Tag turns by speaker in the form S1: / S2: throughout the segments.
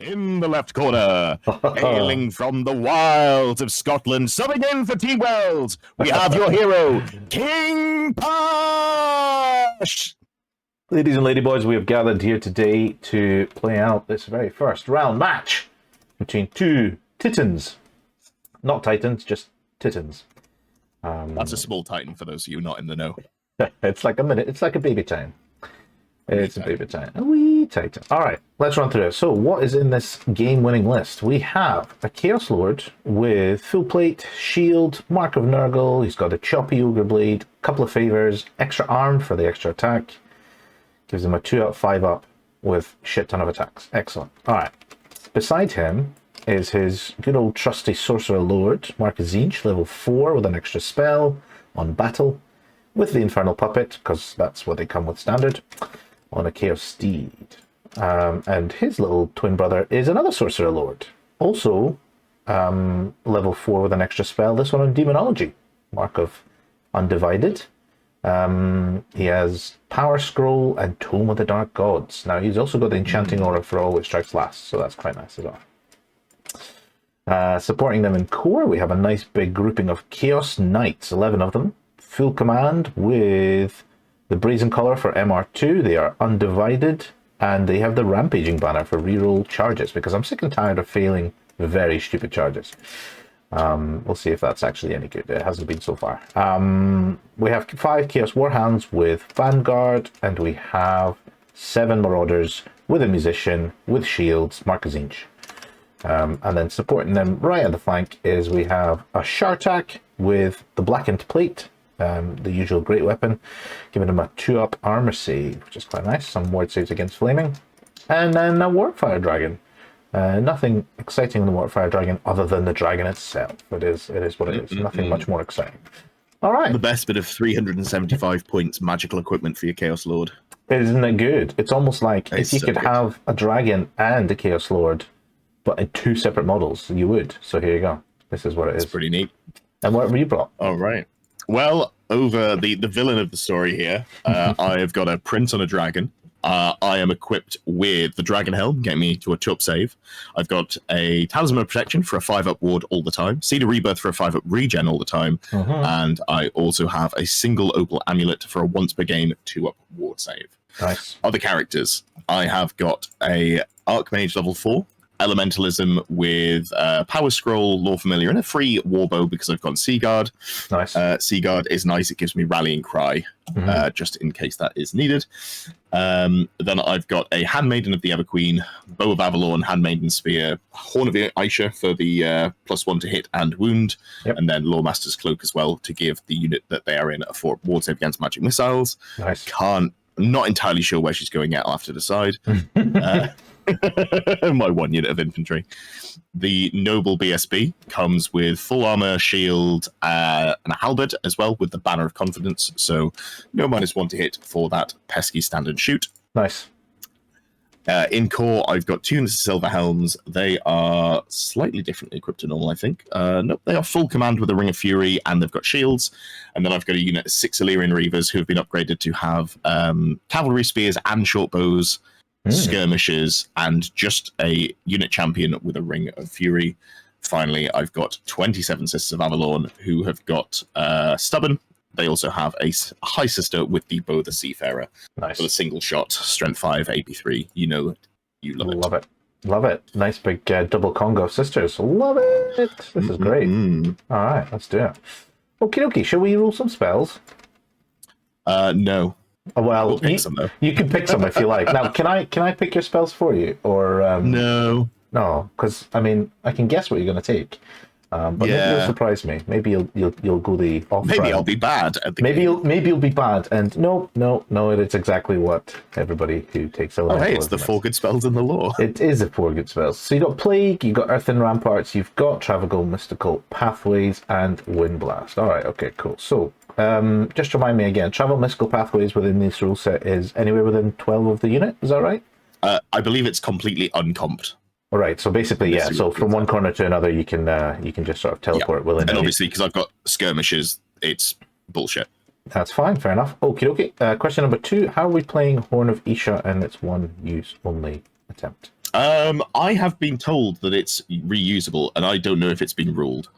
S1: In the left corner, hailing from the wilds of Scotland, subbing in for Team Wells, we have your hero, King Pash!
S2: Ladies and ladyboys, we have gathered here today to play out this very first round match between two Titans. Not Titans, just Titans.
S1: That's a small Titan for those of you not in the know.
S2: It's like a baby Titan. It's a baby Titan. A wee Titan. Alright, let's run through it. So, what is in this game-winning list? We have a Chaos Lord with full plate, shield, Mark of Nurgle, he's got a choppy Ogre blade, couple of favors, extra arm for the extra attack. Gives him a 2-up, 5-up with shit ton of attacks. Excellent. Alright. Beside him is his good old trusty Sorcerer Lord, Mark of Tzeentch, level 4 with an extra spell on battle, with the Infernal Puppet, because that's what they come with standard, on a Chaos Steed. And his little twin brother is another Sorcerer Lord, also level 4 with an extra spell, this one on Daemonology, Mark of Undivided. He has Power Scroll and Tome of the Dark Gods. Now he's also got the Enchanting Aura for all which strikes last, so that's quite nice as well. Supporting them in core, we have a nice big grouping of Chaos Knights, 11 of them, full command with the Brazen Collar for MR2. They are Undivided, and they have the Rampaging banner for reroll charges, because I'm sick and tired of failing very stupid charges. We'll see if that's actually any good. It hasn't been so far. We have 5 Chaos Warhounds with Vanguard, and we have 7 Marauders with a Musician, with shields, Mark of Tzeentch. And then supporting them right at the flank is we have a Shartak with the Blackened Plate, the usual great weapon, giving him a 2-up armor save, which is quite nice. Some ward saves against flaming. And then a Warpfire Dragon. Nothing exciting in the Warpfire Dragon other than the dragon itself. It is what it is. Nothing much more exciting. All right.
S1: The best bit of 375 points magical equipment for your Chaos Lord.
S2: Isn't it good? It's almost like
S1: It's
S2: if you
S1: so
S2: could
S1: good.
S2: have a dragon and a Chaos Lord, but in 2 separate models, you would. So here you go. This is what it is.
S1: It's pretty neat.
S2: And what have you brought?
S1: All right. Well, over the villain of the story here, I have got a Prince on a Dragon. I am equipped with the Dragon Helm, getting me to a 2-up save. I've got a Talisman of Protection for a 5-up ward all the time, Seed of Rebirth for a 5-up regen all the time, and I also have a single Opal Amulet for a once per game 2-up ward save.
S2: Nice.
S1: Other characters, I have got a Archmage level 4, Elementalism with Power Scroll, Lore Familiar, and a free Warbow because I've got Seaguard. Nice. Seaguard is nice. It gives me Rallying Cry, just in case that is needed. Then I've got a Handmaiden of the Everqueen, Bow of Avalon, Handmaiden Spear, Horn of Aisha for the +1 to hit and wound, and then Lawmaster's Cloak as well to give the unit that they are in a 4 ward save against magic missiles.
S2: Nice.
S1: Not entirely sure where she's going yet. I'll have to decide. My 1 unit of infantry. The Noble BSB comes with full armor, shield, and a halberd as well, with the Banner of Confidence. So no -1 to hit for that pesky stand and shoot.
S2: Nice.
S1: In core, I've got 2 units of Silver Helms. They are slightly differently equipped to normal, I think. Nope, they are full command with a Ring of Fury, and they've got shields. And then I've got a unit of 6 Illyrian Reavers who have been upgraded to have cavalry spears and short bows, skirmishers, and just a unit champion with a Ring of Fury. Finally, I've got 27 Sisters of Avalon who have got Stubborn. They also have a High Sister with the Bow of the Seafarer.
S2: Nice.
S1: For a single shot, Strength 5, AP3. You know it. You love it.
S2: Love it. Love it. Nice big double Congo sisters. Love it. This is great. All right, let's do it. Okie dokie. Shall we roll some spells?
S1: No.
S2: Well,
S1: We'll pick some, though.
S2: You can pick some if you like. Now, can I pick your spells for you, or
S1: No.
S2: No, because I mean I can guess what you're going to take, but maybe you'll surprise me. Maybe you'll go the off.
S1: Maybe I'll be bad at the
S2: maybe
S1: game.
S2: you'll be bad, and no, it's exactly what everybody who takes Elemental.
S1: Oh, hey, it's the 4 good spells in the lore.
S2: It is the 4 good spells. So you got Plague, you got Earthen Ramparts, you've got Travagol, Mystical Pathways, and Wind Blast. All right, okay, cool. So just remind me again, Travel Mystical Pathways within this rule set is anywhere within 12 of the unit. Is that right?
S1: I believe it's completely uncomped.
S2: All right, so basically, yeah. So from one corner to another, you can just sort of teleport willy-nilly.
S1: And obviously, because I've got skirmishes, it's bullshit.
S2: That's fine, fair enough. Okie dokie. Question number 2: how are we playing Horn of Isha and its 1 use only attempt?
S1: I have been told that it's reusable, and I don't know if it's been ruled.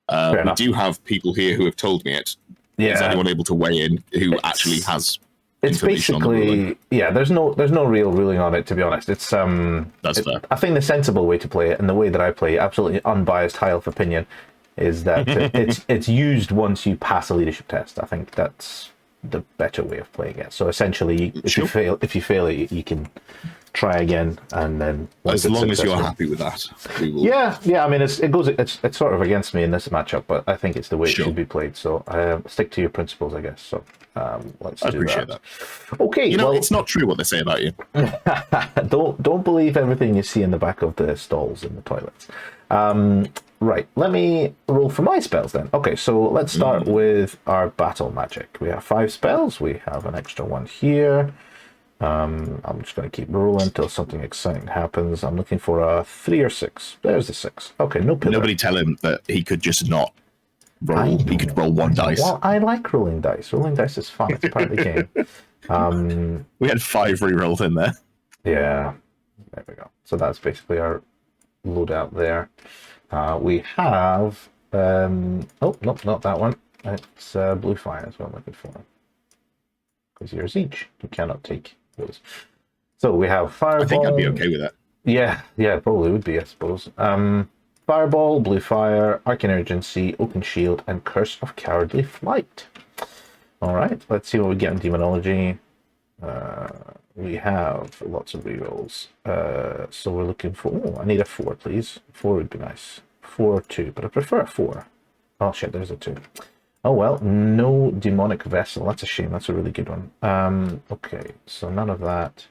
S1: We
S2: enough.
S1: do have people here who have told me it.
S2: Yeah.
S1: Is anyone able to weigh in who actually has
S2: It's
S1: information on the ruling?
S2: basically, yeah, there's no real ruling on it, to be honest. It's
S1: That's fair.
S2: I think the sensible way to play it, and the way that I play, absolutely unbiased high elf opinion, is that it's used once you pass a leadership test. I think that's the better way of playing it. So essentially, if you fail it, you can try again, and then
S1: as long as you're happy with that, we will.
S2: Yeah. I mean, it's sort of against me in this matchup, but I think it's the way it should be played. So stick to your principles, I guess. So let's. I
S1: appreciate that.
S2: Okay,
S1: you know, it's not true what they say about you.
S2: don't believe everything you see in the back of the stalls in the toilets. Right, let me roll for my spells then. Okay, so let's start with our battle magic. We have 5 spells. We have an extra one here. I'm just going to keep rolling until something exciting happens. I'm looking for a 3 or 6. There's the 6. Okay, no pillar.
S1: Nobody tell him that he could just not roll. He could roll 1 dice.
S2: Well, I like rolling dice. Rolling dice is fun. It's part of the game.
S1: We had 5 rerolls in there.
S2: Yeah, there we go. So that's basically our loadout there. We have... oh, nope, not that one. It's blue fire is what I'm looking for. Because you're Tzeentch. You cannot take those. So we have fireball.
S1: I think I'd be okay with that.
S2: Yeah, probably would be, I suppose. Fireball, blue fire, arcane urgency, open shield, and curse of cowardly flight. All right, let's see what we get in demonology. We have lots of rerolls. So we're looking for... Oh, I need a 4, please. 4 would be nice. 4 or 2, but I prefer a 4. Oh, shit, there's a 2. Oh, well, no demonic vessel. That's a shame. That's a really good one. Okay, so none of that.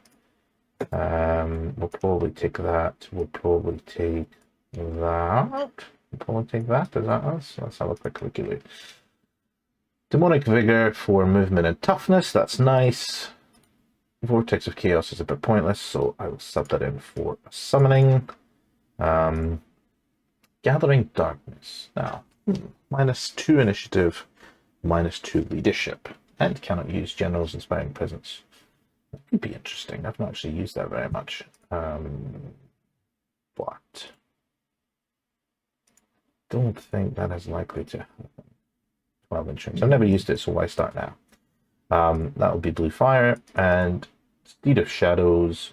S2: We'll probably take that. We'll probably take that. We'll probably take that. Is that us? Let's have a quick look at it. Demonic Vigor for movement and toughness. That's nice. Vortex of Chaos is a bit pointless, so I will sub that in for a summoning. Gathering Darkness. Now, -2 initiative, -2 leadership, and cannot use General's Inspiring Presence. That could be interesting. I've not actually used that very much. But don't think that is likely to happen. 12 insurance. I've never used it, so why start now? That will be blue fire, and Steed of Shadows.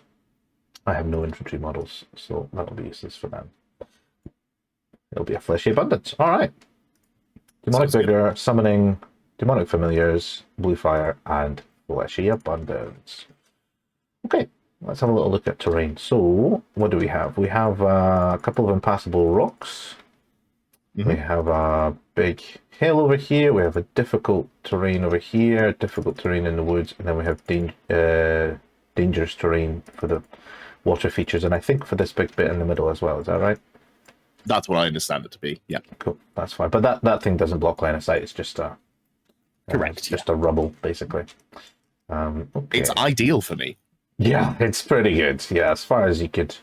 S2: I have no infantry models, so that will be useless for them. It'll be a fleshy abundance. All right. Demonic Vigor, summoning, demonic familiars, blue fire, and fleshy abundance. Okay, let's have a little look at terrain. So, what do we have? We have a couple of impassable rocks. We have a big hill over here. We have a difficult terrain over here, difficult terrain in the woods, and then we have dangerous terrain for the water features, and I think for this big bit in the middle as well. Is that right?
S1: That's what I understand it to be. Yeah.
S2: Cool. That's fine. But that thing doesn't block line of sight. It's just a just a rubble, basically. Okay.
S1: It's ideal for me.
S2: Yeah, it's pretty good. Yeah, as far as you could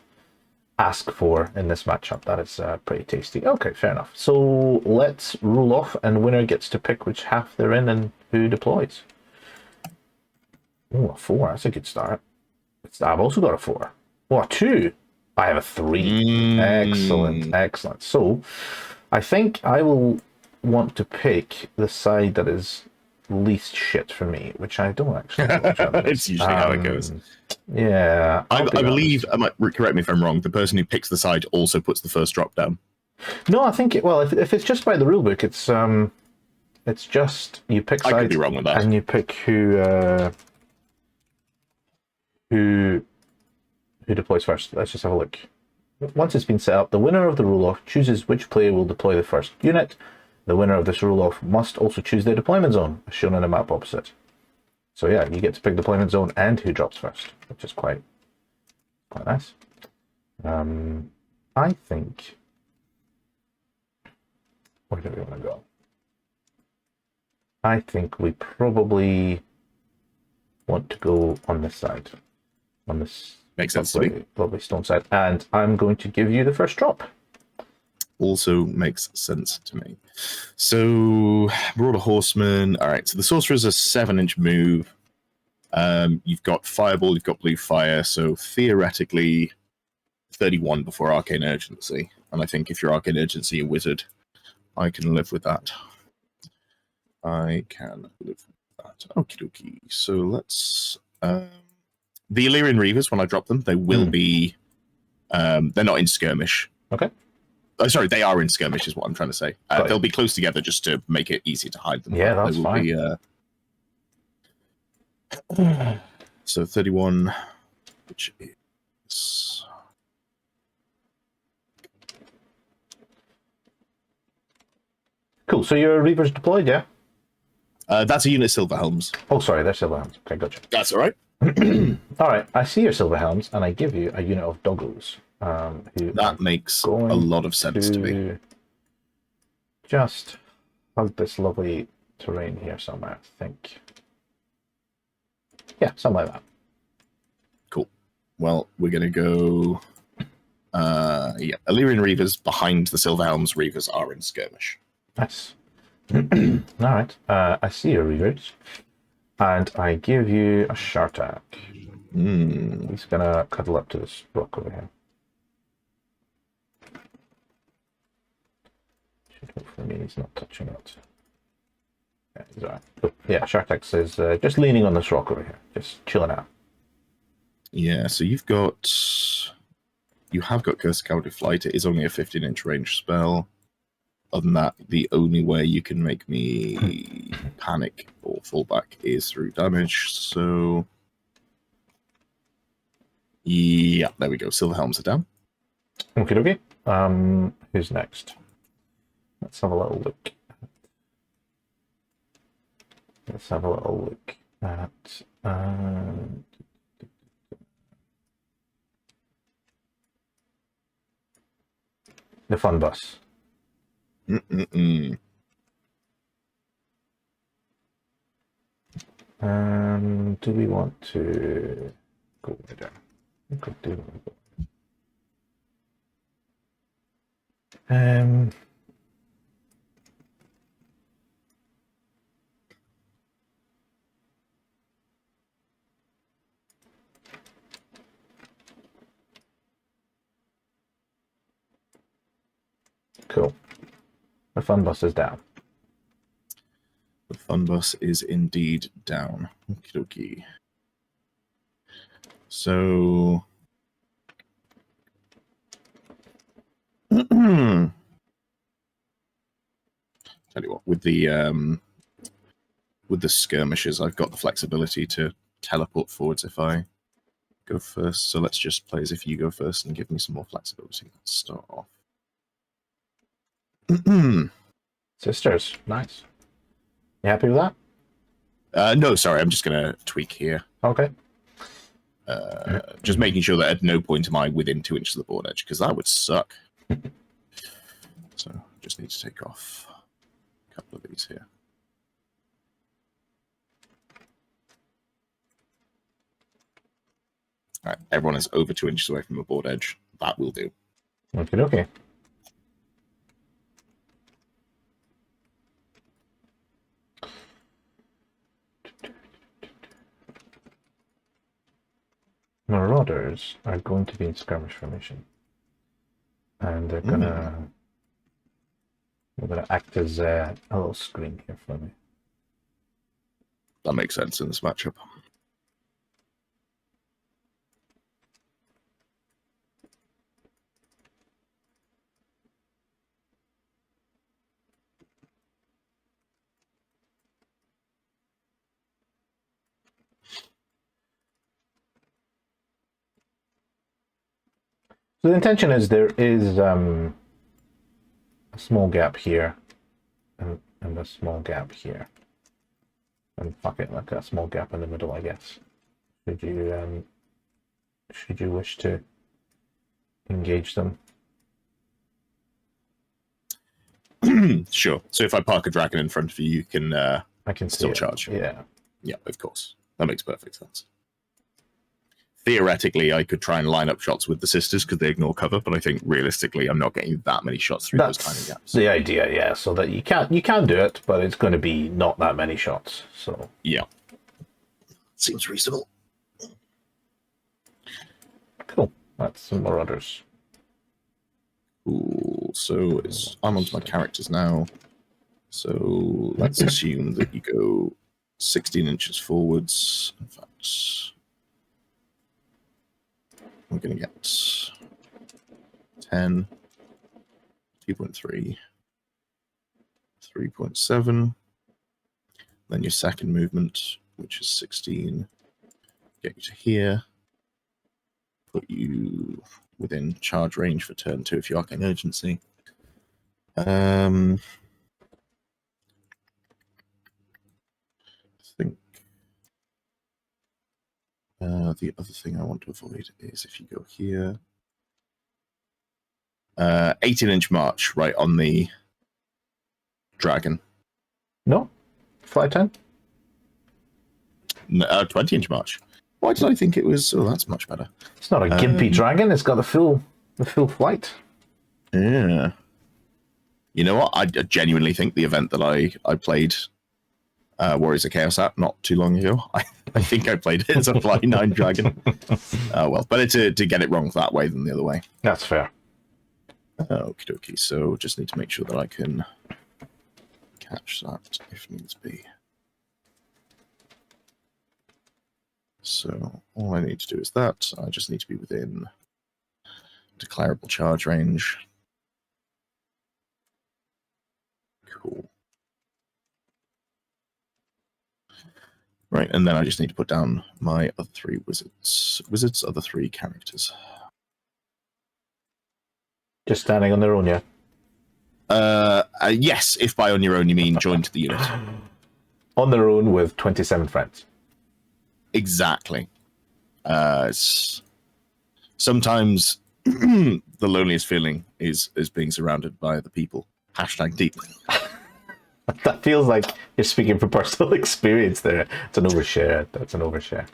S2: ask for in this matchup, that is pretty tasty. Okay, fair enough. So let's rule off, and winner gets to pick which half they're in and who deploys. Oh, a 4. That's a good start. I've also got a 4. Oh, a 2. I have a 3. Excellent. So I think I will want to pick the side that is least shit for me, which I don't actually know.
S1: It's usually how it goes.
S2: Yeah.
S1: I believe, correct me if I'm wrong, the person who picks the side also puts the first drop down.
S2: No, I think if it's just by the rulebook, it's just you pick sides.
S1: I could be wrong with that.
S2: And you pick who deploys first. Let's just have a look. Once it's been set up, the winner of the rule-off chooses which player will deploy the first unit. The winner of this rule-off must also choose their deployment zone, as shown on the map opposite. So yeah, you get to pick deployment zone and who drops first, which is quite nice. I think... Where do we want to go? I think we probably want to go on this side. On this
S1: makes sense to me.
S2: Lovely stone side. And I'm going to give you the first drop.
S1: Also makes sense to me. So, Marauder Horseman. All right, so the Sorcerer is a 7-inch move. You've got Fireball, you've got Blue Fire, so theoretically 31 before Arcane Urgency, and I think if you're Arcane Urgency a wizard, I can live with that. I can live with that. Okie dokie. So let's... the Illyrian Reavers, when I drop them, they will be... they're not in skirmish.
S2: Okay.
S1: Oh, sorry, they are in skirmish, is what I'm trying to say. They'll be close together just to make it easy to hide them.
S2: Yeah, that's fine.
S1: So 31, which is...
S2: Cool, so your Reavers deployed, yeah?
S1: That's a unit Silver Helms.
S2: Oh, sorry, they're Silver Helms. Okay, gotcha.
S1: That's all right.
S2: All right, I see your Silver Helms, and I give you a unit of doggos.
S1: That makes a lot of sense to me.
S2: Just hug this lovely terrain here somewhere, I think. Yeah, something like that.
S1: Cool. Well, we're going to go... yeah, Illyrian Reavers behind the Silver Helms Reavers are in skirmish.
S2: Nice. All right, I see your Reavers, and I give you a Shartak. He's going to cuddle up to this rock over here. Should hopefully mean he's not touching it. Yeah, he's all right. Cool. Yeah, Shartak says, just leaning on this rock over here, just chilling out.
S1: Yeah, so you have got Curse of Cowardly Flight. It is only a 15-inch range spell. Other than that, the only way you can make me panic or fall back is through damage. So, yeah, there we go. Silver Helms are down.
S2: Okay. Who's next? Let's have a little look. At the fun bus. Do we want to go there? We could do cool. The fun bus is down.
S1: The fun bus is indeed down. Okie dokie. So... tell you what, with the skirmishes, I've got the flexibility to teleport forwards if I go first. So let's just play as if you go first and give me some more flexibility. Let's start off.
S2: Sisters, nice. You happy with
S1: that? No, sorry, I'm just going to tweak here.
S2: Okay.
S1: Just making sure that at no point am I within 2 inches of the board edge, because that would suck. So, just need to take off a couple of these here. All right, everyone is over 2 inches away from the board edge. That will do.
S2: Okay. Marauders are going to be in skirmish formation, and they're gonna act as a little screen here for me.
S1: That makes sense in this matchup.
S2: So the intention is there is a small gap here and a small gap here. And fuck it, like a small gap in the middle, I guess. Should you wish to engage them?
S1: Sure. So if I park a dragon in front of you, you can
S2: I can
S1: still charge.
S2: Yeah.
S1: Yeah, of course. That makes perfect sense. Theoretically, I could try and line up shots with the sisters because they ignore cover, but I think realistically, I'm not getting that many shots through those tiny gaps.
S2: The idea, yeah, so that you can do it, but it's going to be not that many shots. So
S1: yeah, seems reasonable.
S2: Cool. That's some Marauders.
S1: Cool. So I'm onto my characters now. So let's assume that you go 16 inches forwards. In fact, we're going to get 10, 2.3, 3.7. Then your second movement, which is 16, get you to here. Put you within charge range for turn 2 if you arcane urgency. I think the other thing I want to avoid is if you go here. 18-inch march right on the dragon.
S2: No? Fly 10?
S1: 20-inch march. Why did I think it was... Oh, that's much better.
S2: It's not a gimpy dragon. It's got the full flight.
S1: Yeah. You know what? I genuinely think the event that I played Warriors of Chaos at not too long ago, I think I played it as a Fly 9 dragon. Well, better to get it wrong that way than the other way.
S2: That's fair.
S1: Okie dokie. So just need to make sure that I can catch that if needs be. So all I need to do is that. I just need to be within declarable charge range. Cool. Right, and then I just need to put down my other 3 wizards' other 3 characters.
S2: Just standing on their own, yeah?
S1: Yes, if by on your own you mean join to the unit.
S2: On their own with 27 friends.
S1: Exactly. Sometimes the loneliest feeling is being surrounded by the people. #deep.
S2: That feels like you're speaking from personal experience there. It's an overshare. That's an overshare.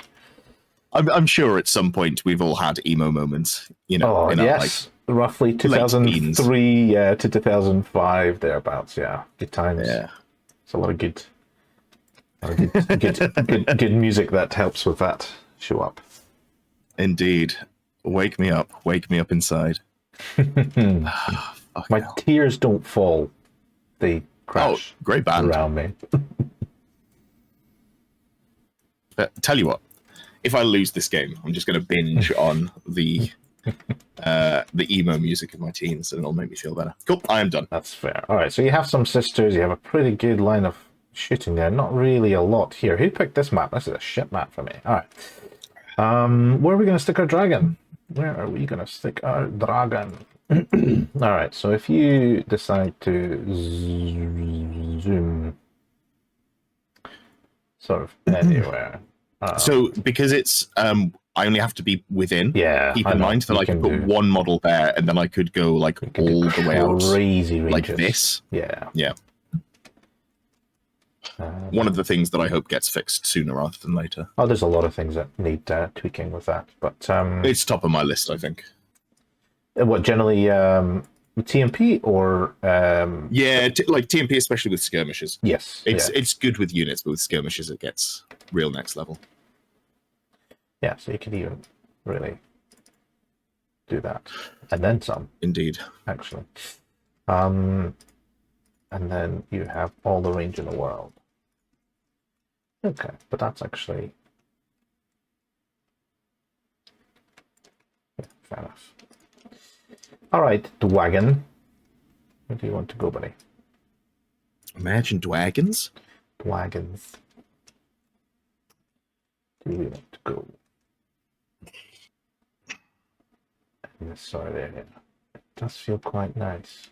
S1: I'm sure at some point we've all had emo moments, you know.
S2: Oh,
S1: in
S2: yes. Roughly 2003 to 2005, thereabouts, yeah. Good times.
S1: Yeah.
S2: It's a lot of good good music that helps with that show up.
S1: Indeed. Wake me up inside.
S2: My tears don't fall. They crash
S1: great band
S2: around me.
S1: But tell you what, if I lose this game, I'm just going to binge on the emo music of my teens, and it'll make me feel better. Cool, I am done.
S2: That's fair. All right, so you have some sisters. You have a pretty good line of shooting there. Not really a lot here. Who picked this map? This is a shit map for me. All right. Where are we going to stick our dragon? Where are we going to stick our dragon? All right, so if you decide to zoom sort of anywhere.
S1: So because it's I only have to be within.
S2: Yeah.
S1: Keep in mind that I could put one model there, and then I could go like all the way out,
S2: crazy
S1: like this.
S2: Yeah.
S1: Yeah. One of the things that I hope gets fixed sooner rather than later.
S2: Oh, there's a lot of things that need tweaking with that, but
S1: it's top of my list, I think.
S2: What generally TMP or
S1: yeah, like TMP, especially with skirmishes.
S2: Yes,
S1: it's good with units, but with skirmishes it gets real next level.
S2: Yeah, so you could even really do that, and then some.
S1: Indeed,
S2: actually, and then you have all the range in the world. Okay, but that's actually fair enough. All right, Dwagon. Where do you want to go, buddy?
S1: Imagine dragons.
S2: Dwagons. Do we want to go? In this sort of area. It does feel quite nice.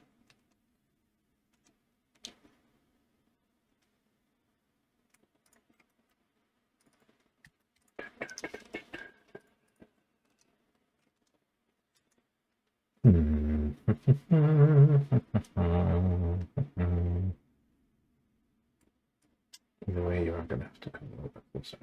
S2: Either way, you are going to have to come a little bit closer.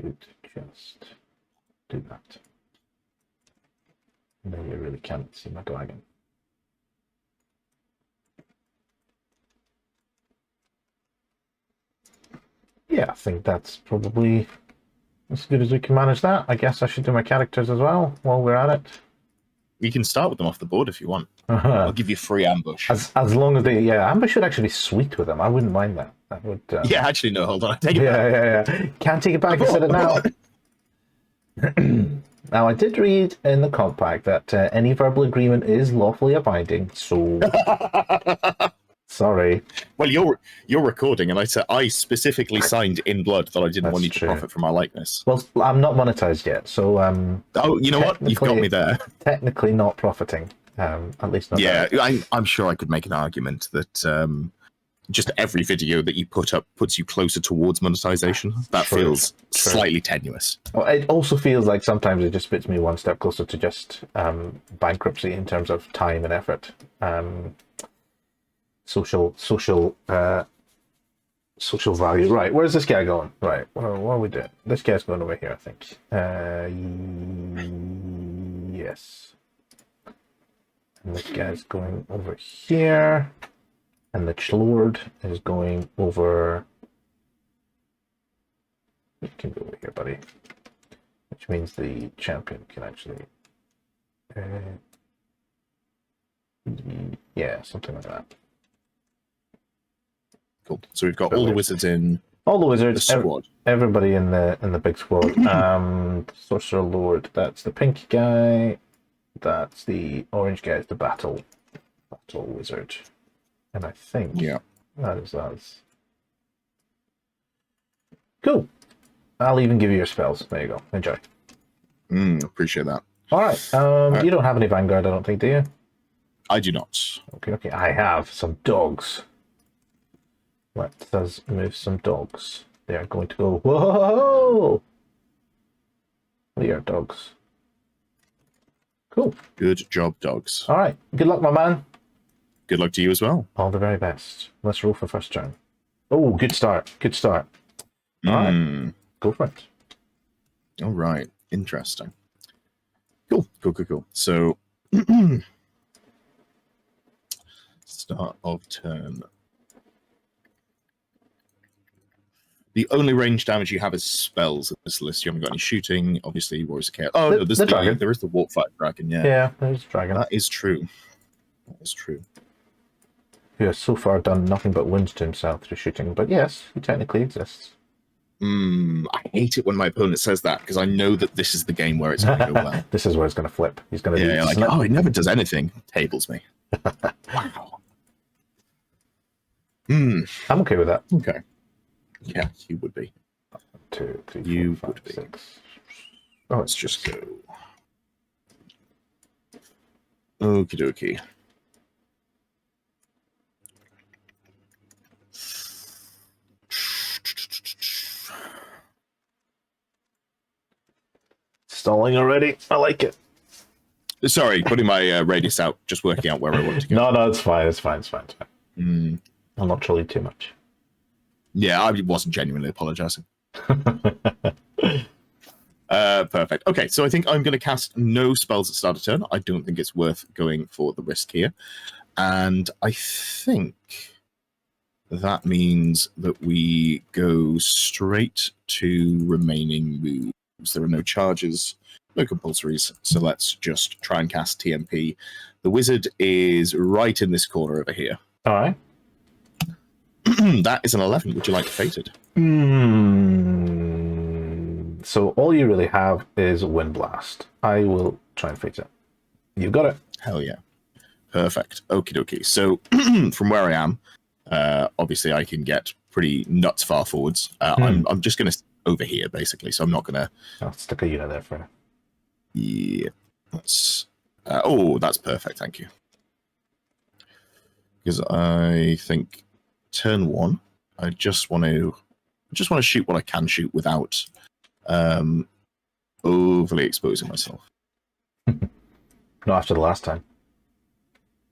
S2: Could just do that. No, you really can't see my dragon. Yeah, I think that's probably as good as we can manage that. I guess I should do my characters as well while we're at it.
S1: You can start with them off the board if you want. I'll give you free ambush.
S2: As long as they, yeah, ambush would actually be sweet with them. I wouldn't mind that. That would.
S1: Yeah, actually, no, hold on. I take it
S2: back. Yeah. Can't take it back. I said it now. Now, I did read in the compact that any verbal agreement is lawfully abiding. So, sorry.
S1: Well, you're recording, and I specifically signed in blood that I didn't want you to profit from our likeness.
S2: Well, I'm not monetized yet, so
S1: oh, you know what? You've got me there.
S2: Technically, not profiting. At least not.
S1: Yeah, I'm sure I could make an argument that just every video that you put up puts you closer towards monetization. That feels slightly tenuous.
S2: Well, it also feels like sometimes it just puts me one step closer to just bankruptcy in terms of time and effort. Social value. Right, where's this guy going? Right, what are we doing? This guy's going over here, I think. Yes. And this guy's going over here. And the Lord is going over. You can go over here, buddy. Which means the champion can actually. Yeah, something like that.
S1: Cool. So we've got all the wizards in.
S2: All the wizards.
S1: The squad.
S2: Everybody in the big squad. Sorcerer Lord. That's the pink guy. That's the orange guy. It's the battle wizard. And I think that is us. Cool. I'll even give you your spells. There you go. Enjoy.
S1: Appreciate that.
S2: All right. You don't have any Vanguard, I don't think, do you?
S1: I do not.
S2: Okay. I have some dogs. Let us move some dogs. They are going to go, whoa! They are dogs. Cool.
S1: Good job, dogs.
S2: All right. Good luck, my man.
S1: Good luck to you as well.
S2: All the very best. Let's roll for first turn. Oh, good start. All right. Go for it.
S1: All right. Interesting. Cool. So, start of turn. The only range damage you have is spells in this list. You haven't got any shooting. Obviously, Warriors of Chaos. Oh, no, there's
S2: dragon.
S1: There is the Warpfight Dragon, yeah.
S2: Yeah, there's a dragon.
S1: That is true.
S2: Who has so far done nothing but wounds to himself through shooting, but yes, he technically exists.
S1: I hate it when my opponent says that, because I know that this is the game where it's going to go well.
S2: This is where it's going to flip. He's going to
S1: be like, oh, he never does anything. Tables me. Wow.
S2: I'm okay with that.
S1: Okay. Yeah, you would be.
S2: 1, 2, 3, 4, 5,
S1: would be.
S2: 6.
S1: Oh, let's just go. Okie dokie.
S2: Stalling already? I like it.
S1: Sorry, putting my radius out, just working out where I want to go.
S2: No, it's fine. It's fine. I'll not troll you too much.
S1: Yeah, I wasn't genuinely apologizing. Perfect. Okay, so I think I'm going to cast no spells at start of turn. I don't think it's worth going for the risk here. And I think that means that we go straight to remaining moves. There are no charges, no compulsories, so let's just try and cast TMP. The wizard is right in this corner over here.
S2: All right.
S1: That is an 11. Would you like to fate it?
S2: So all you really have is Wind Blast. I will try and fate it. You got it.
S1: Hell yeah. Perfect. Okie dokie. So from where I am, obviously I can get pretty nuts far forwards. I'm just going to over here, basically, so I'm not going to...
S2: I'll stick a unit there for now.
S1: Yeah. That's... that's perfect. Thank you. Because I think turn 1, I just want to shoot what I can shoot without overly exposing myself.
S2: Not after the last time.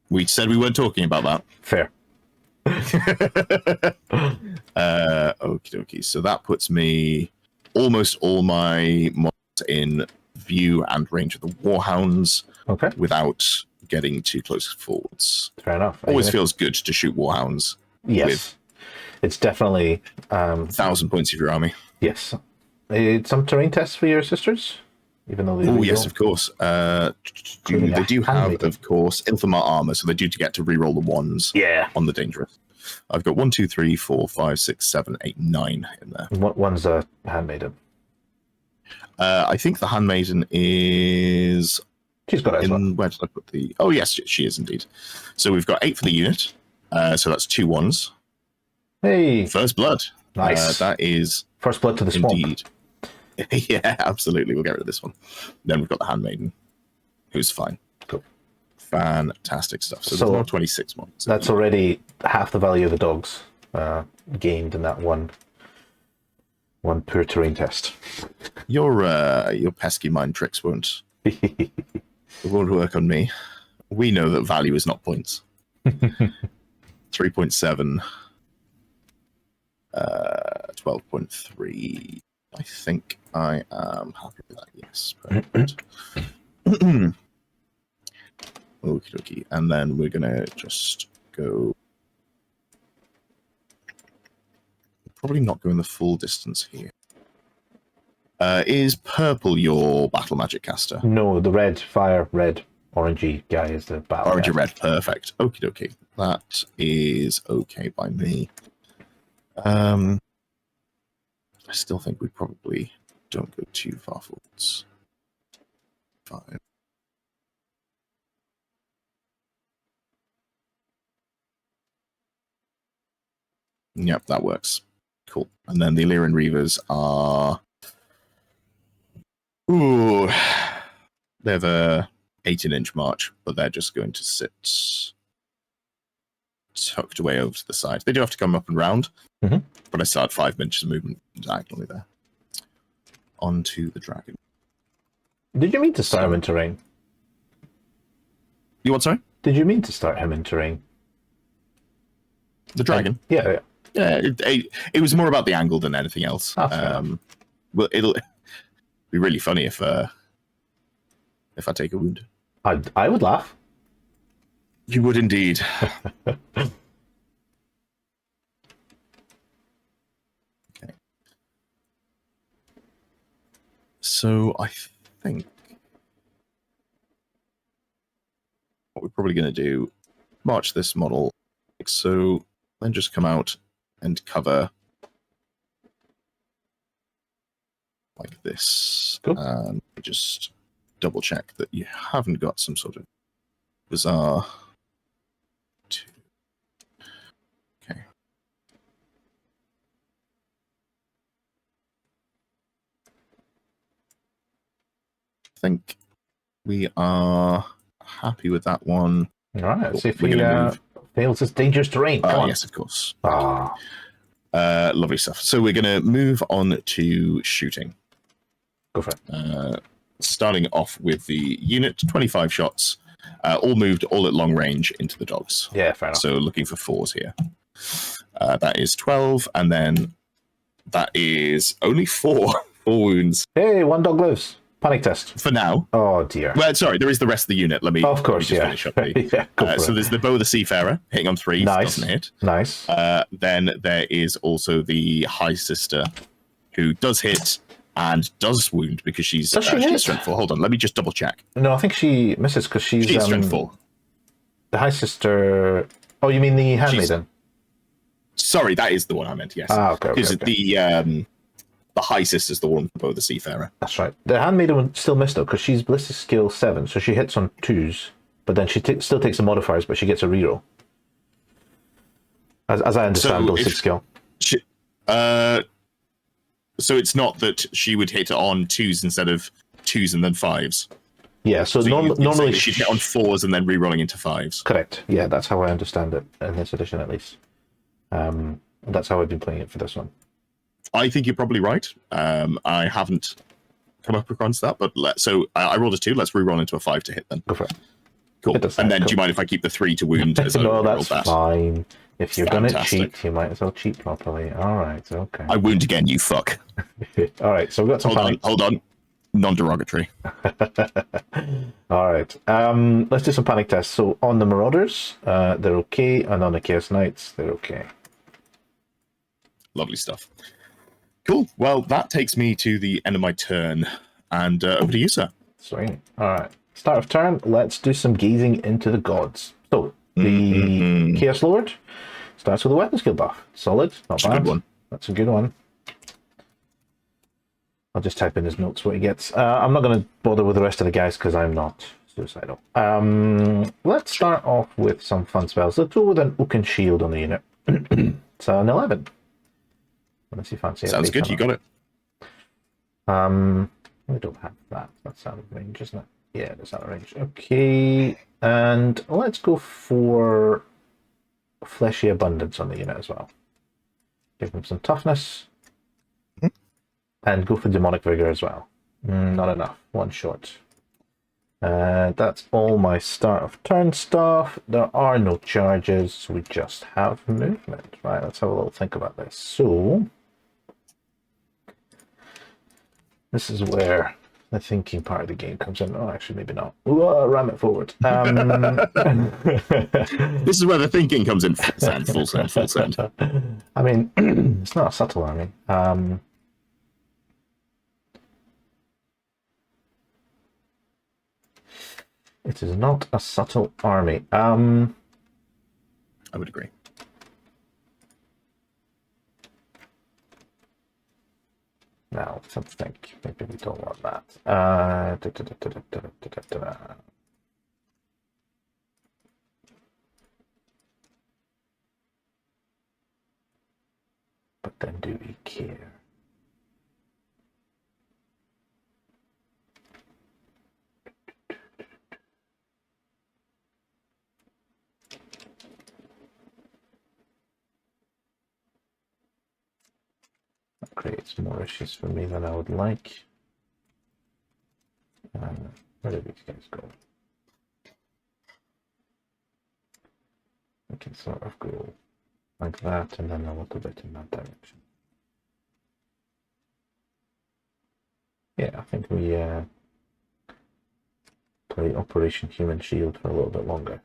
S1: We said we weren't talking about that.
S2: Fair.
S1: Okie dokie. So that puts me almost all my models in view and range of the Warhounds.
S2: Okay.
S1: Without getting too close forwards.
S2: Fair enough.
S1: Always feels good to shoot Warhounds.
S2: Yes. it's definitely
S1: 1,000 points of your army.
S2: yes. Some terrain tests for your sisters, even though they
S1: Oh yes, of course. They do have,
S2: handmaiden.
S1: of course, Ilfamar armor, so they do get to reroll the ones on the dangerous. I've got 1, 2, 3, 4, 5, 6, 7, 8, 9 in there.
S2: What one's a handmaiden?
S1: I think the handmaiden is.
S2: She's got it as well.
S1: Where did I put the? Oh yes, she is indeed. So we've got 8 for the unit. So that's 2 1s.
S2: Hey,
S1: First blood.
S2: nice.
S1: That is
S2: First blood to the swamp.
S1: indeed. Yeah, absolutely. We'll get rid of this one. Then we've got the handmaiden, who's fine.
S2: Cool.
S1: Fantastic stuff. So
S2: So
S1: there's now 26 months.
S2: That's already half the value of the dogs gained in that one poor terrain test.
S1: Your pesky mind tricks won't work on me. We know that value is not points. 3.7, 12.3. I think I am happy with that. Yes, perfect. Okie dokie. And then we're gonna just go. Probably not going the full distance here. Is purple your battle magic caster?
S2: No, the red, fire, red, orangey guy is the battle.
S1: Orange and red, perfect. Okie dokie. That is okay by me. I still think we probably don't go too far forwards. 5. Yep, that works. Cool. And then the Illyrian Reavers are. Ooh. They have a 18-inch march, but they're just going to sit tucked away over to the side. They do have to come up and round, but I still had 5 inches of movement diagonally there. Onto the dragon.
S2: Did you mean to start him in terrain?
S1: You what, sorry?
S2: Did you mean to start him in terrain?
S1: The dragon?
S2: Yeah.
S1: Yeah, it was more about the angle than anything else. Well, it'll be really funny if I take a wound.
S2: I would laugh.
S1: You would indeed. Okay. So I think what we're probably going to do, march this model, so then just come out and cover like this.
S2: Cool.
S1: And just double check that you haven't got some sort of bizarre. Okay. I think we are happy with that one.
S2: All right, let's see if
S1: We're
S2: he
S1: gonna move.
S2: fails this dangerous terrain. Come on.
S1: Yes, of course.
S2: Ah,
S1: Lovely stuff. So we're going to move on to shooting.
S2: go for it.
S1: Starting off with the unit, 25 shots, all moved all at long range into the dogs.
S2: Yeah, fair enough.
S1: So looking for 4s here. That is 12, and then that is only 4 wounds
S2: Hey, one dog lives. Panic test.
S1: for now.
S2: Oh dear.
S1: Well, sorry, there is the rest of the unit. Let me,
S2: Of course,
S1: let me
S2: yeah.
S1: just finish up the,
S2: Yeah, go for
S1: so
S2: it.
S1: there's the Bow of the Seafarer hitting on 3,
S2: Nice.
S1: doesn't hit.
S2: Nice.
S1: Then there is also the High Sister, who does hit and does wound because she's
S2: Does she hit?
S1: she's strength 4. Hold on, let me just double check.
S2: No, I think she misses because she's
S1: Strength 4.
S2: the High Sister. Oh, you mean the handmaiden?
S1: Sorry, that is the one I meant. Yes,
S2: Ah, okay.
S1: because the High Sister's the one for Bow of the Seafarer.
S2: That's right. The handmaiden would still miss though because she's ballistic skill 7, so she hits on 2s, but then she still takes the modifiers, but she gets a reroll. As I understand, ballistic skill.
S1: She, so it's not that she would hit on 2s instead of 2s and then 5s.
S2: Yeah. So,
S1: So
S2: normally
S1: she'd hit on 4s and then re-rolling into 5s.
S2: Correct. Yeah, that's how I understand it in this edition, at least. That's how I've been playing it for this one.
S1: I think you're probably right. I haven't come up across that, but I rolled a 2. Let's re-roll into a 5 to hit then.
S2: Go for it.
S1: Cool.
S2: Hit the
S1: And then
S2: cool.
S1: do you mind if I keep the 3 to wound? As
S2: No,
S1: I
S2: that's
S1: rolled that?
S2: fine. If you're going to
S1: Fantastic.
S2: cheat, you might as well cheat properly. All right, okay.
S1: I wound again, you fuck.
S2: All right, so we've got some
S1: Hold on. Non-derogatory.
S2: All right, let's do some panic tests. So on the Marauders, they're okay, and on the Chaos Knights, they're okay.
S1: Lovely stuff. Cool. Well, that takes me to the end of my turn. And over to you, sir.
S2: Sweet. All right. Start of turn. Let's do some gazing into the gods. So, the Chaos Lord starts with a weapon skill buff. Solid. Not bad.
S1: A good one.
S2: That's a good one. I'll just type in his notes what he gets. I'm not going to bother with the rest of the guys because I'm not suicidal. Let's start off with some fun spells. Let's go with an Oaken Shield on the unit. So an 11. Unless you fancy it.
S1: Sounds good. You got it.
S2: We don't have that. That's out of range, isn't it? Yeah, that's out of range. Okay, and let's go for Fleshy Abundance on the unit as well. Give him some toughness. And go for Demonic Vigor as well. Not enough. One short. That's all my start of turn stuff. There are no charges. We just have movement. Right, let's have a little think about this. So, this is where the thinking part of the game comes in. Oh, actually, maybe not. Ooh, ram it forward.
S1: This is where the thinking comes in. Full send.
S2: I mean, it's not a subtle army. It is not a subtle army.
S1: I would agree.
S2: Now, let's think. Maybe we don't want that. But then do we care? That creates more issues for me than I would like. Where did these guys go? We can sort of go like that and then a little bit in that direction. Yeah, I think we play Operation Human Shield for a little bit longer.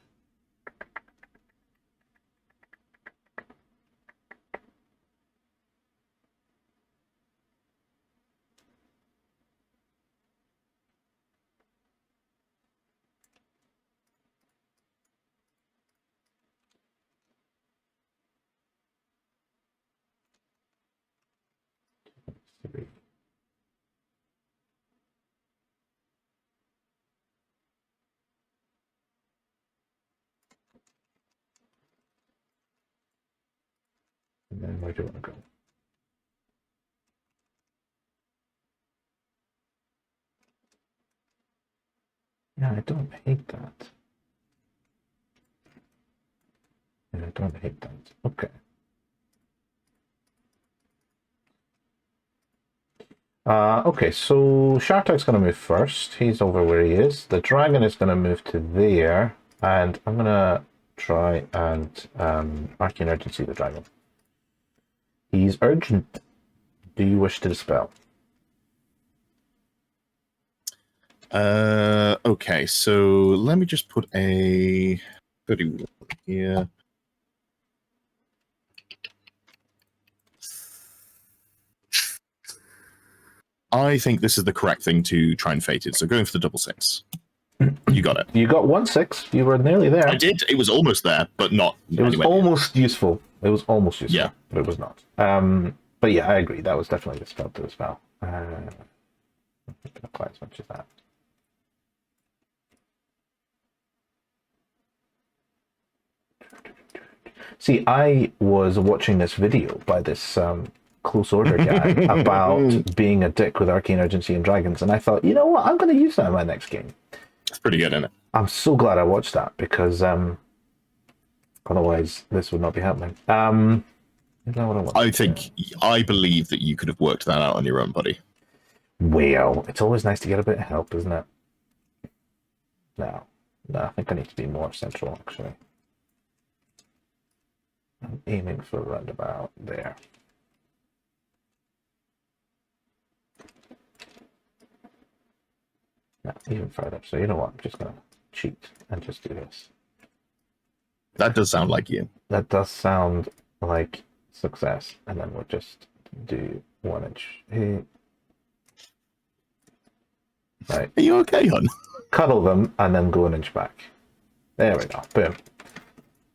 S2: And then where do you want to go? Yeah, I don't hate that. Yeah, I don't hate that. Okay. Okay, so Shartak's going to move first. He's over where he is. The dragon is going to move to there. And I'm going to try and Arcane Urgency the dragon. He's urgent. Do you wish to dispel?
S1: Okay, so let me just put a 31 here. I think this is the correct thing to try and fate it. So going for the double 6. You got it.
S2: You got 1/6. You were nearly there.
S1: I did. It was almost there, but not.
S2: It was almost useful. It was almost useful.
S1: Yeah.
S2: But it was not. But yeah, I agree. That was definitely the spell to dispel. I'm not going to apply as much as that. See, I was watching this video by this close order guy about being a dick with Arcane Urgency and Dragons, and I thought, you know what, I'm going to use that in my next game.
S1: It's pretty good, isn't it?
S2: I'm so glad I watched that, because otherwise this would not be happening. Is that what I want?
S1: I believe that you could have worked that out on your own, buddy.
S2: Well, it's always nice to get a bit of help, isn't it? No, I think I need to be more central, actually. I'm aiming for around about there. No, even further. So you know what? I'm just going to cheat and just do this.
S1: That does sound like you.
S2: That does sound like success, and then we'll just do 1 inch here. Right.
S1: Are you okay, hon?
S2: Cuddle them and then go 1 inch back. There we go. Boom.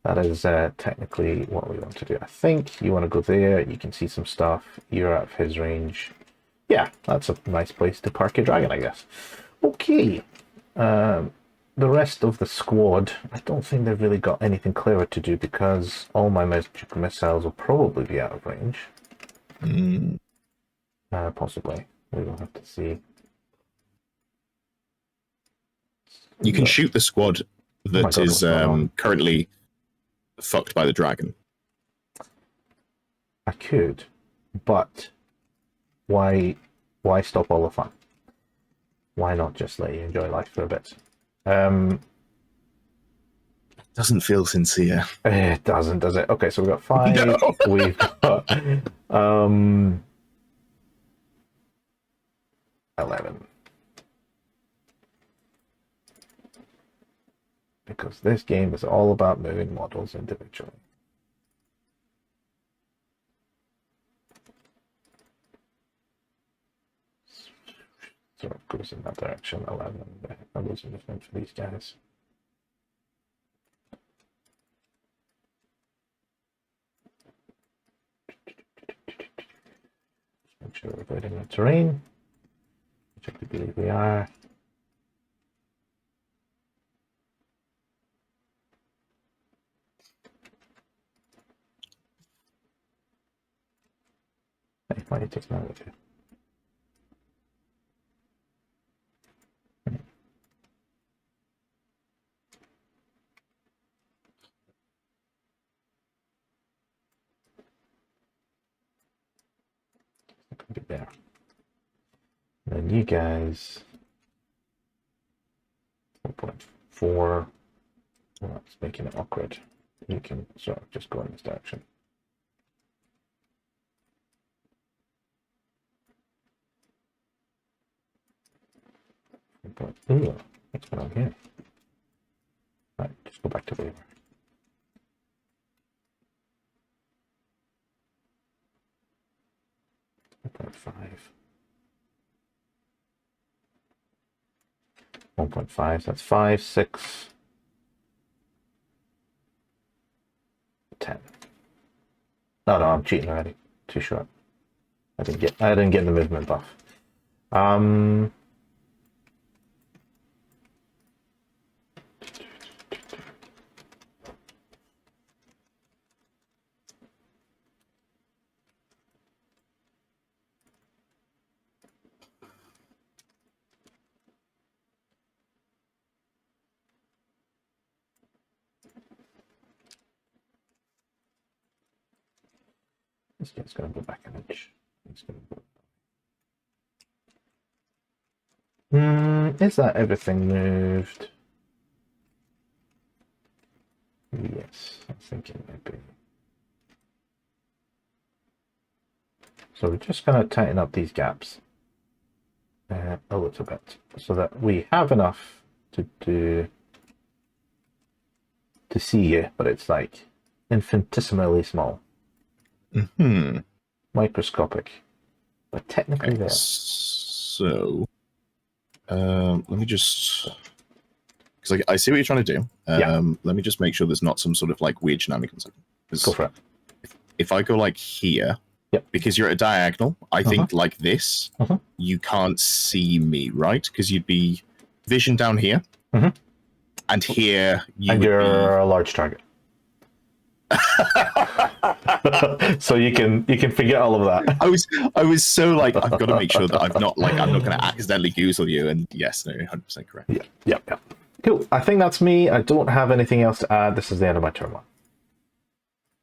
S2: That is technically what we want to do. I think you want to go there. You can see some stuff. You're out of his range. Yeah, that's a nice place to park your dragon, I guess. Okay. The rest of the squad, I don't think they've really got anything clever to do because all my magic missiles will probably be out of range. Possibly. We will have to see.
S1: You can shoot the squad that is currently fucked by the dragon.
S2: I could, but why stop all the fun? Why not just let you enjoy life for a bit?
S1: Doesn't feel sincere.
S2: It doesn't, does it? Okay, so we've got 5.
S1: No.
S2: We've got 11. Because this game is all about moving models individually. So it goes in that direction. 11. I'm losing the thing for these guys. Make sure we're avoiding the terrain, which I believe we are. Hey, why are you taking that with you? Be there. And then you guys 4.4. Well, it's making it awkward. You can sort of just go in this direction. But, ooh, what's going on here? Right, just go back to Favour. Five. 1.5, that's 5, 6, 10. No, I'm cheating already. Too short. I didn't get the movement buff. This guy's going to go back an inch. He's going to go. Is that everything moved? Yes, I think it might be. So we're just going to tighten up these gaps a little bit so that we have enough to see you, but it's like infinitesimally small. Microscopic, but technically there.
S1: So, let me just, because I see what you're trying to do. Let me just make sure there's not some sort of like weird shenanigans.
S2: Go for it.
S1: If I go like here,
S2: yep.
S1: Because you're at a diagonal, I think like this, you can't see me, right? Because you'd be vision down here, and here
S2: you're a large target. So you can forget all of that.
S1: I was so like, I've got to make sure that I'm not going to accidentally goozle you. And yes, no, 100% correct.
S2: Yeah. Cool. I think that's me. I don't have anything else to add. This is the end of my turn one.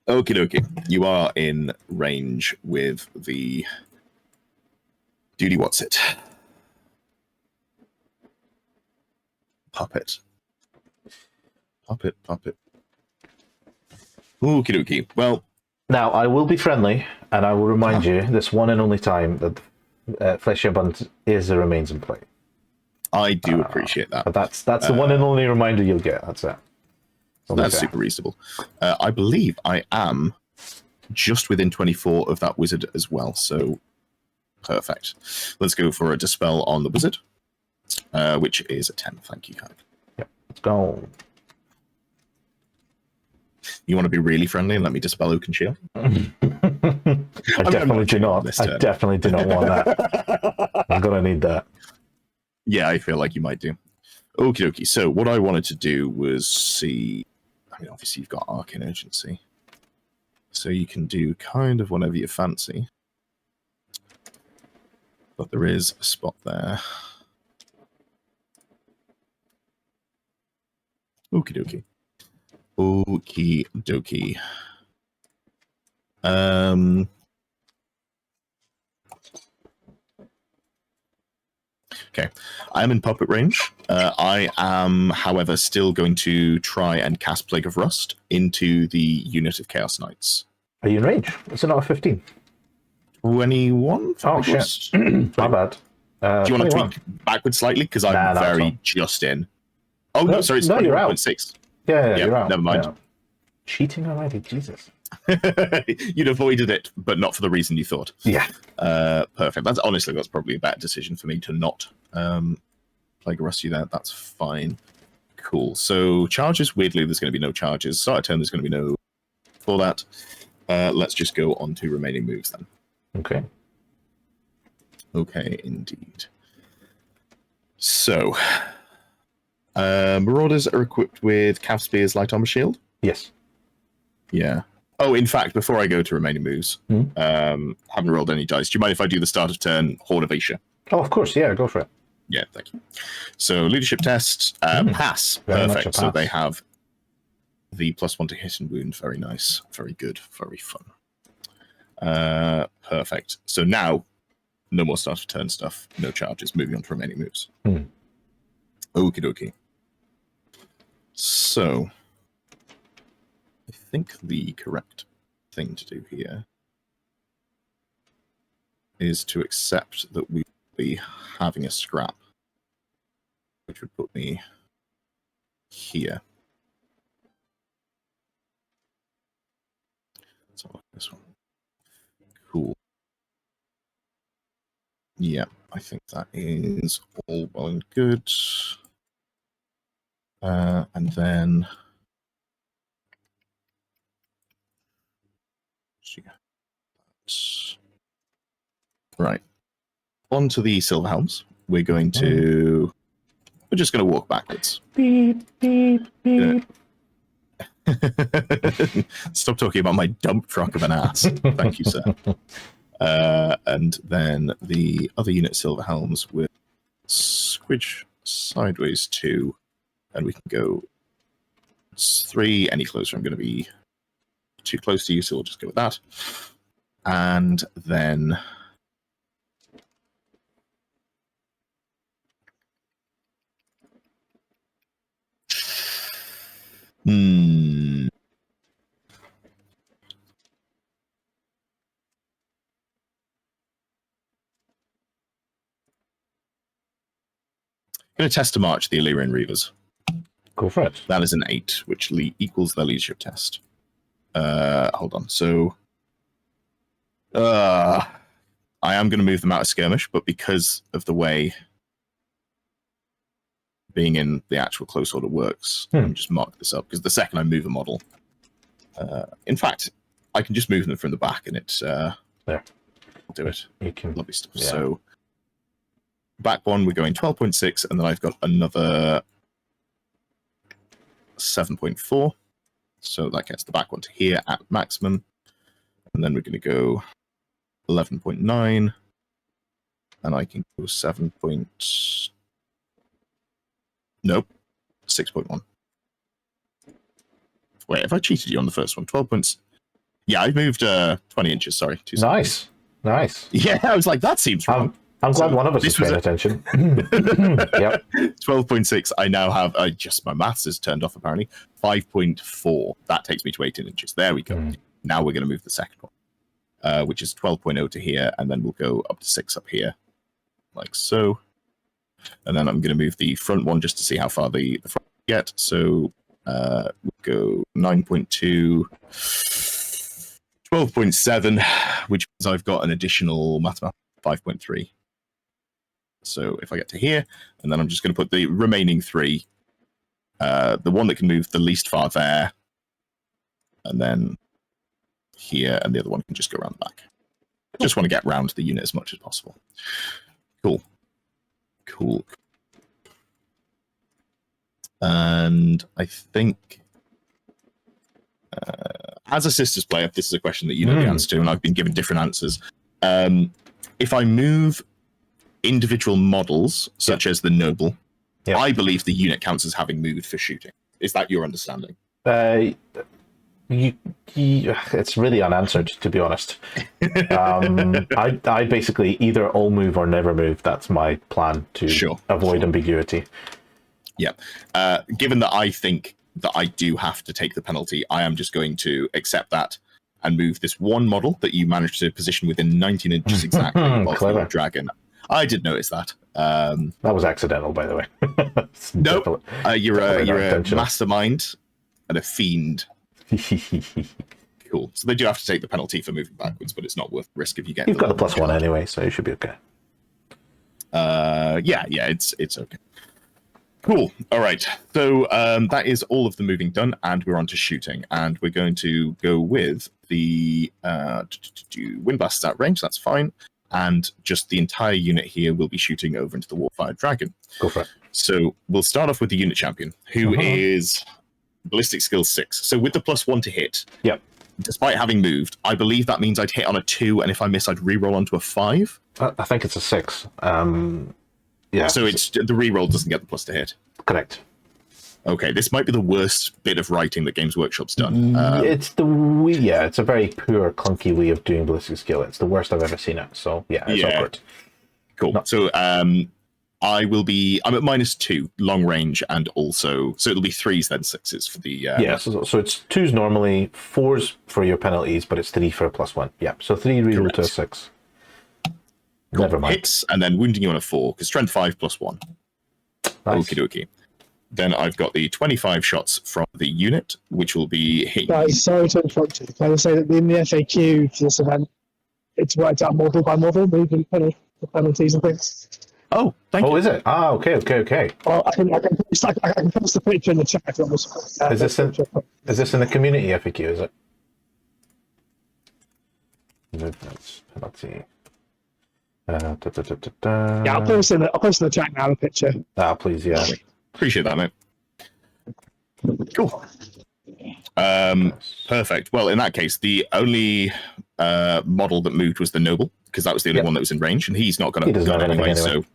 S1: Okie dokie. You are in range with the Duty What's It? Puppet. Okie dokie. Well,
S2: now I will be friendly, and I will remind you this one and only time that Fleshy Abundance is the remains in play.
S1: I do appreciate that.
S2: But that's the one and only reminder you'll get. That's it.
S1: That's super reasonable. I believe I am just within 24 of that wizard as well. So perfect. Let's go for a dispel on the wizard, which is a 10. Thank you, Kyle.
S2: Yep. Let's go.
S1: You want to be really friendly and let me dispel Oak and Shield?
S2: I definitely do not. I definitely do not want that. I'm gonna need that.
S1: Yeah, I feel like you might do. Okie dokie. So what I wanted to do was see. I mean, obviously you've got Arcane Urgency, so you can do kind of whatever you fancy. But there is a spot there. Okie dokie. Okie dokie. Okay, I'm in puppet range. I am, however, still going to try and cast Plague of Rust into the unit of Chaos Knights.
S2: Are you in range? Is it not a 15?
S1: 21?
S2: Oh, shit. My bad.
S1: Do you want to tweak backwards slightly? Because I'm very just in. Oh, no, sorry, it's 21.6.
S2: Yeah, you're out.
S1: Never mind.
S2: Yeah. Cheating already, Jesus.
S1: You'd avoided it, but not for the reason you thought.
S2: Yeah.
S1: Perfect. That's probably a better decision for me to not Plague of Rust you there. That's fine. Cool. So charges, weirdly, there's going to be no charges. Start of turn, there's going to be no for that. Let's just go on to remaining moves then.
S2: Okay.
S1: Okay, indeed. So, Marauders are equipped with Cav Spears, Light Armor Shield?
S2: Yes.
S1: Yeah. Oh, in fact, before I go to remaining moves, haven't rolled any dice. Do you mind if I do the start of turn Horde of Asia?
S2: Oh, of course. Yeah, go for it.
S1: Yeah, thank you. So, leadership test, pass. Perfect. So they have the +1 to hit and wound. Very nice. Very good. Very fun. Perfect. So now, no more start of turn stuff. No charges. Moving on to remaining moves. Okie dokie. So, I think the correct thing to do here is to accept that we will be having a scrap, which would put me here. Let's have a look at this one. Cool. Yeah, I think that is all well and good. And then right on to the Silver Helms. We're going to. We're just going to walk backwards.
S2: Beep, beep, beep.
S1: Stop talking about my dump truck of an ass. Thank you, sir. And then the other unit, Silver Helms, will squidge sideways 2, and we can go 3. Any closer, I'm going to be too close to you, so we'll just go with that. And then going to test to march the Illyrian Reavers.
S2: Go for it.
S1: That is an 8, which equals their leadership test. Hold on. So, I am going to move them out of skirmish, but because of the way being in the actual close order works, let me just mark this up, because the second I move a model, in fact, I can just move them from the back, and it's there. I'll do it.
S2: You can.
S1: Lovely stuff. Yeah. So, back one, we're going 12.6, and then I've got another 7.4. So that gets the back one to here at maximum. And then we're going to go 11.9. And I can go 7. Nope. 6.1. Wait, have I cheated you on the first one? 12 points. Yeah, I moved 20 inches, sorry.
S2: Nice. Nice.
S1: Yeah, I was like, that seems wrong.
S2: I'm glad one of us is paying attention. Yep.
S1: 12.6. I now have, just my maths has turned off apparently. 5.4. That takes me to 18 inches. There we go. Now we're going to move the second one, which is 12.0 to here, and then we'll go up to 6 up here, like so. And then I'm going to move the front one just to see how far the front get. So we'll go 9.2, 12.7, which means I've got an additional mathematics 5.3. So if I get to here, and then I'm just going to put the remaining 3, the one that can move the least far there, and then here, and the other one can just go around the back. Just want to get round the unit as much as possible. Cool. Cool. And I think, as a Sisters player, this is a question that you know the answer to, and I've been given different answers. If I move individual models, such as the Noble, I believe the unit counts as having moved for shooting. Is that your understanding?
S2: It's really unanswered, to be honest. I basically either all move or never move. That's my plan to avoid ambiguity.
S1: Yeah. Given that I think that I do have to take the penalty, I am just going to accept that and move this one model that you managed to position within 19 inches exactly of your dragon. I did notice that.
S2: That was accidental, by the way.
S1: Nope. You're a mastermind and a fiend. Cool. So they do have to take the penalty for moving backwards, but it's not worth the risk if you get.
S2: You've got a +1 anyway, so you should be okay.
S1: Yeah, it's okay. Cool. All right. So that is all of the moving done, and we're on to shooting, and we're going to go with the wind blasts at range. That's fine, and just the entire unit here will be shooting over into the Warfire Dragon.
S2: Go for it.
S1: So we'll start off with the unit champion, who is ballistic skill 6. So with the +1 to hit, despite having moved, I believe that means I'd hit on a 2, and if I miss, I'd reroll onto a 5.
S2: I think it's a 6. Yeah.
S1: So it's the reroll doesn't get the plus to hit.
S2: Correct.
S1: Okay, this might be the worst bit of writing that Games Workshop's done.
S2: It's a very poor, clunky way of doing ballistic skill. It's the worst I've ever seen it. So yeah, it's awkward.
S1: Cool. So I'm at -2 long range, and also so it'll be 3s then 6s for the
S2: so it's 2s normally, 4s for your penalties, but it's 3 for a +1. Yeah, so 3 reroll to a 6.
S1: Cool.
S2: Never mind.
S1: Hits, and then wounding you on a 4 because strength 5 +1.
S2: Nice.
S1: Okie dokie. Then I've got the 25 shots from the unit, which will be hitting.
S3: Guys, sorry to interrupt you. Can I say that in the FAQ for this event, it's worked out model by model, moving the penalties and things.
S1: Oh, thank you.
S2: Oh, is it? Ah, okay.
S3: Well, I can post the picture in the chat.
S2: Is this in the community FAQ? Is it? Movements penalty.
S3: Yeah, I'll post in the chat now the picture.
S2: Ah, please, yeah.
S1: Appreciate that, mate. Cool. Perfect. Well, in that case, the only model that moved was the Noble, because that was the only one that was in range, and he's not going to go anyway. So,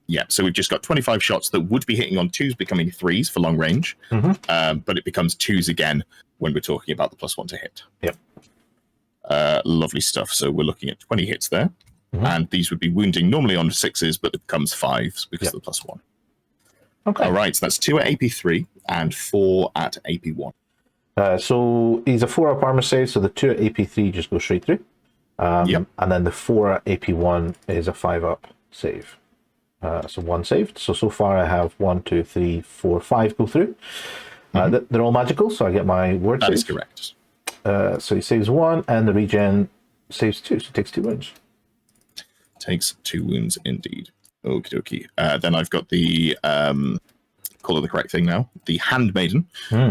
S1: yeah. So we've just got 25 shots that would be hitting on 2s, becoming 3s for long range, but it becomes 2s again when we're talking about the +1 to hit.
S2: Yep.
S1: Lovely stuff. So we're looking at 20 hits there, and these would be wounding normally on 6s, but it becomes 5s because of the +1.
S2: Okay.
S1: All right, so that's 2 at AP3 and 4 at AP1.
S2: So he's a 4-up armor save, so the 2 at AP3 just go straight through. And then the 4 at AP1 is a 5-up save. So 1 saved. So far I have 1, 2, 3, 4, 5 go through. They're all magical, so I get my word save.
S1: That is correct.
S2: So he saves 1, and the regen saves 2, so he takes 2 wounds.
S1: Takes 2 wounds indeed. Okie dokie. Then I've got the, call it the correct thing now, the Handmaiden,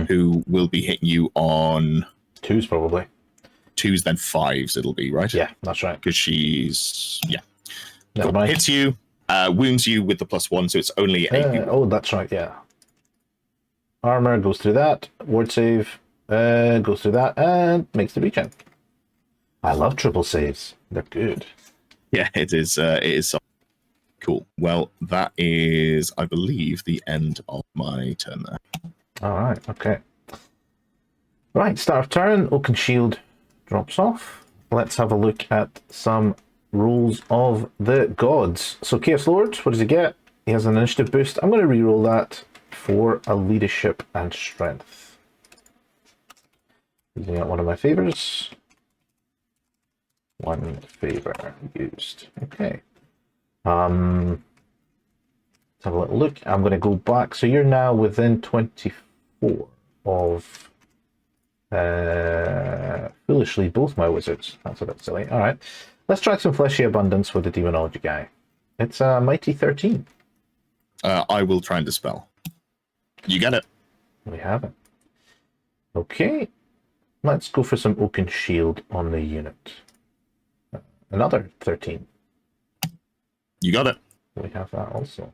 S1: who will be hitting you on
S2: 2s probably.
S1: 2s, then 5s it'll be, right?
S2: Yeah, that's right.
S1: Because she's,
S2: Never mind.
S1: Hits you, wounds you with the +1, so it's only AP1.
S2: Oh, that's right, yeah. Armor goes through that, word save goes through that, and makes the regen. I love triple saves. They're good.
S1: Yeah, it is. Cool. Well, that is, I believe, the end of my turn there.
S2: All right. Okay. Right. Start of turn. Oaken Shield drops off. Let's have a look at some rolls of the gods. So Chaos Lord, what does he get? He has an initiative boost. I'm going to reroll that for a leadership and strength. Using out one of my favors. 1 favor used. Okay. Let's have a little look. I'm going to go back. So you're now within 24 of Foolishly, both my wizards. That's a bit silly. All right. Let's try some fleshy abundance with the Daemonology guy. It's a mighty 13.
S1: I will try and dispel. You get it.
S2: We have it. Okay. Let's go for some Oaken Shield on the unit. Another 13.
S1: You got it.
S2: We have that also.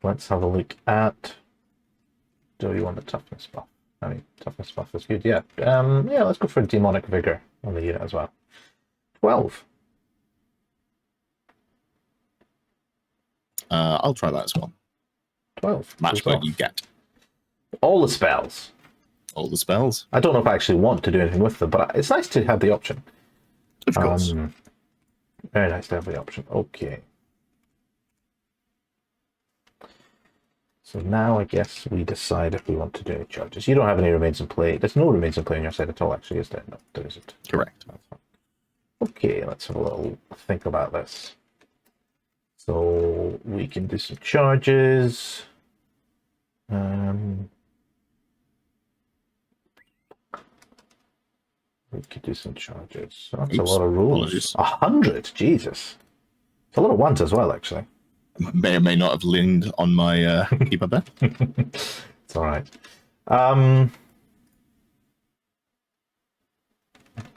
S2: Let's have a look at... Do you want the toughness buff? I mean, toughness buff is good, yeah. Yeah, let's go for Demonic Vigor on the unit as well. 12.
S1: I'll try that as well.
S2: 12.
S1: Match what you get.
S2: All the spells.
S1: All the spells.
S2: I don't know if I actually want to do anything with them, but it's nice to have the option.
S1: Of course.
S2: Very nice to have the option. Okay. So now I guess we decide if we want to do any charges. You don't have any remains in play. There's no remains in play on your side at all, actually, is there? No, there isn't.
S1: Correct.
S2: Okay, let's have a little think about this. So we can do some charges. We could do some charges. That's a lot of rules. 100, Jesus. It's a lot of ones as well, actually.
S1: May or may not have leaned on my keep up there.
S2: It's all right.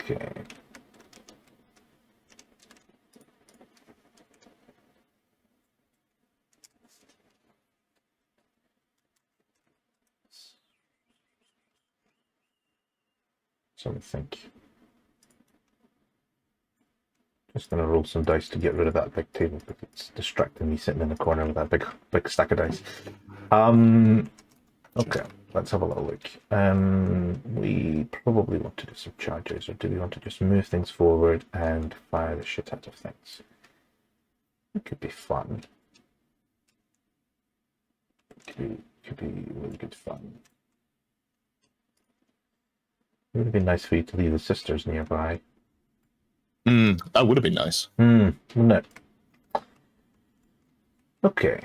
S2: Okay. So I think just going to roll some dice to get rid of that big table because it's distracting me sitting in the corner with that big stack of dice. Okay, let's have a little look. We probably want to do some charges, or do we want to just move things forward and fire the shit out of things? It could be fun. Could be really good fun. It would have been nice for you to leave the sisters nearby.
S1: That would have been nice.
S2: Wouldn't it? Okay.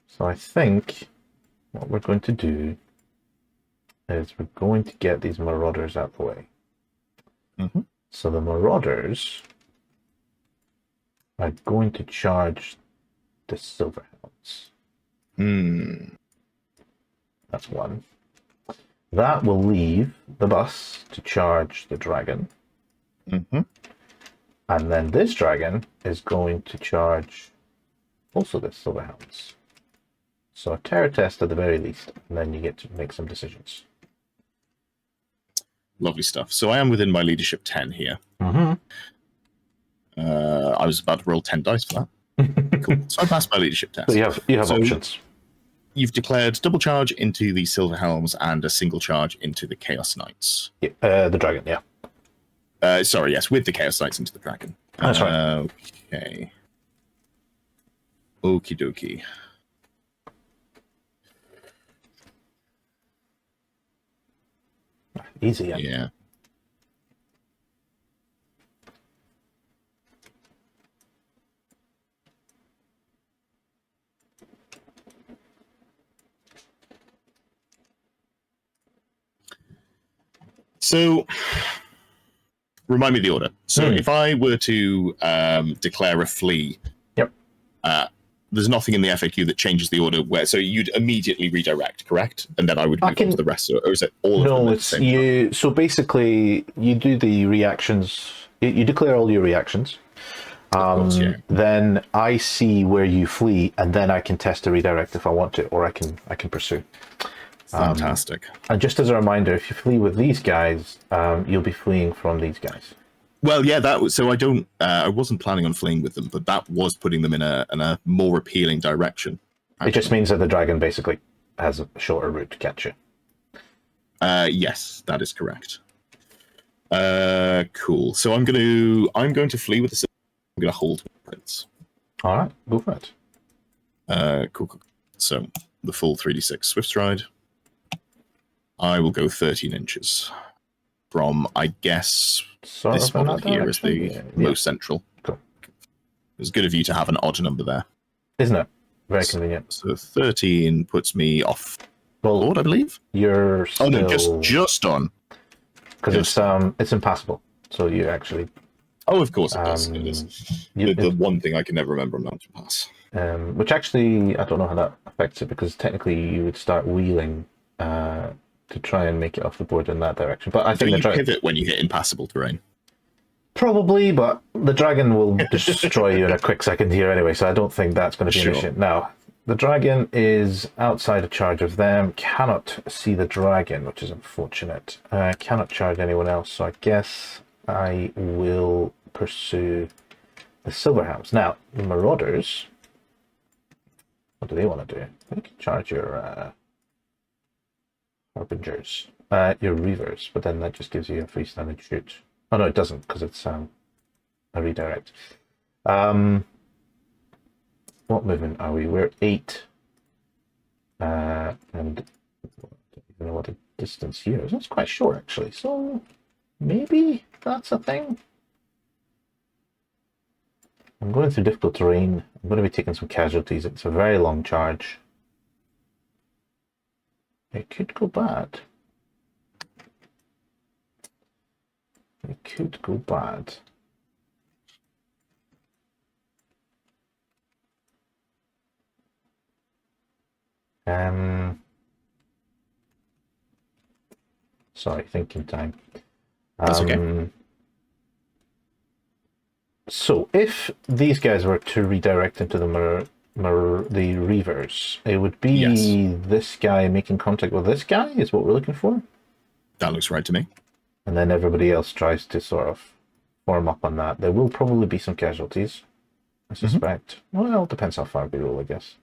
S2: So I think what we're going to do is we're going to get these marauders out of the way. So the marauders are going to charge the Silverhounds. That's one. That will leave the bus to charge the dragon. And then this dragon is going to charge also the Silverhounds. So a terror test at the very least, and then you get to make some decisions.
S1: Lovely stuff. So I am within my leadership 10 here. I was about to roll 10 dice for that. Cool. So I passed my leadership test.
S2: So you have options.
S1: You've declared double charge into the Silver Helms and a single charge into the Chaos Knights.
S2: Yeah, the dragon, yeah.
S1: Sorry, yes, with the Chaos Knights into the dragon.
S2: That's right.
S1: Okay. Okie dokie.
S2: Easy,
S1: Yeah. So, remind me of the order. So, if I were to declare a flee, there's nothing in the FAQ that changes the order. So you'd immediately redirect, correct? And then I would move on to the rest, or is it all of them?
S2: No, it's you. So basically, you do the reactions. You declare all your reactions.
S1: Course, yeah.
S2: Then I see where you flee, and then I can test a redirect if I want to, or I can pursue.
S1: Fantastic.
S2: And just as a reminder, if you flee with these guys, you'll be fleeing from these guys.
S1: Well, yeah, that was so. I wasn't planning on fleeing with them, but that was putting them in a more appealing direction.
S2: Actually. It just means that the dragon basically has a shorter route to catch you.
S1: Yes, that is correct. Cool. So I'm going to flee with the. I'm going to hold prince.
S2: All right, go for it.
S1: Cool. So the full 3d6 swift stride. I will go 13 inches from, I guess, this model here is the most central.
S2: Cool.
S1: It's good of you to have an odd number there.
S2: Isn't it? Very convenient.
S1: So 13 puts me off
S2: Well,
S1: Lord, I believe.
S2: you're still...
S1: Oh no, just on.
S2: Because it's impassable. So you actually...
S1: Oh, of course it does. It is. The one thing I can never remember on Mountain Pass.
S2: Which actually, I don't know how that affects it, because technically you would start wheeling to try and make it off the board in that direction. But I think
S1: you pivot when you hit impassable terrain.
S2: Probably, but the dragon will destroy you in a quick second here anyway, so I don't think that's going to be an issue. Now, the dragon is outside of charge of them, cannot see the dragon, which is unfortunate. Cannot charge anyone else, so I guess I will pursue the Silverhounds. Now, the Marauders, what do they want to do? They can charge your Harbingers, your Reavers, but then that just gives you a freestanding shoot. Oh no, it doesn't, because it's a redirect. What movement are we? We're 8. And I don't even know what the distance here is. It's quite short, actually. So maybe that's a thing. I'm going through difficult terrain. I'm going to be taking some casualties. It's a very long charge. It could go bad. It could go bad. Sorry, thinking time.
S1: That's okay.
S2: So if these guys were to redirect into the Reavers, it would be this guy making contact with this guy is what we're looking for.
S1: That looks right to me.
S2: And then everybody else tries to sort of form up on that. There will probably be some casualties, I suspect. Well, it depends how far we roll, I guess.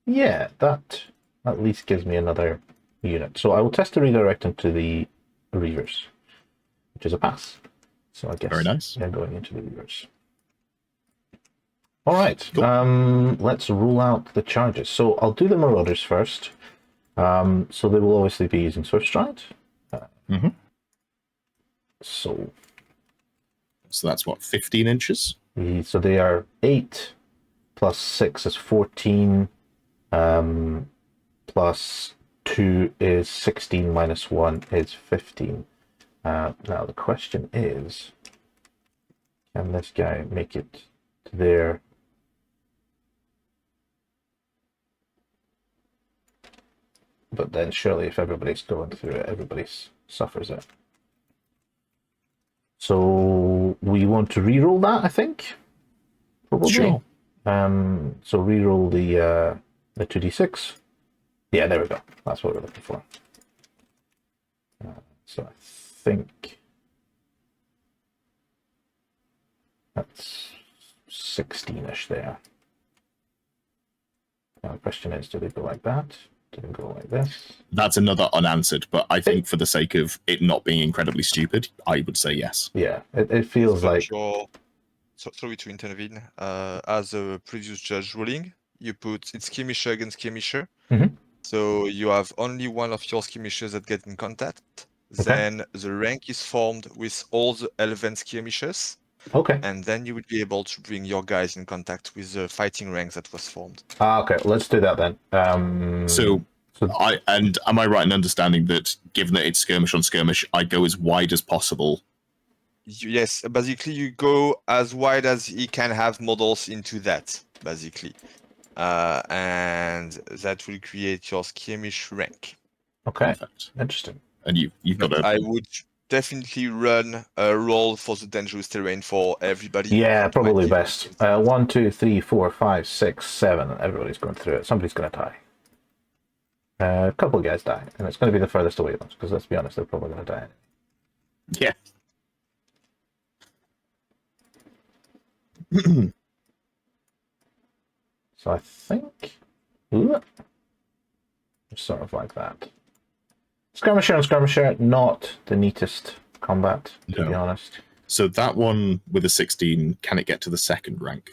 S2: Yeah, that at least gives me another unit. So I will test the redirect into the Reavers, which is a pass. So I guess
S1: very nice.
S2: They're going into the Reavers. All right,
S1: cool.
S2: Let's rule out the charges. So I'll do the Marauders first. So they will obviously be using Swift Stride. So
S1: that's what, 15 inches?
S2: So they are 8 plus 6 is 14. Plus 2 is 16 minus 1 is 15. Now the question is, can this guy make it to there? But then surely if everybody's going through it, everybody suffers it. So we want to re-roll that, I think. Probably.
S1: Sure.
S2: So re-roll the 2d6. Yeah, there we go. That's what we're looking for. So I think that's 16-ish there. Now the question is, do they go like that? Do they go like this?
S1: That's another unanswered, but I think for the sake of it not being incredibly stupid, I would say yes.
S2: Yeah, it feels like...
S4: Sorry to intervene. As a previous judge ruling, you put it's skirmisher against skirmisher. So you have only one of your skirmishers that get in contact. Okay. Then the rank is formed with all the elven skirmishers.
S2: Okay.
S4: And then you would be able to bring your guys in contact with the fighting rank that was formed.
S2: Okay, let's do that then.
S1: So am I right in understanding that given that it's skirmish on skirmish, I go as wide as possible?
S4: Yes, basically you go as wide as he can have models into that, basically. And that will create your skirmish rank.
S2: Okay, perfect. Interesting.
S1: And you've got
S4: I would definitely run a roll for the dangerous terrain for everybody.
S2: Yeah, probably best. 1, 2, 3, 4, 5, 6, 7. Everybody's going through it. Somebody's going to die. A couple of guys die, and it's going to be the furthest away ones, because let's be honest, they're probably going to die.
S1: Yeah.
S2: So I think sort of like that. Skirmisher and skirmisher, not the neatest combat, to be honest.
S1: So that one with a 16, can it get to the second rank?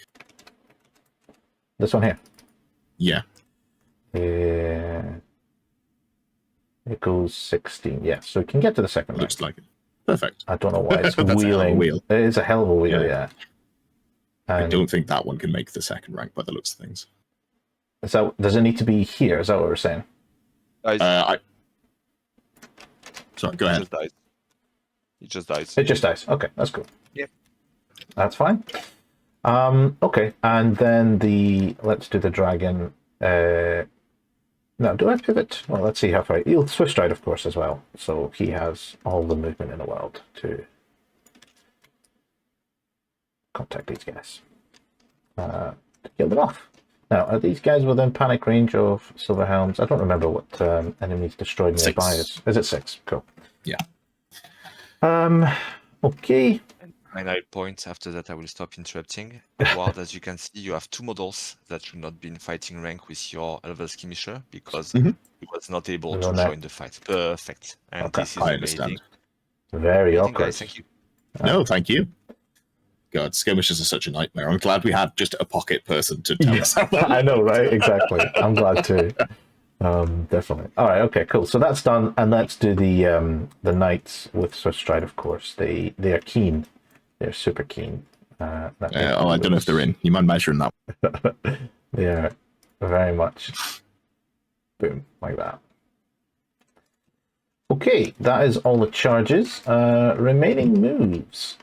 S2: This one here?
S1: Yeah.
S2: It goes 16, yeah. So it can get to the second rank.
S1: Looks like it. Perfect.
S2: I don't know why it's
S1: That's a hell of a
S2: wheeling.
S1: wheel.
S2: It is a hell of a wheel, yeah.
S1: I
S2: And
S1: don't think that one can make the second rank by the looks of things.
S2: does it need to be here? Is that what we're saying?
S1: Sorry, go
S4: It
S1: ahead.
S4: just dies. It just dies.
S2: It just dies. Okay, that's cool.
S4: Yep.
S2: That's fine. Okay, and then let's do the dragon. No, do I pivot? Well, let's see how far. He'll Swift Stride, of course, as well. So he has all the movement in the world to contact these guys. To kill them off. Now, are these guys within panic range of Silver Helms? I don't remember what enemies destroyed nearby is. Is it 6? Cool.
S1: Yeah.
S2: Okay.
S4: Final point. After that, I will stop interrupting. Ward, as you can see, you have 2 models that should not be in fighting rank with your Elven Skirmisher because he was not able to join the fight. Perfect. And
S2: Okay,
S4: this is
S1: I
S4: amazing.
S1: understand.
S2: Very
S4: Amazing,
S2: awkward.
S4: guys. Thank you.
S1: No, thank you. God, skirmishes are such a nightmare. I'm glad we had just a pocket person to tell us how that
S2: I know, right? Exactly. I'm glad too. Definitely. All right. Okay. Cool. So that's done, and let's do the knights with Swift Stride. Of course, they are keen. They're super keen.
S1: I don't know if they're in. You mind measuring that?
S2: They are very much. Boom, like that. Okay, that is all the charges. Remaining moves.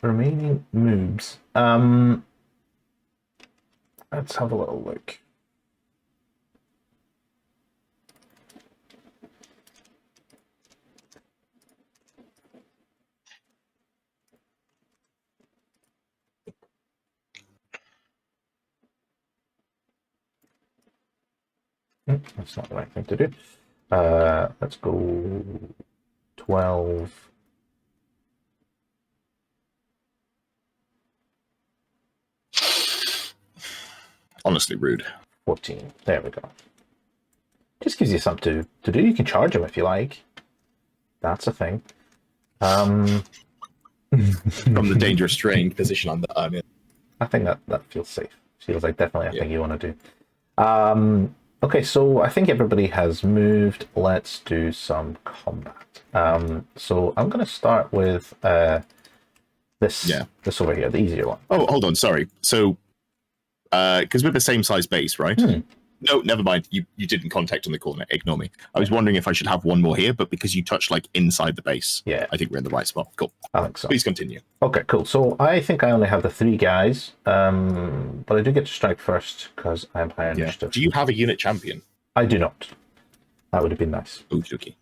S2: Let's have a little look. That's not the right thing to do. Let's go 12.
S1: Honestly, rude.
S2: 14. There we go. Just gives you something to do. You can charge them if you like. That's a thing.
S1: From the dangerous terrain position I'm in.
S2: I think that feels safe. Feels like definitely a thing you want to do. Okay, so I think everybody has moved. Let's do some combat. So I'm going to start with this over here, the easier one.
S1: Oh, hold on, sorry. So, because we're the same size base, right? No, never mind. You didn't contact on the corner. Ignore me. I was wondering if I should have one more here, but because you touched like inside the base, I think we're in the right spot. Cool.
S2: I think so.
S1: Please continue.
S2: Okay, cool. So I think I only have the 3 guys, but I do get to strike first because I'm higher initiative.
S1: Do you have a unit champion?
S2: I do not. That would have been nice.
S1: Okey-dokey.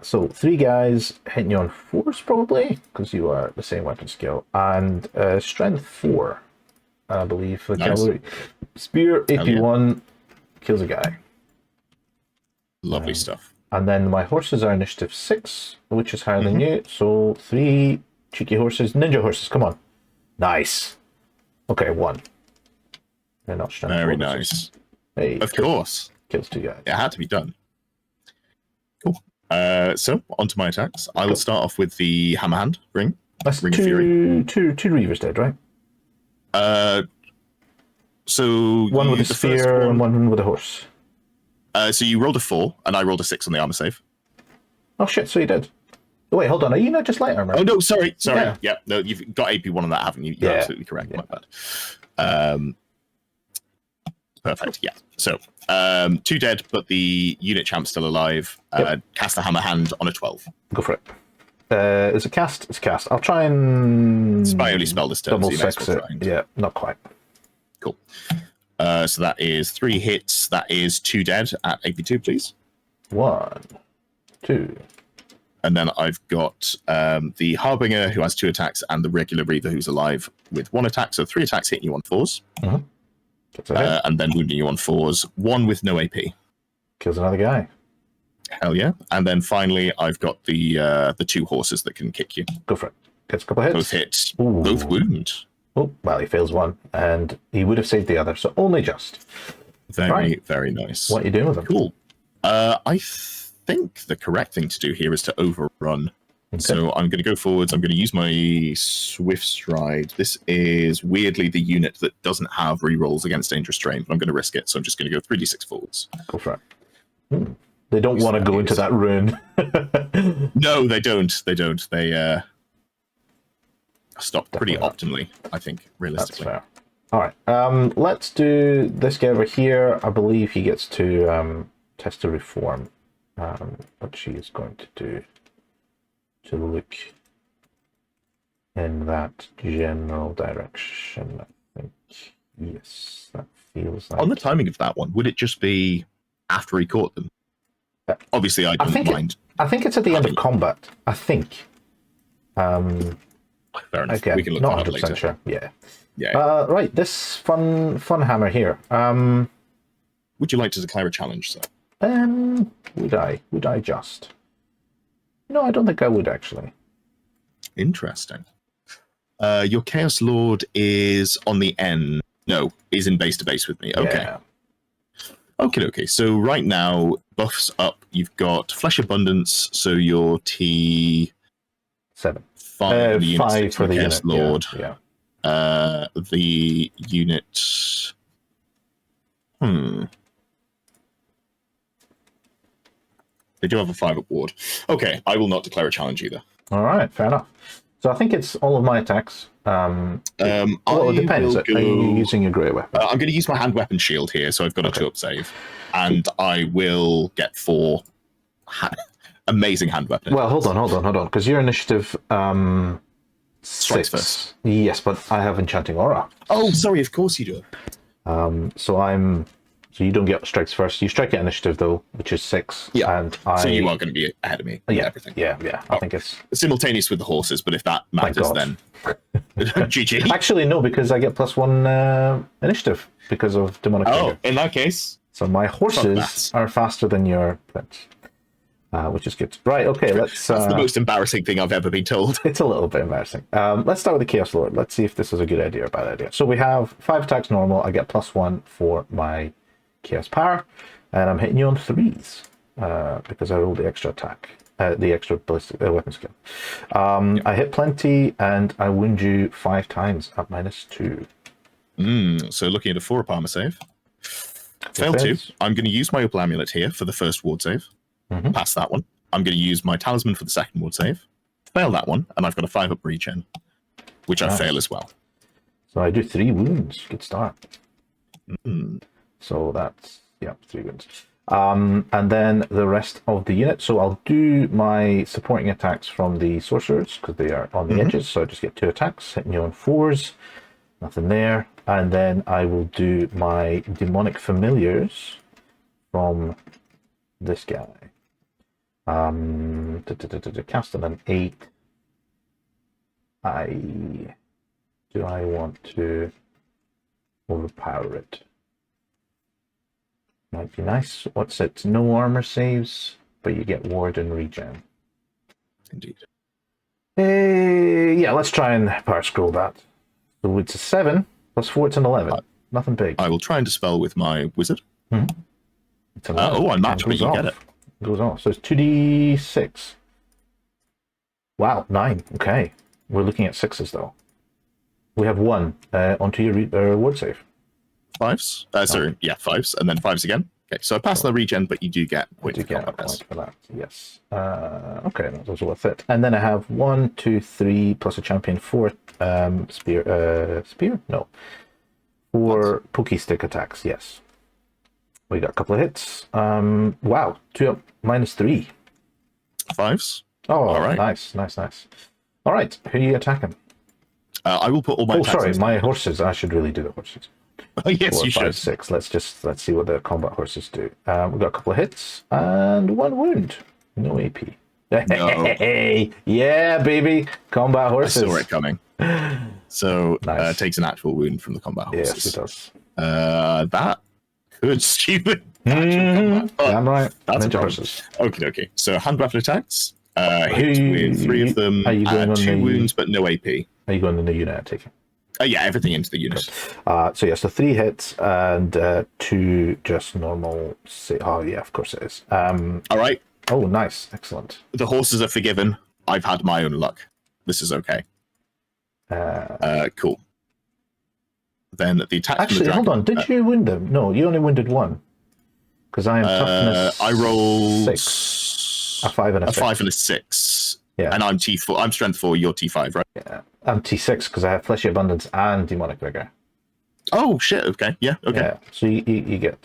S2: So 3 guys hitting you on force probably because you are the same weapon skill, and strength 4, I believe, for the cavalry. Spear AP1 kills a guy.
S1: Lovely stuff.
S2: And then my horses are initiative 6, which is higher than you. So 3 cheeky horses, ninja horses. Come on, nice. Okay, 1. They're not strength.
S1: Very nice.
S2: Hey,
S1: of course,
S2: kills 2 guys.
S1: It had to be done. Cool. So onto my attacks. I will start off with the hammerhand ring.
S2: That's
S1: ring of fury.
S2: Two reavers dead, right?
S1: So
S2: one with a spear and one with a horse.
S1: So you rolled a 4, and I rolled a 6 on the armor save.
S2: Oh shit! So you did. Wait, hold on. Are you not just light armor?
S1: Oh no, sorry.
S2: Yeah.
S1: No, you've got AP1 on that, haven't you? You're absolutely correct. My bad. Perfect. Yeah. So 2 dead, but the unit champ's still alive. Cast the hammer hand on a 12.
S2: Go for it. Is it cast? It's cast. I'll try and.
S1: It's my only spell this turn.
S2: Double
S1: so
S2: sex it. Yeah, not quite.
S1: Cool. So that is 3 hits. That is 2 dead at AP2, please.
S2: 1, 2.
S1: And then I've got the Harbinger, who has 2 attacks, and the regular Reaver, who's alive, with 1 attack. So 3 attacks hitting you on 4s. And then wounding you on 4s. 1 with no AP.
S2: Kills another guy.
S1: Hell yeah. And then finally, I've got the 2 horses that can kick you.
S2: Go for it. Gets a couple hits.
S1: Both hits.
S2: Ooh.
S1: Both wound.
S2: Oh, well, he fails 1, and he would have saved the other, so only just.
S1: Very, very nice.
S2: What are you doing with him?
S1: Cool. I think the correct thing to do here is to overrun. Okay. So I'm going to go forwards. I'm going to use my Swift Stride. This is weirdly the unit that doesn't have rerolls against dangerous terrain, but I'm going to risk it. So I'm just going to go 3d6 forwards.
S2: Go for it. They don't want to go into that ruin.
S1: No, they don't. They don't. stocked pretty
S2: Definitely
S1: optimally, I think,
S2: That's
S1: realistically.
S2: fair. All right. Let's do this guy over here. I believe he gets to test to reform. What she is going to do to look in that general direction. I think. Yes, that feels like.
S1: On the timing of that one, would it just be after he caught them? Obviously, I don't mind.
S2: I think it's at the end of combat. I think.
S1: Fair enough.
S2: Again,
S1: We can look
S2: not
S1: that up
S2: 100%
S1: later.
S2: sure. Yeah.
S1: Yeah.
S2: Right. This fun hammer here.
S1: Would you like to declare a challenge, sir?
S2: Would I just? No, I don't think I would actually.
S1: Interesting. Your Chaos Lord is on the end. No, is in base to base with me. Okay.
S2: Yeah.
S1: Okay. So right now, buffs up. You've got Flesh Abundance, so your T
S2: 7.
S1: 5 the
S2: 5 for the
S1: Chaos
S2: unit.
S1: Lord.
S2: Yeah.
S1: The unit. They do have a 5 up ward. Okay, I will not declare a challenge either.
S2: All right. Fair enough. So I think it's all of my attacks. Well, it depends. Are you using your great weapon?
S1: I'm going to use my hand weapon shield here, so I've got a 2-up save, and I will get 4 amazing hand weapons.
S2: Well, hold on, because your initiative
S1: Strikes
S2: 6.
S1: first.
S2: Yes, but I have enchanting aura.
S1: Oh, sorry. Of course you do.
S2: So you don't get strikes first. You strike at initiative though, which is 6.
S1: Yeah.
S2: And
S1: So you are going to be ahead of me.
S2: Yeah,
S1: Everything.
S2: Yeah. I think it's
S1: Simultaneous with the horses, but if that matters,
S2: God.
S1: then GG.
S2: actually no, because I get +1 initiative because of demonic.
S1: Oh,
S2: Trigger.
S1: in that case,
S2: So my horses
S1: maths.
S2: are faster than your prince, which is good. Right, okay, let's...
S1: that's the most embarrassing thing I've ever been told.
S2: It's a little bit embarrassing. Let's start with the Chaos Lord. Let's see if this is a good idea or a bad idea. So we have 5 attacks normal. I get +1 for my Chaos Power, and I'm hitting you on 3s because I rolled the extra attack, the extra ballistic weapon skill. I hit plenty, and I wound you 5 times at -2.
S1: So looking at a 4-up armor save. Fail 2. I'm going to use my Opal Amulet here for the first ward save. Pass that one. I'm going to use my Talisman for the second ward save. Fail that one, and I've got a 5-up regen, which I fail as well.
S2: So I do 3 wounds. Good start. So that's, 3 wounds. And then the rest of the unit. So I'll do my supporting attacks from the sorcerers because they are on the edges. So I just get 2 attacks, hitting you on 4s. Nothing there. And then I will do my demonic familiars from this guy. Cast on an 8. Do I want to overpower it? Might be nice. What's it? No armor saves, but you get ward and regen.
S1: Indeed.
S2: Yeah, let's try and power scroll that. So it's a 7 +4, it's an 11. Nothing big.
S1: I will try and dispel with my wizard.
S2: It's an 11.
S1: I match, but you get it.
S2: It goes off. So it's 2d6. Wow, 9. Okay. We're looking at 6s though. We have 1 onto your ward save.
S1: 5s? Sorry, 5s, and then 5s again. Okay, so I pass the regen, but you do get points
S2: You
S1: of
S2: get a
S1: combat
S2: point
S1: test.
S2: for that. Yes. Okay, that was worth it. And then I have 1, 2, 3 plus a champion 4 spear? No. 4 pokey stick attacks. Yes. We got a couple of hits. Wow, 2 up -3.
S1: 5s?
S2: Oh,
S1: All right.
S2: Nice. All right, who are you attacking?
S1: I will put all my attacks
S2: sorry,
S1: into
S2: my
S1: the-
S2: horses. I should really do the horses.
S1: yes,
S2: 4,
S1: you
S2: 5,
S1: should.
S2: 6. Let's see what the combat horses do. We've got a couple of hits and 1 wound. No AP.
S1: No.
S2: Hey, yeah, baby. Combat
S1: I
S2: horses.
S1: saw it coming. So
S2: Nice.
S1: takes an actual wound from the combat horses.
S2: Yes, it does.
S1: That could stupid. actual combat, but
S2: Damn right.
S1: that's a
S2: Ninja
S1: problem.
S2: horses.
S1: Okay. So hand weapon attacks. Hit with 3 of them.
S2: Are you going on
S1: 2
S2: the-
S1: wounds, but no AP.
S2: Are you going in the unit? I take it.
S1: Yeah, everything into the unit.
S2: So 3 hits and 2 just normal. Oh yeah, of course it is.
S1: All right.
S2: Oh, nice, excellent.
S1: The horses are forgiven. I've had my own luck. This is okay. Cool. Then the attack. from the
S2: Actually,
S1: dragon.
S2: hold on. Did you wound them? No, you only wounded 1. Because I am toughness.
S1: I rolled
S2: 6. A 5 and a 6.
S1: 5 and a 6.
S2: Yeah.
S1: And I'm T4. I'm strength 4. You're T5, right?
S2: Yeah. I'm T6 because I have Fleshy Abundance and Demonic Vigor.
S1: Oh shit. Okay. Yeah. Okay.
S2: Yeah. So you get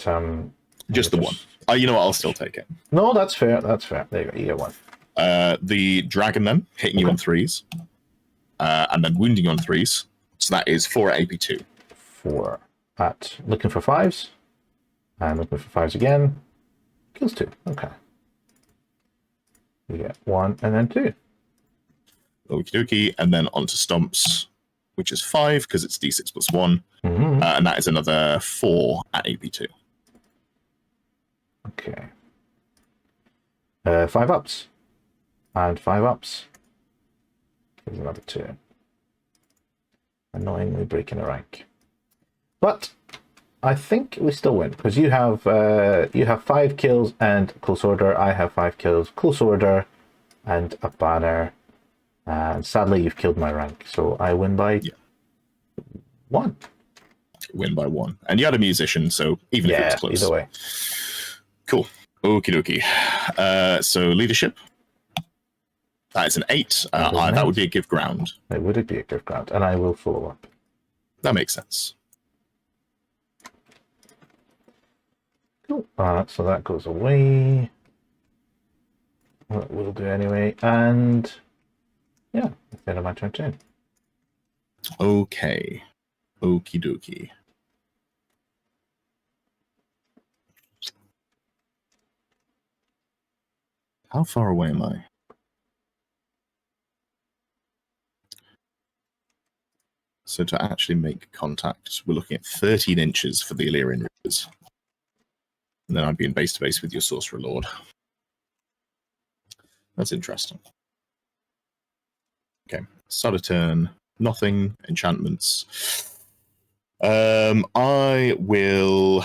S1: Just the one. You know what? I'll still take it.
S2: No, that's fair. That's fair. There you go. You get one.
S1: The dragon then hitting you on 3s, and then wounding you on 3s. So that is 4 at AP2.
S2: 4 at looking for 5s. And looking for 5s again. Kills 2. Okay. You get 1 and then 2.
S1: Okie dokie. And then onto stomps, which is 5 because it's D6 plus 1.
S2: Mm-hmm.
S1: And that is another 4 at AP2.
S2: Okay. 5 ups. And 5 ups. Here's another 2. Annoyingly breaking a rank. But I think we still win because you have 5 kills and close order. I have 5 kills, close order, and a banner. And sadly, you've killed my rank, so I win by 1.
S1: Win by 1, and you had a musician, so even if it was close.
S2: Either way.
S1: Cool. Okie dokie. So leadership. That is an 8. That would be a give ground.
S2: It would be a give ground, and I will follow up.
S1: That makes sense.
S2: Cool. So that goes away. What we'll do anyway, and yeah, that's the end of my turn 10.
S1: Okay. Okie dokie. How far away am I? So to actually make contact, we're looking at 13 inches for the Illyrian Rivers. And then I'd be in base to base with your Sorcerer Lord. That's interesting. Okay, start a turn. Nothing. Enchantments. I will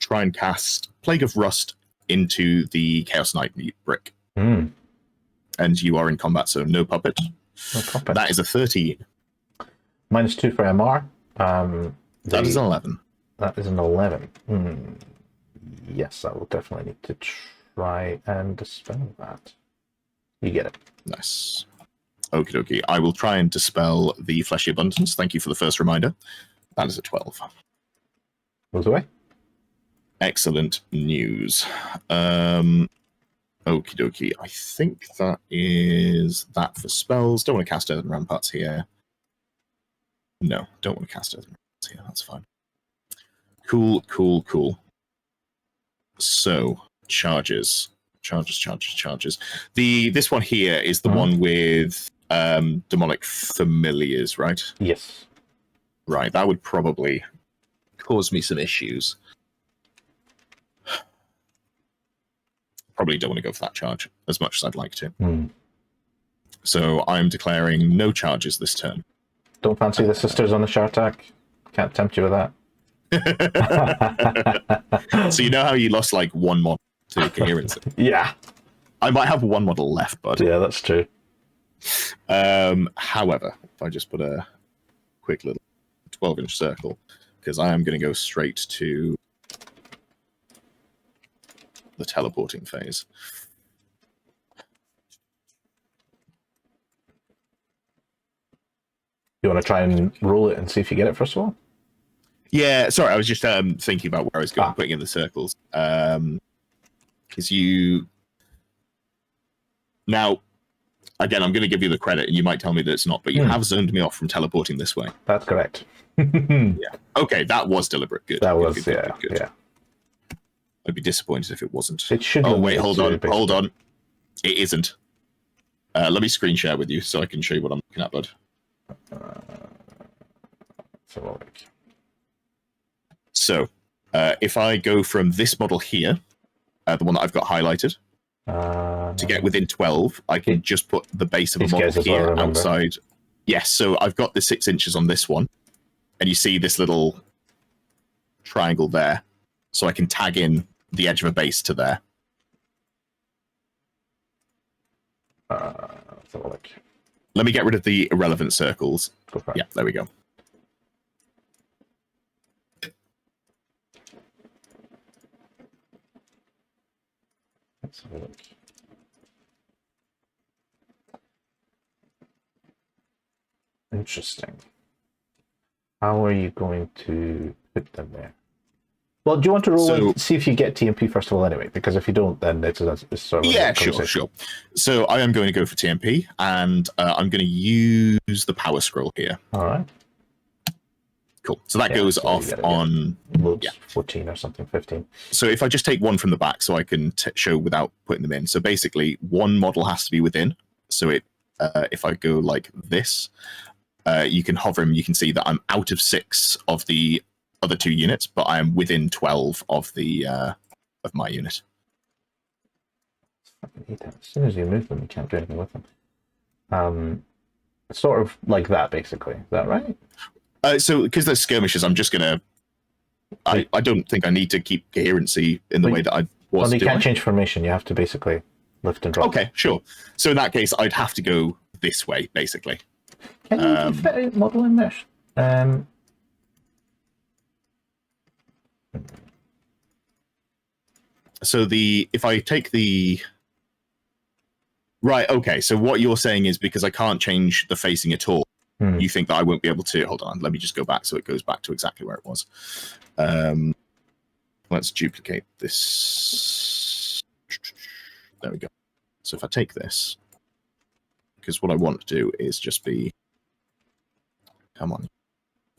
S1: try and cast Plague of Rust into the Chaos Knight brick.
S2: Mm.
S1: And you are in combat, so no puppet.
S2: No puppet.
S1: That is a 13.
S2: -2 for MR.
S1: That is an 11.
S2: That is an 11. Yes, I will definitely need to try and dispel that. You get it.
S1: Nice. Okie dokie. I will try and dispel the Fleshy Abundance. Thank you for the first reminder. That is a 12.
S2: Goes away.
S1: Excellent news. Okie dokie. I think that is that for spells. Don't want to cast Earthen Ramparts here. No, don't want to cast Earthen Ramparts here. That's fine. Cool, cool, cool. So, charges. This one here is the one with demonic familiars, right?
S2: Yes.
S1: Right, that would probably cause me some issues. Probably don't want to go for that charge as much as I'd like to. So I'm declaring no charges this turn.
S2: Don't fancy the sisters on the Shartak? Can't tempt you with that.
S1: So you know how you lost like one model to coherence?
S2: Yeah.
S1: I might have one model left, bud.
S2: Yeah, that's true.
S1: However, if I just put a quick little 12-inch circle, because I am going to go straight to the teleporting phase.
S2: You want to try and roll it and see if you get it first of all?
S1: Yeah, sorry, I was just thinking about where I was going, putting in the circles. Because you... Now, again, I'm going to give you the credit, and you might tell me that it's not, but you have zoned me off from teleporting this way.
S2: That's correct.
S1: Yeah. Okay, that was deliberate. Good.
S2: That was,
S1: good.
S2: Yeah.
S1: I'd be disappointed if it wasn't.
S2: It should.
S1: Oh, wait, hold on. It isn't. Let me screen share with you so I can show you what I'm looking at, bud. So, if I go from this model here, the one that I've got highlighted, to get within 12, I can just put the base of a model here outside. Yes, so I've got the 6 inches on this one, and you see this little triangle there, so I can tag in the edge of a base to there.
S2: Let's have a look.
S1: Let me get rid of the irrelevant circles. Yeah, there we go.
S2: Let's have a look. Interesting. How are you going to put them there? Well, do you want to roll and see if you get TMP first of all anyway? Because if you don't, then it's sort of
S1: yeah, sure. So I am going to go for TMP, and I'm going to use the power scroll here.
S2: All right.
S1: Cool. So that goes off on
S2: loads, 14 or something, 15.
S1: So if I just take one from the back, so I can show without putting them in. So basically, one model has to be within. So if I go like this, you can hover him. You can see that I'm out of 6 of the other 2 units, but I am within 12 of the of my unit.
S2: As soon as you move them, you can't do anything with them. Sort of like that, basically. Is that right?
S1: So because there's skirmishes, I'm just gonna. I don't think I need to keep coherency in the way that I was.
S2: Well, you can't change formation. You have to basically lift and drop.
S1: Okay, sure. So in that case, I'd have to go this way, basically.
S2: Can you fit a model in there?
S1: So if I take the right, okay. So what you're saying is because I can't change the facing at all, you think that I won't be able to. Hold on, let me just go back so it goes back to exactly where it was. Let's duplicate this. There we go. So if I take this, because what I want to do is just be. Come on.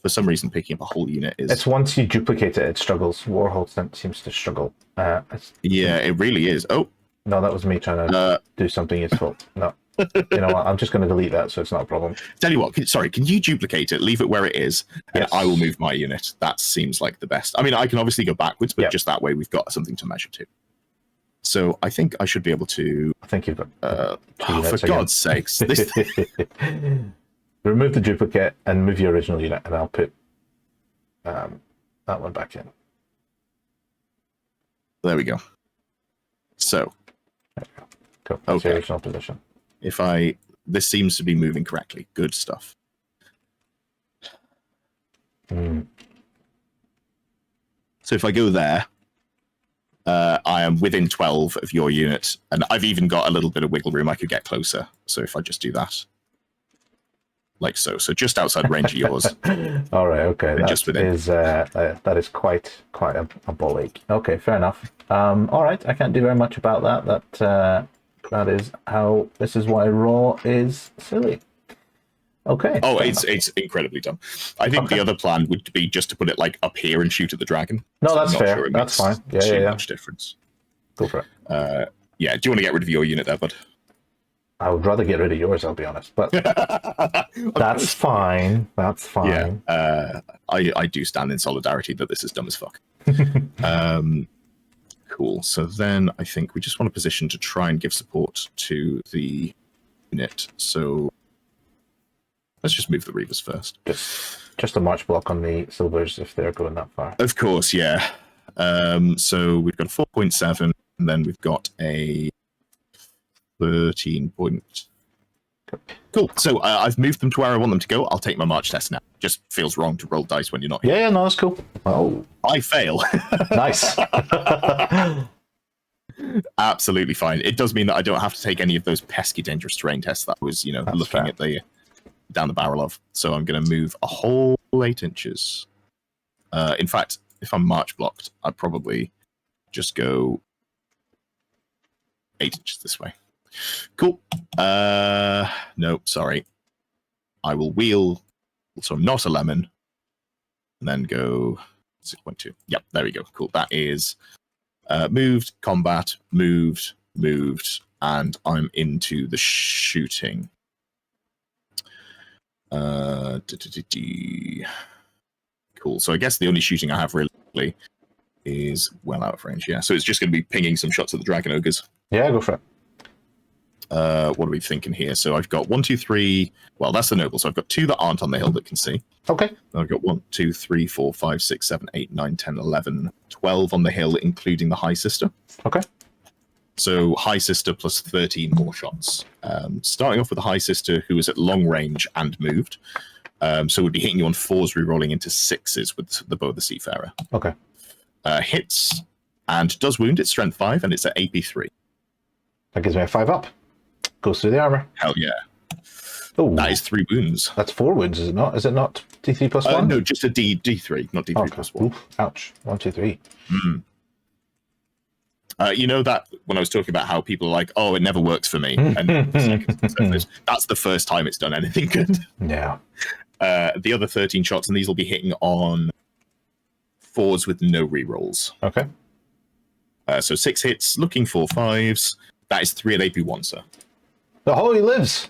S1: For some reason, picking up a whole unit is...
S2: It's once you duplicate it, it struggles. Warhol seems to struggle.
S1: Yeah, it really is. Oh.
S2: No, that was me trying to do something useful. No. You know what? I'm just going to delete that, so it's not a problem.
S1: Tell you what, can you duplicate it, leave it where it is, and I will move my unit. That seems like the best. I mean, I can obviously go backwards, but just that way we've got something to measure to. So I think I should be able to...
S2: I think you've got...
S1: for God's sakes. This...
S2: Remove the duplicate and move your original unit, and I'll put that one back in.
S1: There we go. So,
S2: there we go. Cool. That's your original position.
S1: This seems to be moving correctly. Good stuff. So if I go there, I am within 12 of your unit, and I've even got a little bit of wiggle room. I could get closer. So if I just do that. Like so just outside range of yours.
S2: All right, okay. That
S1: just within.
S2: That is quite a ball ache. Okay, fair enough. All right, I can't do very much about that. That is how. This is why Raw is silly. Okay.
S1: Oh, it's incredibly dumb. I think the other plan would be just to put it like up here and shoot at the dragon.
S2: No, that's fair. Sure that's fine. Yeah.
S1: Much difference.
S2: Go for it.
S1: Yeah. Do you want to get rid of your unit there, bud?
S2: I would rather get rid of yours, I'll be honest, but that's fine. That's fine.
S1: Yeah, I do stand in solidarity that this is dumb as fuck. Cool. So then I think we just want a position to try and give support to the unit. So let's just move the Reavers first.
S2: Just a march block on the Silvers if they're going that far.
S1: Of course, yeah. So we've got a 4.7, and then we've got a 13 point. Cool. So I've moved them to where I want them to go. I'll take my march test now. Just feels wrong to roll dice when you're not here.
S2: Yeah, no, that's cool. Oh,
S1: I fail.
S2: Nice.
S1: Absolutely fine. It does mean that I don't have to take any of those pesky dangerous terrain tests that I was,
S2: that's
S1: looking
S2: fair.
S1: at the down the barrel of. So I'm going to move a whole 8 inches. In fact, if I'm march blocked, I'd probably just go 8 inches this way. Cool. No, sorry. I will wheel, so I'm not a lemon, and then go 6.2. Yep, there we go. Cool. That is moved, combat, moved, and I'm into the shooting. Cool. So I guess the only shooting I have really is well out of range. Yeah. So it's just going to be pinging some shots at the dragon ogres.
S2: Yeah, go for it.
S1: What are we thinking here? So I've got 1, 2, 3. Well, that's the noble. So I've got 2 that aren't on the hill that can see.
S2: Okay.
S1: Then I've got 1, 2, 3, 4, 5, 6, 7, 8, 9, 10, 11, 12 on the hill, including the High Sister.
S2: Okay.
S1: So High Sister plus 13 more shots. Starting off with the High Sister, who is at long range and moved. So would be hitting you on 4s, re-rolling into 6s with the Bow of the Seafarer.
S2: Okay.
S1: Hits and does wound. It's strength 5 and it's at AP 3.
S2: That gives me a 5 up. Goes through the armor.
S1: Hell yeah.
S2: Oh,
S1: That is 3 wounds.
S2: that's 4 wounds, is it not? Is it not D3 plus 1?
S1: No, just a D3, not D3 plus 1.
S2: Oof, ouch. 1, 2, 3.
S1: You know that when I was talking about how people are like, oh, it never works for me. And that's the first time it's done anything good.
S2: Yeah.
S1: The other 13 shots, and these will be hitting on 4s with no rerolls.
S2: Okay.
S1: So 6 hits, looking for 5s. That is 3 at AP1, sir.
S2: Oh, he lives.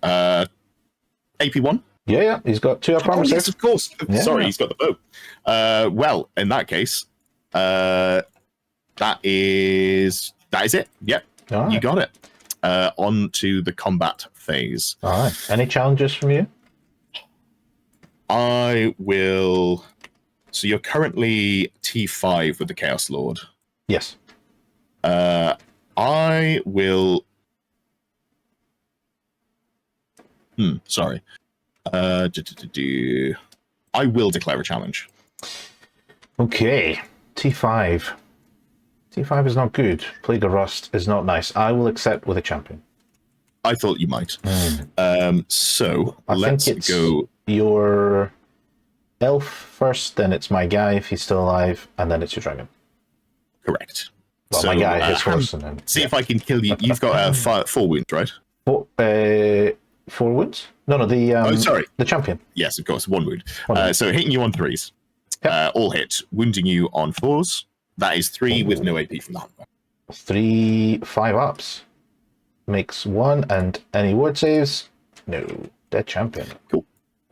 S1: AP1?
S2: Yeah. He's got 2 up armor
S1: Yes,
S2: saves.
S1: of course.
S2: Yeah.
S1: Sorry, he's got the bow. Well, in that case, that is it. Yep,
S2: All right.
S1: you got it. On to the combat phase.
S2: All right. Any challenges from you?
S1: I will. So you're currently T5 with the Chaos Lord.
S2: Yes.
S1: I will. Sorry. I will declare a challenge.
S2: Okay. T5. T5 is not good. Plague of Rust is not nice. I will accept with a champion.
S1: I thought you might. So
S2: I
S1: let's
S2: think it's
S1: go.
S2: your elf first, then it's my guy if he's still alive, and then it's your dragon.
S1: Correct.
S2: Well,
S1: So,
S2: my guy, his horse, and then
S1: see if I can kill you. You've got 4 wounds, right?
S2: 4 wounds? No, the
S1: sorry.
S2: the champion.
S1: Yes, of course, 1 wound.
S2: 1 wound.
S1: So hitting you on 3s, all hit, wounding you on 4s. That is 3 with no AP from that.
S2: 3 5-ups. Makes 1, and any ward saves? No. Dead champion.
S1: Cool.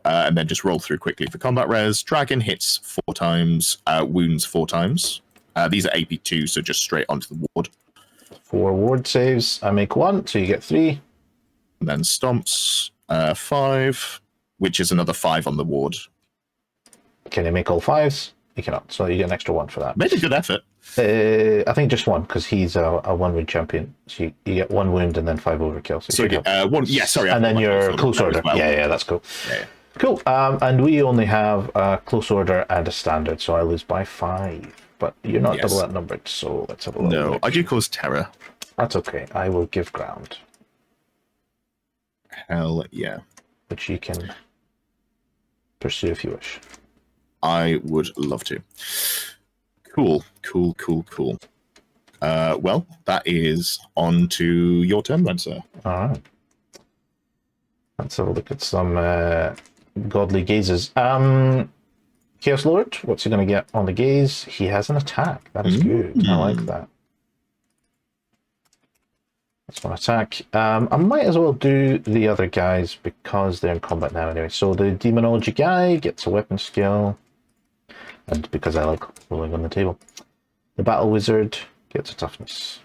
S1: And then just roll through quickly for combat res. Dragon hits 4 times, wounds 4 times. These are AP2, so just straight onto the ward.
S2: 4 ward saves. I make 1, so you get 3.
S1: And then stomps 5, which is another 5 on the ward.
S2: Can you make all 5s? You cannot, so you get an extra 1 for that.
S1: Made a good effort.
S2: I think just 1, because he's a 1 wound champion. So you get 1 wound and then 5 overkill. So
S1: So
S2: you
S1: again, 1, yeah, sorry.
S2: and then your close order.
S1: Well.
S2: Yeah, that's cool.
S1: Yeah.
S2: Cool. And we only have a close order and a standard, so I lose by 5. But you're not double that numbered, so let's have a look.
S1: No, I do cause terror.
S2: That's okay. I will give ground,
S1: Hell yeah.
S2: which you can pursue if you wish.
S1: I would love to. Cool. Well, that is on to your turn then, sir.
S2: All right. Let's have a look at some godly gazes. Chaos Lord, what's he going to get on the gaze? He has an attack. That is good. I like that. That's one attack. I might as well do the other guys because they're in combat now anyway. So the Daemonology guy gets a weapon skill. And because I like rolling on the table. The Battle Wizard gets a toughness.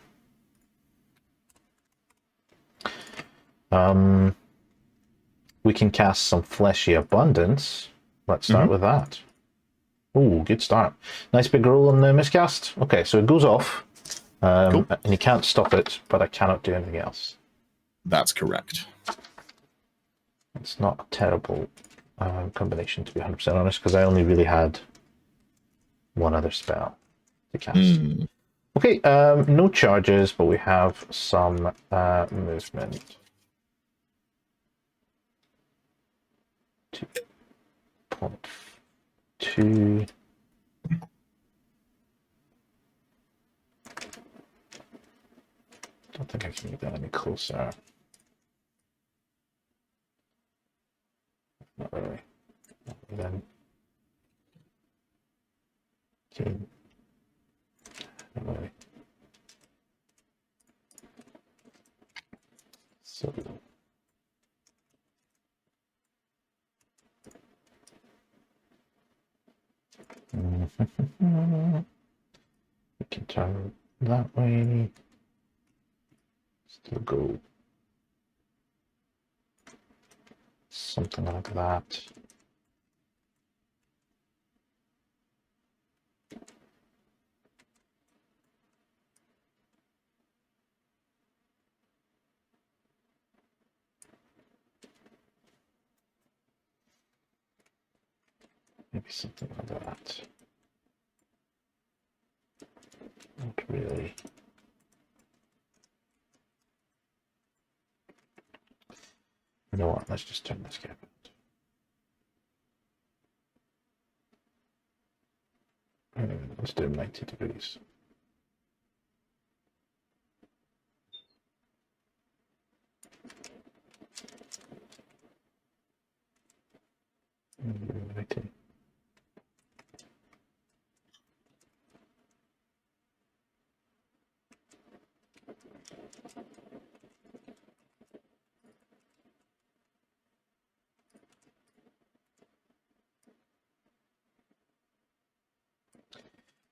S2: We can cast some Fleshy Abundance. Let's start with that. Ooh, good start. Nice big roll on the miscast. Okay, so it goes off.
S1: Cool.
S2: And you can't stop it, but I cannot do anything else.
S1: That's correct.
S2: It's not a terrible combination, to be 100% honest, because I only really had 1 other spell to cast. Okay, no charges, but we have some movement. 2.2. Don't think I can get that any closer. Not really. Then. Okay. Not really. So. We can turn that way. Still go something like that. Maybe something like that. Not really. You know what? Let's just turn this cap out. Let's do 90 degrees. Okay.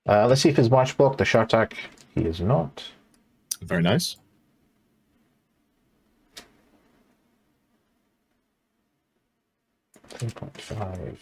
S2: Let's see if he's march blocked the Shartak. He is not.
S1: Very nice.
S2: $3.5.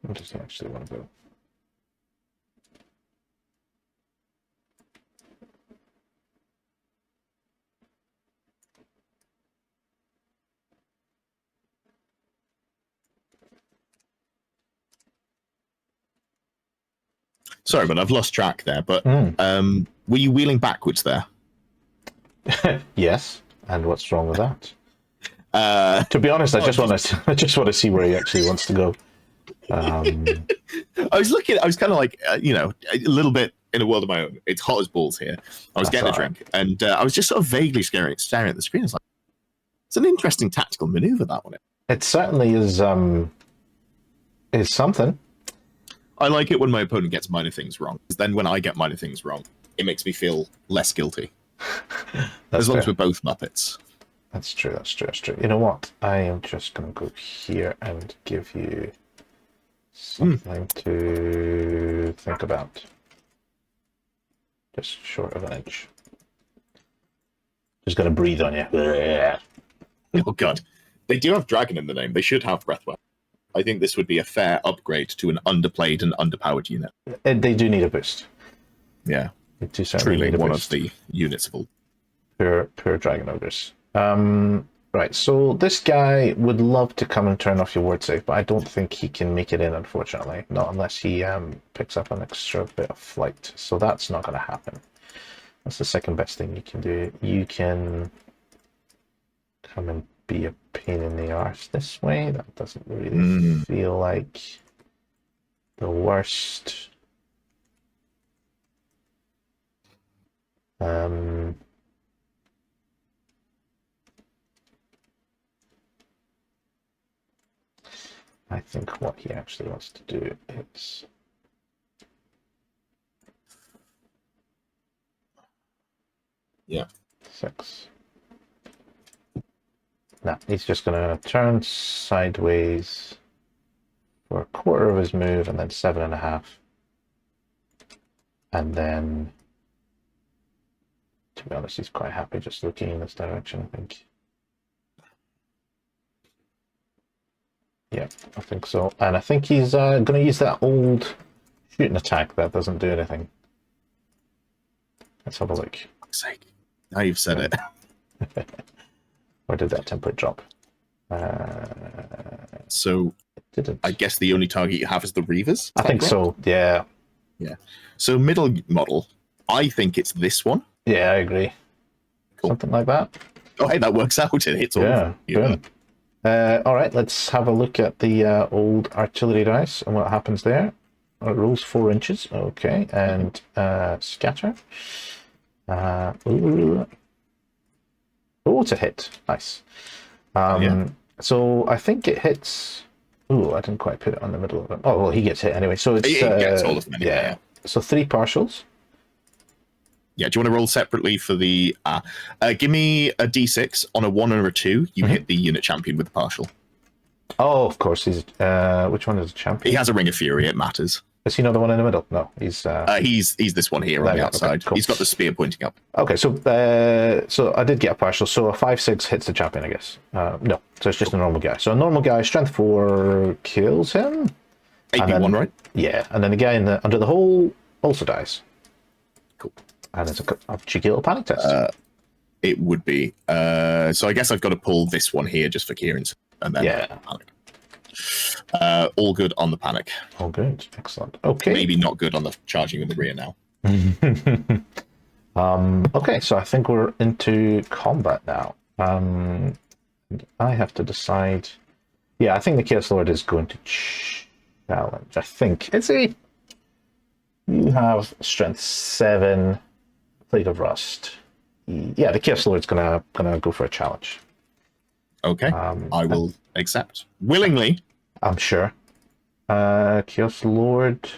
S2: Where does he actually want to go?
S1: Sorry, but I've lost track there. But were you wheeling backwards there?
S2: Yes. And what's wrong with that? To be honest, I just want to see where he actually wants to go.
S1: I was looking. I was kind of like, a little bit in a world of my own. It's hot as balls here. I was getting a drink, and I was just sort of vaguely staring at the screen. It's like, it's an interesting tactical maneuver, that one.
S2: It certainly is something.
S1: I like it when my opponent gets minor things wrong, because then when I get minor things wrong, it makes me feel less guilty. As long as we're both Muppets.
S2: That's true. You know what? I am just going to go here and give you something to think about. Just short of an inch. Just going to breathe on you.
S1: Oh, God. They do have dragon in the name. They should have breath weapon. I think this would be a fair upgrade to an underplayed and underpowered unit.
S2: They do need a boost.
S1: Yeah.
S2: They do
S1: truly
S2: need a
S1: one
S2: boost.
S1: of the units of all.
S2: Pure dragon ogres. Right, so this guy would love to come and turn off your ward save, but I don't think he can make it in, unfortunately. Not unless he picks up an extra bit of flight. So that's not going to happen. That's the second best thing you can do. You can come and be a pain in the arse this way. That doesn't really feel like the worst. I think what he actually wants to do is
S1: Yeah.
S2: 6. No, he's just going to turn sideways for a quarter of his move and then 7.5. And then, to be honest, he's quite happy just looking in this direction, I think. Yeah, I think so. And I think he's going to use that old shooting attack that doesn't do anything. Let's have a look.
S1: For fuck's sake. Now you've said it.
S2: Where did that template drop?
S1: So, I guess the only target you have is the Reavers?
S2: I think so, yeah.
S1: Yeah. So, middle model, I think it's this one.
S2: Yeah, I agree. Cool. Something like that.
S1: Oh, hey, that works out. It hits all.
S2: Yeah, boom. All right, let's have a look at the old artillery dice and what happens there. It rolls 4 inches. Okay, and scatter. Oh, it's a hit. Nice. So I think it hits. Oh, I didn't quite put it on the middle of it. Oh, well, he gets hit anyway. So it's
S1: He gets all of them anyway, yeah.
S2: So 3 partials.
S1: Yeah, do you want to roll separately for the... give me a d6 on a 1 or a 2. You hit the unit champion with the partial.
S2: Oh, of course. He's which one is a champion?
S1: He has a Ring of Fury. It matters.
S2: Is he not the one in the middle? No, he's
S1: this one here on the outside.
S2: Okay, cool.
S1: He's got the spear pointing up.
S2: Okay, so I did get a partial. So a 5/6 hits the champion, I guess. No, so it's just a normal guy. So a normal guy, strength 4 kills him.
S1: AP1, right?
S2: Yeah, and then the guy under the hole also dies.
S1: Cool.
S2: And it's a cheeky little panic test.
S1: It would be. So I guess I've got to pull this one here just for Kieran's, and then panic. All good on the panic.
S2: All good. Excellent. Okay.
S1: Maybe not good on the charging in the rear now.
S2: Okay, so I think we're into combat now. I have to decide. Yeah, I think the Chaos Lord is going to challenge. I think it's a. You have strength 7, plate of rust. Yeah, the Chaos Lord's gonna go for a challenge.
S1: Okay, I will accept willingly.
S2: I'm sure. Chaos Lord.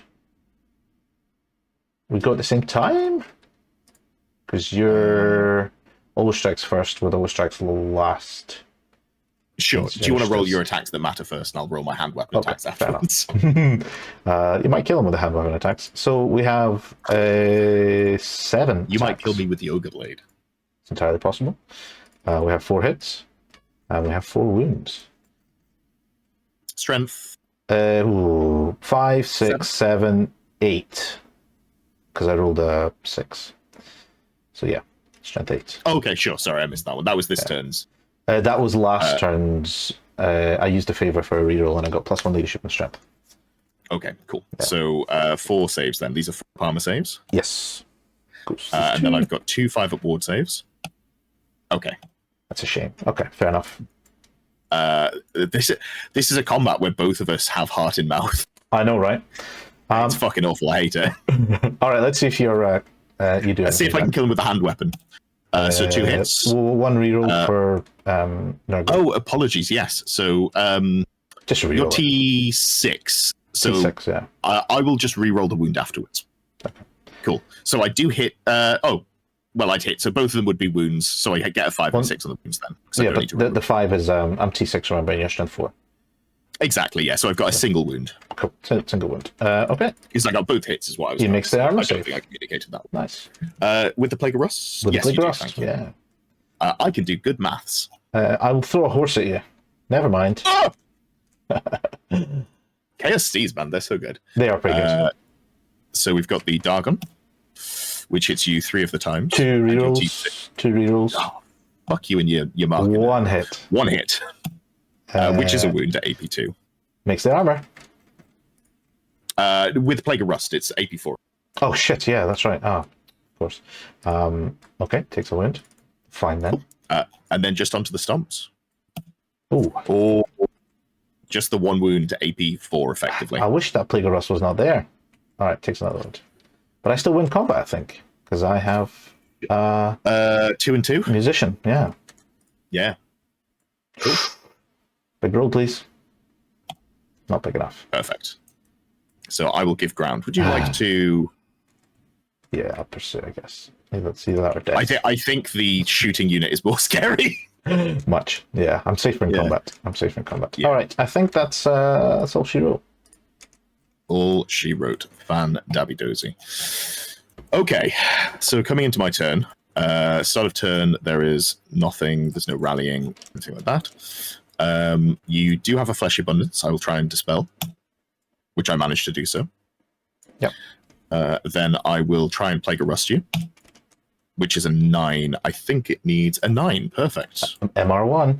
S2: We go at the same time? Because your always strikes first with always strikes last.
S1: Sure. Do you want to roll your attacks that matter first, and I'll roll my hand weapon attacks afterwards?
S2: You might kill him with the hand weapon attacks. So we have 7.
S1: You might kill me with the Ogre Blade.
S2: It's entirely possible. We have 4 hits, and we have 4 wounds.
S1: Strength.
S2: 5, 6, 7, 8. Because I rolled a 6. So yeah, strength 8.
S1: Okay, sure. Sorry, I missed that one. That was this turn's.
S2: That was last turn's. I used a favor for a reroll, and I got +1 leadership and strength.
S1: Okay, cool. Yeah. So 4 saves then. These are 4 armor saves.
S2: Yes.
S1: And then I've got 2 5-up ward saves. Okay.
S2: That's a shame. Okay, fair enough.
S1: This is a combat where both of us have heart in mouth.
S2: I know, right?
S1: It's fucking awful. I hate it.
S2: All right, let's see if you're you do.
S1: Let's see if I can kill him with a hand weapon. So 2 hits.
S2: 1 reroll for Nurgle.
S1: Oh, apologies. Yes. So
S2: just a reroll.
S1: Your T6. So
S2: T6, yeah.
S1: I will just reroll the wound afterwards.
S2: Okay.
S1: Cool. So I do hit. I'd hit. So both of them would be wounds. So I get a 5 and 6 on the wounds then.
S2: Yeah, but the 5 is I'm T6, remember, and you're strength 4.
S1: Exactly. Yeah. So I've got a single wound.
S2: Cool. Single wound. Okay.
S1: Because I got both hits, is what I was.
S2: He makes the armor
S1: I
S2: save.
S1: don't think I communicated that.
S2: Nice.
S1: With the Plague of Rust.
S2: With
S1: yes,
S2: the Plague of
S1: you
S2: Rust.
S1: do, thank you.
S2: Yeah.
S1: I can do good maths.
S2: I'll throw a horse at you. Never mind.
S1: Oh! Chaos Steeds, man, they're so good.
S2: They are pretty good.
S1: So we've got the Dargon, which hits you 3 of the times.
S2: 2 rerolls. 2 rerolls.
S1: Oh, fuck you and your mark.
S2: 1 hit.
S1: 1 hit. Which is a wound at AP2.
S2: Makes the armor.
S1: With Plague of Rust, it's AP4.
S2: Oh shit! Yeah, that's right. Of course. Okay, takes a wound. Fine then.
S1: And then just onto the stomps.
S2: Ooh.
S1: Or just the 1 wound to AP4, effectively.
S2: I wish that Plague of Rust was not there. All right, takes another wound. But I still win combat, I think, because I have
S1: 2 and 2.
S2: Musician. Yeah.
S1: Yeah. Cool.
S2: Big roll, please. Not big enough.
S1: Perfect. So I will give ground. Would you like to?
S2: Yeah, I'll pursue, I guess. Let's see that or death.
S1: I think the shooting unit is more scary.
S2: Much. Yeah, I'm safer in combat.
S1: Yeah.
S2: All right, I think that's all she wrote.
S1: All she wrote. Fan dabby dozy. Okay, so coming into my turn. Start of turn, there is nothing. There's no rallying, anything like that. You do have a flesh abundance. I will try and dispel, which I managed to do so.
S2: Yep.
S1: Then I will try and Plague of Rust you, which is a 9. I think it needs a 9. Perfect.
S2: MR1.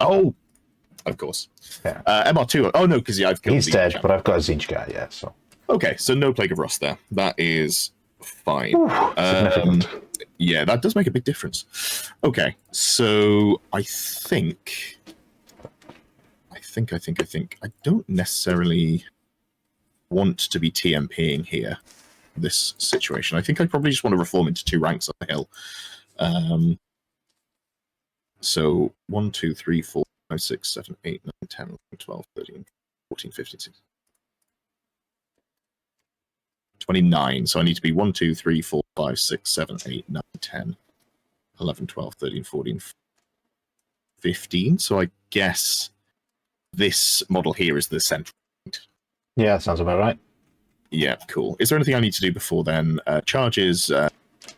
S1: Oh, of course.
S2: Yeah.
S1: MR2. Oh no, because I've killed.
S2: He's dead, but I've got a Tzeentch guy. Yeah. So.
S1: Okay, so no Plague of Rust there. That is fine.
S2: Ooh, significant.
S1: Yeah, that does make a big difference. Okay, so I think I don't necessarily want to be TMPing here, this situation. I think I probably just want to reform into 2 ranks up the hill. So 1, 2, 3, 4, 5, 6, 7, 8, 9, 10, 11, 12, 13, 14, 15, 16. 29. So I need to be 1, 2, 3, 4, 5, 6, 7, 8, 9, 10, 11, 12, 13, 14, 15. So I guess this model here is the central point.
S2: Yeah, that sounds about right.
S1: Yeah, cool. Is there anything I need to do before then? Charges,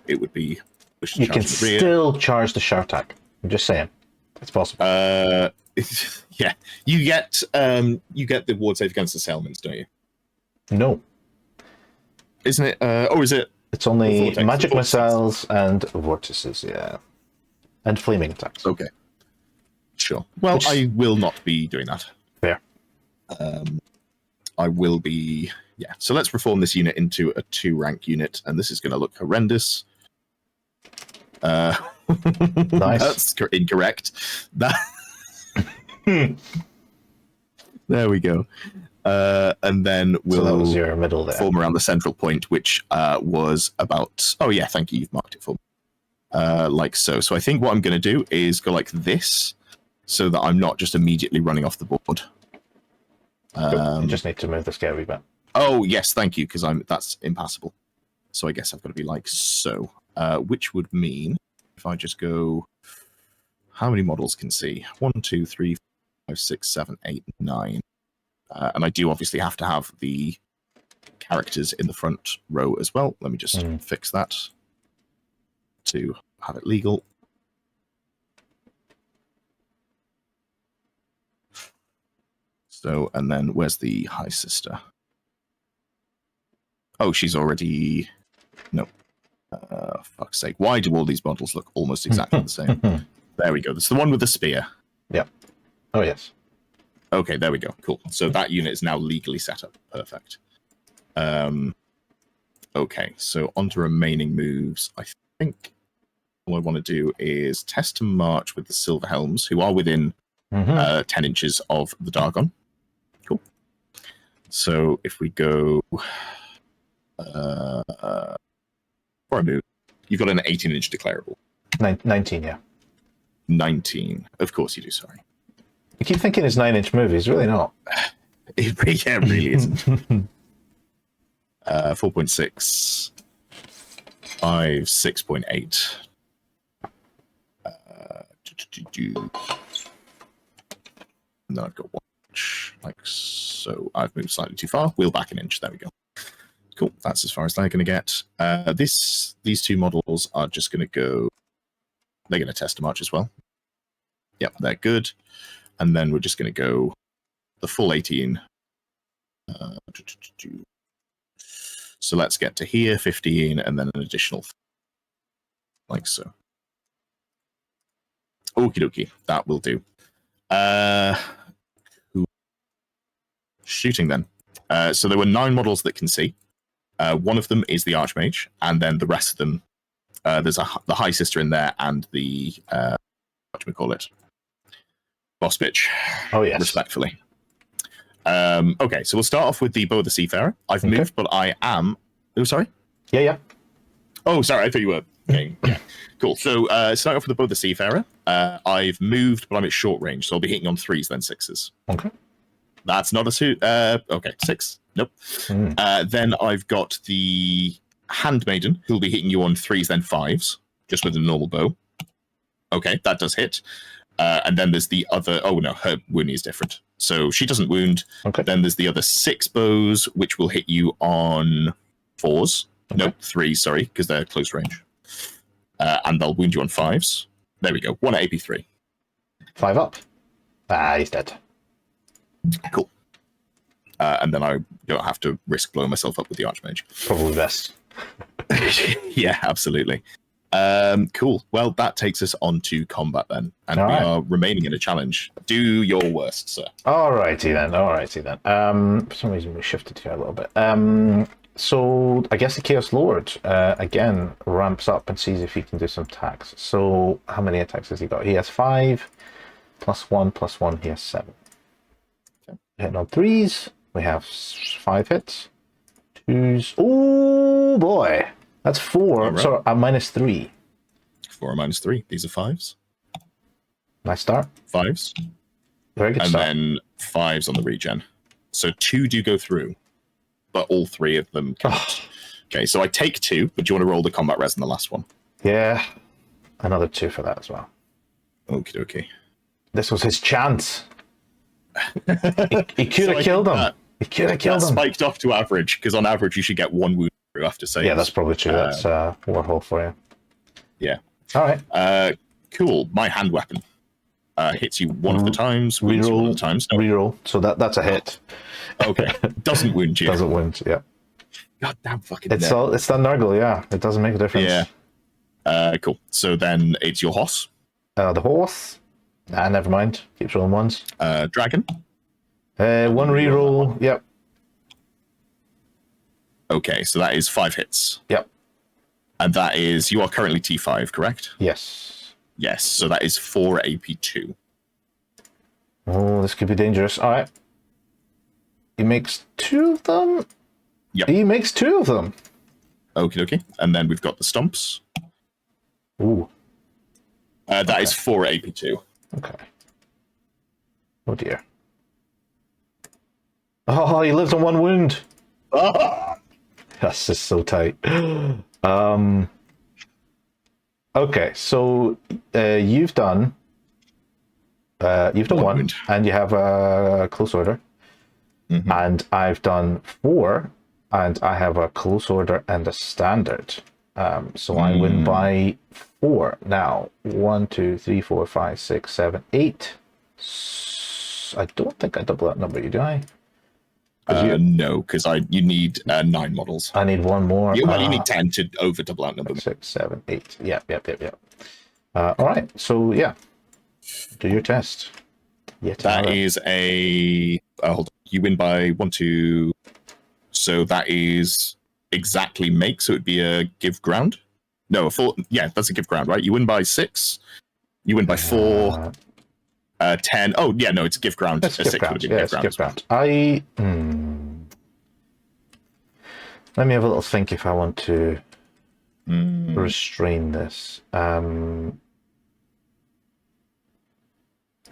S1: it would be...
S2: You can still charge the sharp attack. I'm just saying. It's possible.
S1: Yeah. You get the ward save against assailments, don't you?
S2: No.
S1: Isn't it? Is it?
S2: It's only magic missiles and vortices, yeah. And flaming attacks.
S1: Okay. Sure. Well, I will not be doing that.
S2: Fair.
S1: I will be... Yeah. So let's reform this unit into a 2-rank unit, and this is going to look horrendous.
S2: Nice.
S1: That's incorrect. There we go. And then we'll
S2: that was your middle there.
S1: Form around the central point, which was about... Oh, yeah, thank you. You've marked it for me. Like so. So I think what I'm going to do is go like this, so that I'm not just immediately running off the board.
S2: You just need to move the scale a wee bit.
S1: Oh, yes, thank you, because that's impassable. So I guess I've got to be like so. Which would mean, if I just go... How many models can see? 1, 2, 3, 5, 6, 7, 8, 9. And I do obviously have to have the characters in the front row as well. Let me just fix that to have it legal. So, and then where's the High Sister? Oh, she's already... No. Fuck's sake. Why do all these models look almost exactly the same? There we go. That's the one with the spear.
S2: Yep. Oh, yes.
S1: Okay, there we go. Cool. So that unit is now legally set up. Perfect. Okay, so on to remaining moves. I think all I want to do is test to march with the Silver Helms, who are within 10 inches of the Dargon. Cool. So if we go... for a move, you've got an 18-inch declarable.
S2: 19, yeah.
S1: 19. Of course you do, sorry.
S2: You keep thinking it's 9-inch movies, really not.
S1: It really isn't. 4.6. 5, 6.8. And then I've got 1 inch, like so. I've moved slightly too far. Wheel back an inch. There we go. Cool. That's as far as they're going to get. These two models are just going to go... They're going to test to march as well. Yep, they're good. And then we're just going to go the full 18. So let's get to here, 15, and then an additional... Like so. Okie dokie. That will do. Shooting then. So there were 9 models that can see. One of them is the Archmage, and then the rest of them, there's the High Sister in there, and the what do we call it? Boss bitch.
S2: Oh yes.
S1: Respectfully. Okay, so we'll start off with the Bow of the Seafarer. I've moved, but I am. Oh, sorry.
S2: Yeah.
S1: Oh, sorry. I thought you were. Okay. Yeah. Cool. So start off with the Bow of the Seafarer. I've moved, but I'm at short range, so I'll be hitting on 3s then 6s.
S2: Okay.
S1: That's not a 2. Okay, 6. Nope. Then I've got the Handmaiden, who'll be hitting you on 3s, then 5s, just with a normal bow. Okay, that does hit. And then there's the other... Oh, no, her wounding is different. So she doesn't wound.
S2: Okay.
S1: Then there's the other 6 bows, which will hit you on 4s. Okay. Nope, 3s, sorry, because they're close range. And they'll wound you on 5s. There we go. 1 at AP3.
S2: 5 up. He's dead.
S1: Cool. And then I don't have to risk blowing myself up with the Archmage.
S2: Probably best.
S1: Yeah, absolutely. Cool. Well, that takes us on to combat then. And we are remaining in a challenge. Do your worst, sir.
S2: Alrighty then. For some reason we shifted here a little bit. So I guess the Chaos Lord, again, ramps up and sees if he can do some attacks. So how many attacks has he got? He has 5, +1, he has 7. Okay. Hitting on 3s. We have 5 hits. 2s. Oh boy, that's 4. Right. So a -3.
S1: 4 -3. These are 5s.
S2: Nice start.
S1: 5s.
S2: Very good
S1: and
S2: start.
S1: And then 5s on the regen. So 2 do go through, but all 3 of them can't. Okay, so I take 2, but do you want to roll the combat res in the last one?
S2: Yeah, another 2 for that as well.
S1: Okie dokie.
S2: This was his chance. He could have killed him. You could have killed him.
S1: Spiked up to average, because on average you should get 1 wound through after saves.
S2: Yeah, that's probably true. That's Warhol for you.
S1: Yeah.
S2: All right.
S1: Cool. My hand weapon hits you one of the times, wounds you one of the times. No.
S2: Reroll. So that's a hit.
S1: Okay. Doesn't wound you.
S2: Doesn't wound, yeah.
S1: God damn fucking
S2: It's that Nurgle, yeah. It doesn't make a difference.
S1: Yeah. Cool. So then it's your horse.
S2: The horse. Nah, never mind. Keeps rolling ones.
S1: Dragon.
S2: One reroll. Yep.
S1: Okay, so that is 5 hits.
S2: Yep.
S1: And that is, you are currently T5, correct?
S2: Yes.
S1: Yes, so that is 4 AP2.
S2: Oh, this could be dangerous. All right. He makes 2 of them.
S1: Yep.
S2: He makes 2 of them.
S1: Okie dokie. And then we've got the stumps.
S2: Ooh.
S1: That is 4 AP2.
S2: Okay. Oh dear. Oh, he lives on 1 wound.
S1: Ah!
S2: That's just so tight. Okay, so you've done one,
S1: wound.
S2: and you have a close order, and I've done 4, and I have a close order and a standard. So I win by 4 now. 1, 2, 3, 4, 5, 6, 7, 8. I don't think I double that number, do I?
S1: No, because you need 9 models.
S2: I need 1 more.
S1: You need 10 to over double out number.
S2: 6, 7, 8. Yep. All right. So yeah, do your test.
S1: That is a. Hold on. You win by 1, 2. So that is exactly make. So it'd be a give ground. No, a 4. Yeah, that's a give ground, right? You win by 6. You win by 4. 10. Oh yeah, no, it's a give ground.
S2: It's gift ground. Yeah, it's gift ground. Let me have a little think if I want to restrain this. Well,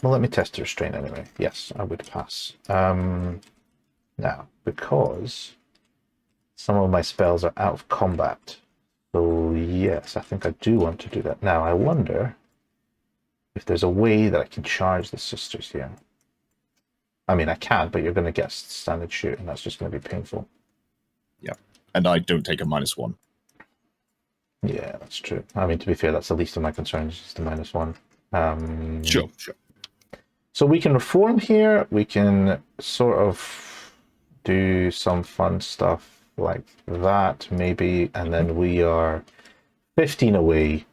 S2: let me test the restraint anyway. Yes, I would pass. Now, because some of my spells are out of combat, so yes, I think I do want to do that. Now, I wonder if there's a way that I can charge the sisters here. I mean, I can, but you're going to get standard shoot, and that's just going to be painful.
S1: Yeah, and I don't take a -1.
S2: Yeah, that's true. I mean, to be fair, that's the least of my concerns, just the -1.
S1: Sure.
S2: So we can reform here. We can sort of do some fun stuff like that, maybe, and then we are 15 away,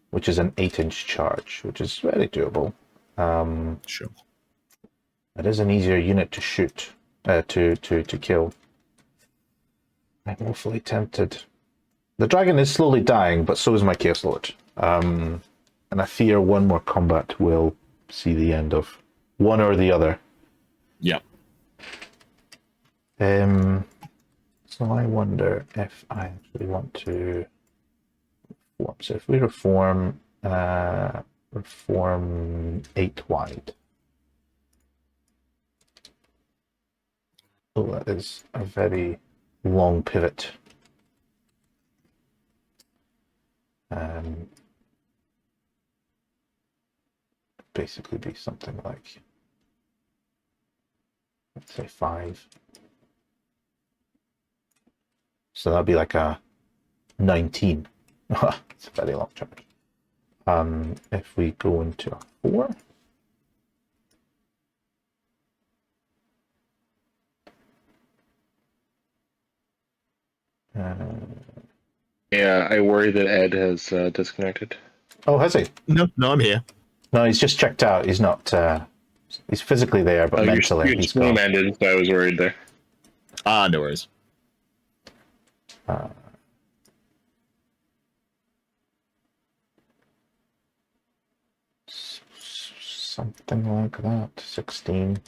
S2: which is an 8-inch charge, which is very doable.
S1: Sure.
S2: It is an easier unit to shoot, to kill. I'm awfully tempted. The dragon is slowly dying, but so is my Chaos Lord. And I fear 1 more combat will see the end of one or the other.
S1: Yeah.
S2: So I wonder if I actually want to reform. So if we reform 8 wide. So that is a very long pivot. Basically be something like, let's say 5. So that'd be like a 19. It's a very long charge. If we go into a 4.
S5: Yeah, I worry that Ed has disconnected.
S2: Oh, has he?
S1: No, I'm here.
S2: No, he's just checked out. He's not. He's physically there, but mentally
S5: your
S2: he's
S5: stream
S2: gone.
S5: ended, so I was worried there.
S1: No worries.
S2: Something like that. 16.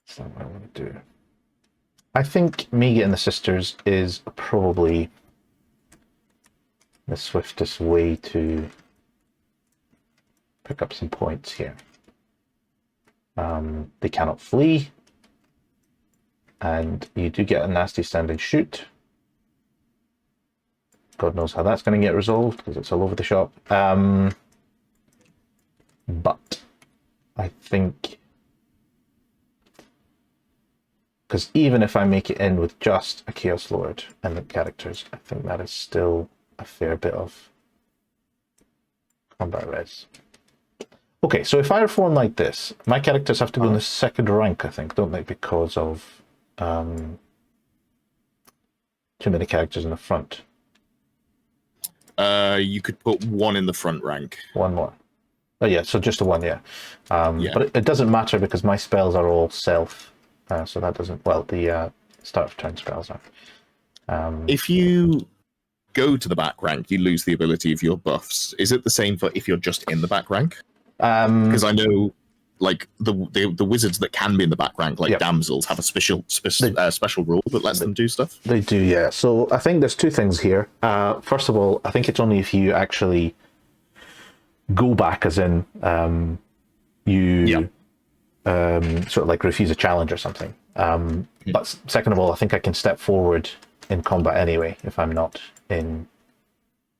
S2: That's not what I want to do. I think me getting the sisters is probably the swiftest way to pick up some points here. They cannot flee. and you do get a nasty standing shoot. God knows how that's going to get resolved because it's all over the shop. But I think, because even if I make it in with just a Chaos Lord and the characters, I think that is still a fair bit of combat res. Okay, so if I reform like this, my characters have to go in the second rank, I think, don't they? Because of too many characters in the front.
S1: You could put one in the front rank.
S2: One more. Oh yeah, so just the one, yeah.
S1: Yeah.
S2: But it doesn't matter because my spells are all self, so that doesn't. Well, the start of turn spells are.
S1: If you go to the back rank, you lose the ability of your buffs. Is it the same for if you're just in the back rank? Because I know, like the wizards that can be in the back rank, like damsels, have a special rule that lets them do stuff.
S2: They do, yeah. So I think there's two things here. First of all, I think it's only if you actually go back, as in you sort of like refuse a challenge or something. But second of all, I think I can step forward in combat anyway if I'm not in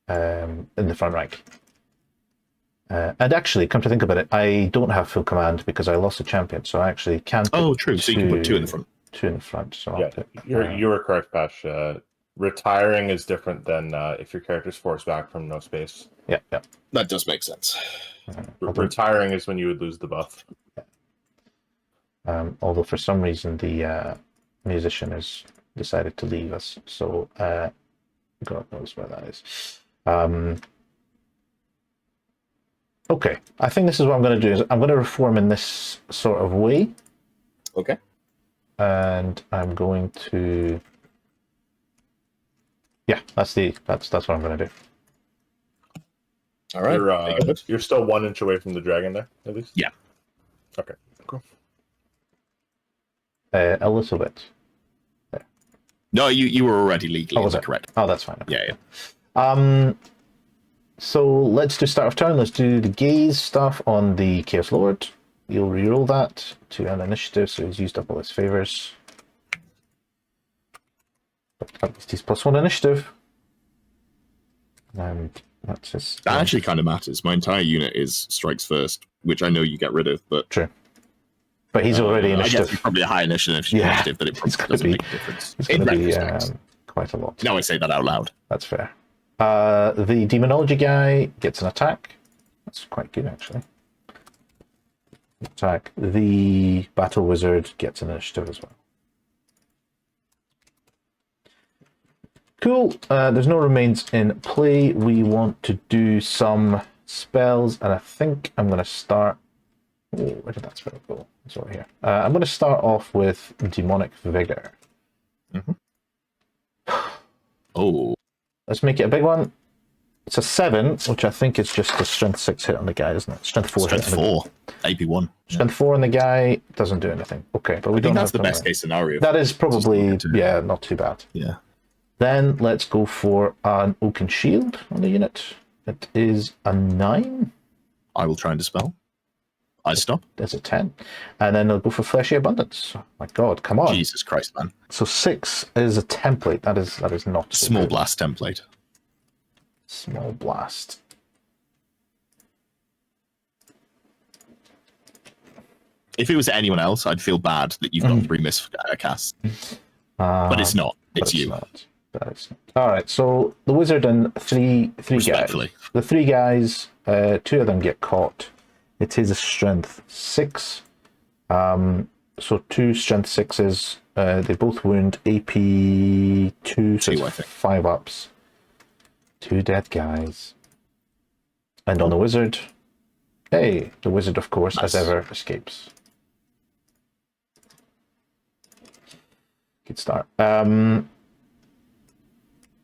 S2: the front rank. And actually, come to think about it, I don't have full command because I lost a champion, so I actually can.
S1: Oh, true. So you can put two in the front.
S2: Two in the front. So
S6: yeah, you were correct, Pash. Retiring is different than if your character's forced back from no space.
S2: Yeah.
S1: That does make sense.
S6: Retiring is when you would lose the buff.
S2: Although for some reason the musician has decided to leave us, so God knows where that is. Okay, I think this is what I'm going to do. Is I'm going to reform in this sort of way.
S1: Okay.
S2: And I'm going to. Yeah, that's what I'm going to do.
S1: All right.
S6: You're still 1 inch away from the dragon there, at least?
S1: Yeah.
S6: Okay, cool.
S2: A little bit. There.
S1: No, you were already legally correct.
S2: Oh, that's fine.
S1: Okay. Yeah.
S2: So let's do start of turn. Let's do the gaze stuff on the Chaos Lord. You'll reroll that to an initiative, so he's used up all his favors. But at least he's +1 initiative. And that's just.
S1: That actually kind of matters. My entire unit is strikes first, which I know you get rid of, but
S2: true. But he's already initiative.
S1: I guess he's probably a high initiative, but it probably doesn't make a difference.
S2: It's going to be quite a lot.
S1: Now I say that out loud.
S2: That's fair. The Daemonology guy gets an attack. That's quite good, actually. Attack. The Battle Wizard gets an initiative as well. Cool. There's no remains in play. We want to do some spells, and I think I'm going to start. Oh, where did that spell go? It's over here. I'm going to start off with Demonic Vigor.
S1: Oh.
S2: Let's make it a big one. It's a 7, which I think is just a strength 6 hit on the guy, isn't it? Strength 4
S1: Strength 4. AP1.
S2: Strength 4 on the guy doesn't do anything. Okay, but we don't have
S1: that's the best case scenario.
S2: That is probably, not too bad.
S1: Yeah.
S2: Then let's go for an Oaken Shield on the unit. It is a 9.
S1: I will try and dispel. I stop.
S2: There's a 10. And then they'll go for Fleshy Abundance. Oh my God, come on.
S1: Jesus Christ, man.
S2: So 6 is a template. That is not so
S1: Small
S2: good.
S1: blast template.
S2: Small blast.
S1: If it was anyone else, I'd feel bad that you've got 3 miscasts. But it's not. It's you.
S2: All right, so the wizard and three guys. The 3 guys, 2 of them get caught. It is a strength 6. So 2 strength 6s. They both wound AP 2, so
S1: 2, I think.
S2: 5 ups. 2 dead guys. And on the wizard, hey, the wizard, of course, as ever, escapes. Good start.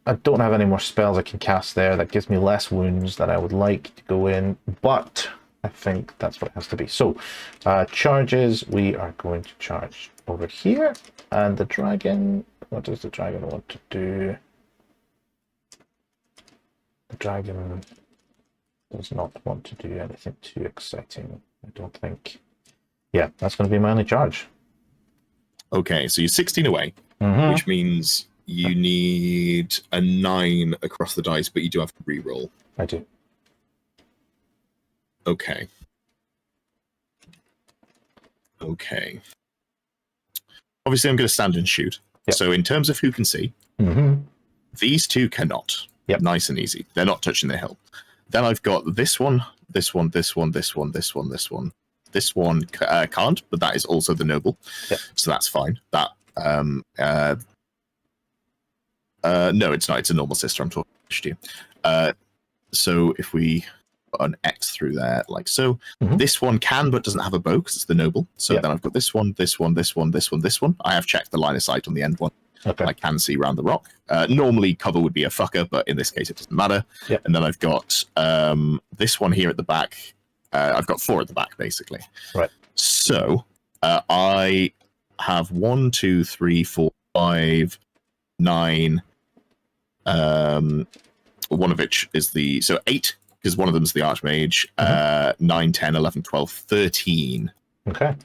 S2: I don't have any more spells I can cast there. That gives me less wounds than I would like to go in, but I think that's what it has to be. So, charges, we are going to charge over here. And the dragon, what does the dragon want to do? The dragon does not want to do anything too exciting, I don't think. Yeah, that's going to be my only charge.
S1: Okay, so you're 16 away, which means you need a 9 across the dice, but you do have to re-roll.
S2: I do.
S1: Okay. Okay. Obviously, I'm going to stand and shoot.
S2: Yep.
S1: So in terms of who can see, these two cannot.
S2: Yep.
S1: Nice and easy. They're not touching their hill. Then I've got this one, this one, this one, this one, this one, this one. This one can't, but that is also the noble.
S2: Yep.
S1: So that's fine. That no, it's not. It's a normal sister. I'm talking to you. So if we put an X through there, like so, this one can but doesn't have a bow because it's the noble. So then I've got this one, this one, this one, this one, this one. I have checked the line of sight on the end one.
S2: Okay.
S1: I can see around the rock. Normally cover would be a fucker, but in this case it doesn't matter.
S2: Yep.
S1: And then I've got this one here at the back. I've got 4 at the back, basically.
S2: Right.
S1: So I have 1, 2, 3, 4, 5, 9. One of which is the 8, because one of them is the Archmage. 9, 10, 11, 12, 13.
S2: Okay.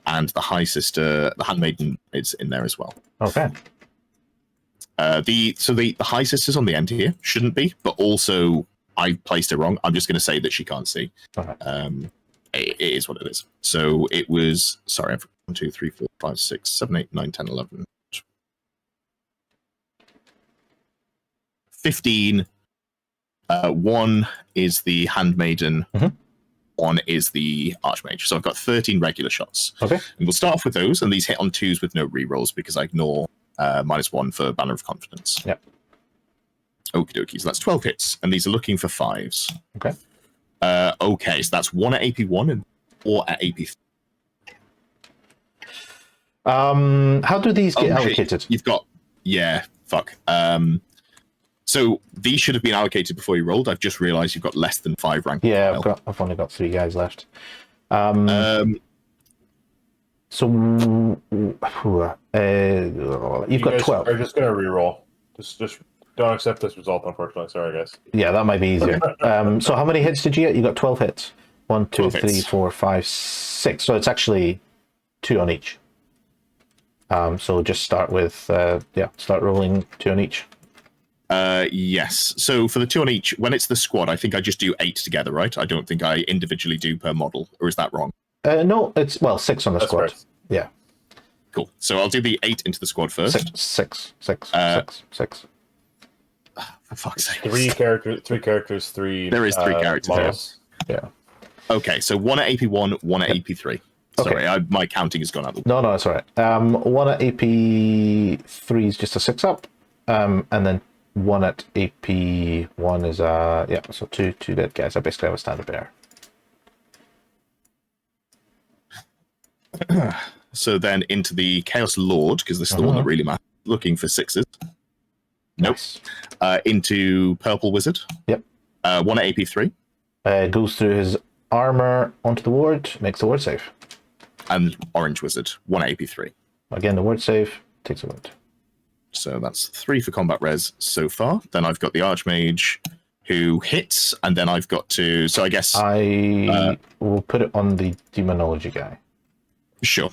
S1: And the High Sister, the Handmaiden, is in there as well.
S2: Okay.
S1: The High Sister's on the end here, shouldn't be, but also I placed it wrong. I'm just going to say that she can't see.
S2: Okay.
S1: It is what it is. So it was, sorry, 1, 2, 3, 4, 5, 6, 7, 8, 9, 10, 11, 15. 1 is the Handmaiden. 1 is the Archmage. So I've got 13 regular shots.
S2: Okay.
S1: And we'll start off with those, and these hit on 2s with no rerolls because I ignore -1 for Banner of Confidence.
S2: Yep.
S1: Okie dokie. So that's 12 hits, and these are looking for 5s.
S2: Okay.
S1: Okay, so that's 1 at AP1 and 4 at AP3.
S2: How do these get
S1: Shit.
S2: allocated?
S1: You've got, fuck. So these should have been allocated before you rolled. I've just realized you've got less than 5 rank.
S2: Yeah, I've only got 3 guys left. So you've got 12.
S6: Are just gonna reroll. Just don't accept this result, unfortunately. Sorry, guys.
S2: Yeah, that might be easier. So how many hits did you get? You got 12 hits. 1, 2, 3,
S1: hits.
S2: 4, 5, 6. So it's actually 2 on each. So just start with start rolling 2 on each.
S1: Yes. So for the 2 on each, when it's the squad, I think I just do 8 together, right? I don't think I individually do per model, or is that wrong?
S2: No, it's 6 on the squad.
S6: Correct.
S2: Yeah.
S1: Cool. So I'll do the 8 into the squad first.
S2: 6.
S1: For fuck's sake.
S6: 3 characters, 3.
S1: There is 3 characters there.
S6: models.
S2: Yeah.
S1: Okay, so 1 at AP1, 1 at AP3. Sorry, my counting has gone out.
S2: No, it's all right. 1 at AP3 is just a 6-up, and then 1 at AP1 is so two dead guys. I basically have a standard bear.
S1: So then into the Chaos Lord, because this is the one that really matters. Looking for 6s. Nope.
S2: Nice.
S1: Into Purple Wizard.
S2: Yep.
S1: 1 at AP3.
S2: Goes through his armor onto the ward, makes the ward save.
S1: And Orange Wizard. 1 at AP3.
S2: Again, the ward save takes a wound.
S1: So that's 3 for combat res so far. Then I've got the Archmage who hits, and then I've got to. So I guess
S2: I will put it on the Daemonology guy.
S1: Sure.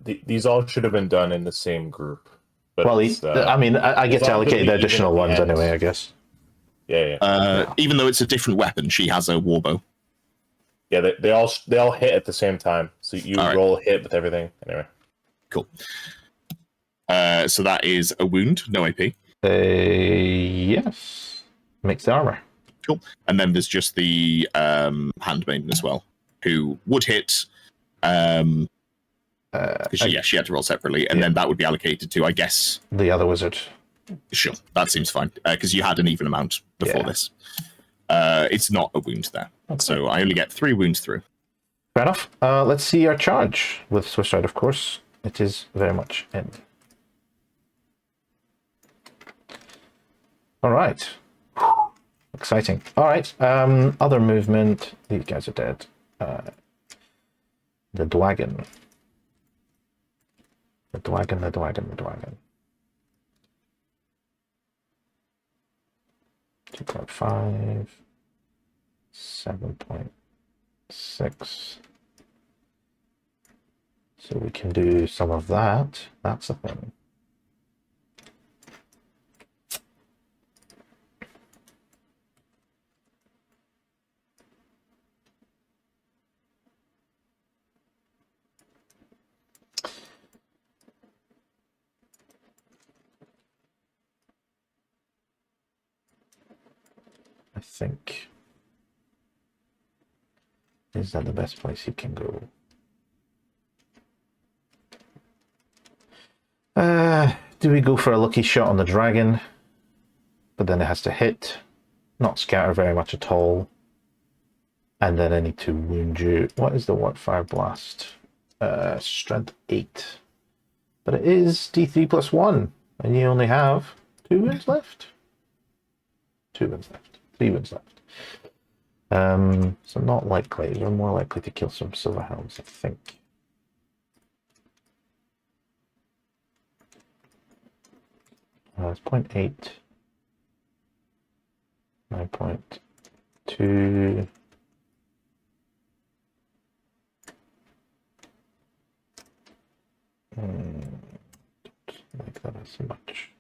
S6: These all should have been done in the same group. But
S2: Well,
S6: it's,
S2: I get to allocate the
S6: even
S2: additional
S6: at the
S2: ones
S6: end.
S2: anyway, I guess.
S6: Yeah.
S1: Even though it's a different weapon, she has a warbow.
S6: Yeah, they all hit at the same time. So you
S1: All right.
S6: roll a hit with everything. Anyway.
S1: Cool. So that is a wound, no AP.
S2: Yes. Makes the armor.
S1: Cool. And then there's just the Handmaiden as well, who would hit. She had to roll separately, and then that would be allocated to, I guess.
S2: The other wizard.
S1: Sure, that seems fine, because you had an even amount before this. It's not a wound there, so I only get 3 wounds through.
S2: Fair enough. Let's see our charge with Swiss Ride, of course. It is very much in. All right. Exciting. All right. Other movement. These guys are dead. The Dwagon. The Dwagon. 2.5. 7.6. So we can do some of that. That's a thing. I think. Is that the best place he can go? Do we go for a lucky shot on the dragon? But then it has to hit, not scatter very much at all. And then I need to wound you. What is the fire blast? Strength 8. But it is D3 plus 1. And you only have 2 wounds left? 2 wounds left. 3 wounds left. So not likely. You're more likely to kill some silver hounds, I think. It's 0.8. 9.2. Don't like that as much.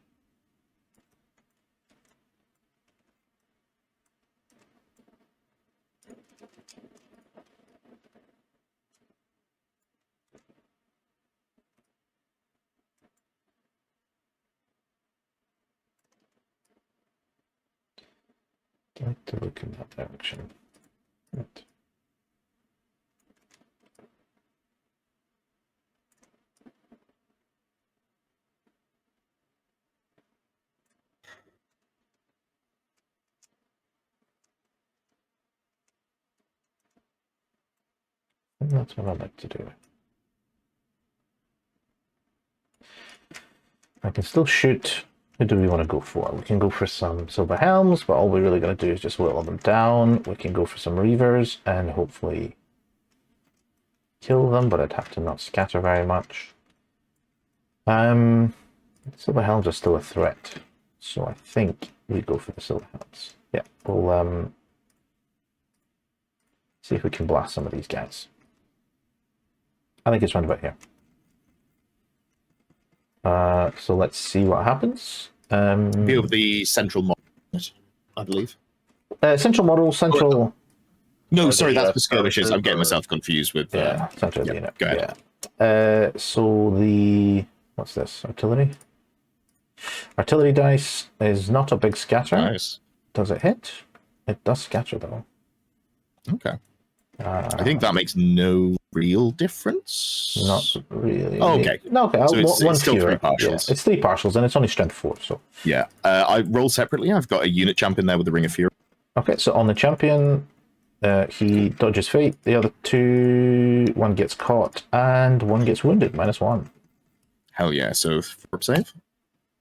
S2: I'd like to look in that direction. Right. And that's what I'd like to do. I can still shoot. Who do we want to go for? We can go for some silver helms, but all we're really going to do is just whittle them down. We can go for some reavers and hopefully kill them, but I'd have to not scatter very much. Silver helms are still a threat, so I think we go for the silver helms. Yeah, we'll see if we can blast some of these guys. I think it's round about here. So let's see what happens.
S1: View of the central model, I believe.
S2: Central model, central.
S1: No, sorry, that's for skirmishes. I'm getting myself confused with.
S2: Yeah, central
S1: yeah,
S2: unit.
S1: go ahead.
S2: Yeah. So the what's this? Artillery. Artillery dice is not a big scatter.
S1: Nice.
S2: Does it hit? It does scatter though.
S1: Okay. I think that makes no real difference.
S2: Not really.
S1: Oh, okay.
S2: No, okay.
S1: So it's still
S2: fewer.
S1: 3 partials.
S2: Yeah, it's 3 partials, and it's only strength 4. So
S1: yeah, I roll separately. I've got a unit champion there with the Ring of Fury.
S2: okay. So on the champion, he dodges fate. The other 2, 1 gets caught, and 1 gets wounded. -1.
S1: Hell yeah! So for save.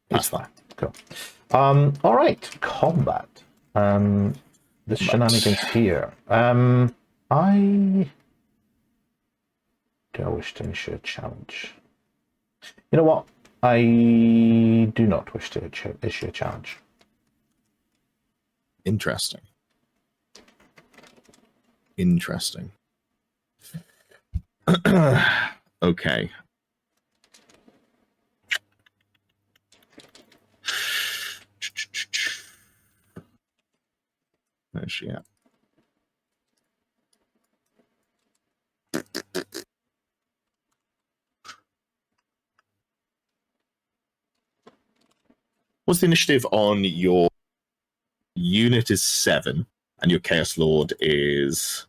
S2: It's fine. Cool. All right. Combat. The shenanigans here. Do I wish to issue a challenge? You know what? I do not wish to issue a challenge.
S1: Interesting. Interesting. Okay. Where's she at? What's the initiative on your unit is 7 and your Chaos Lord is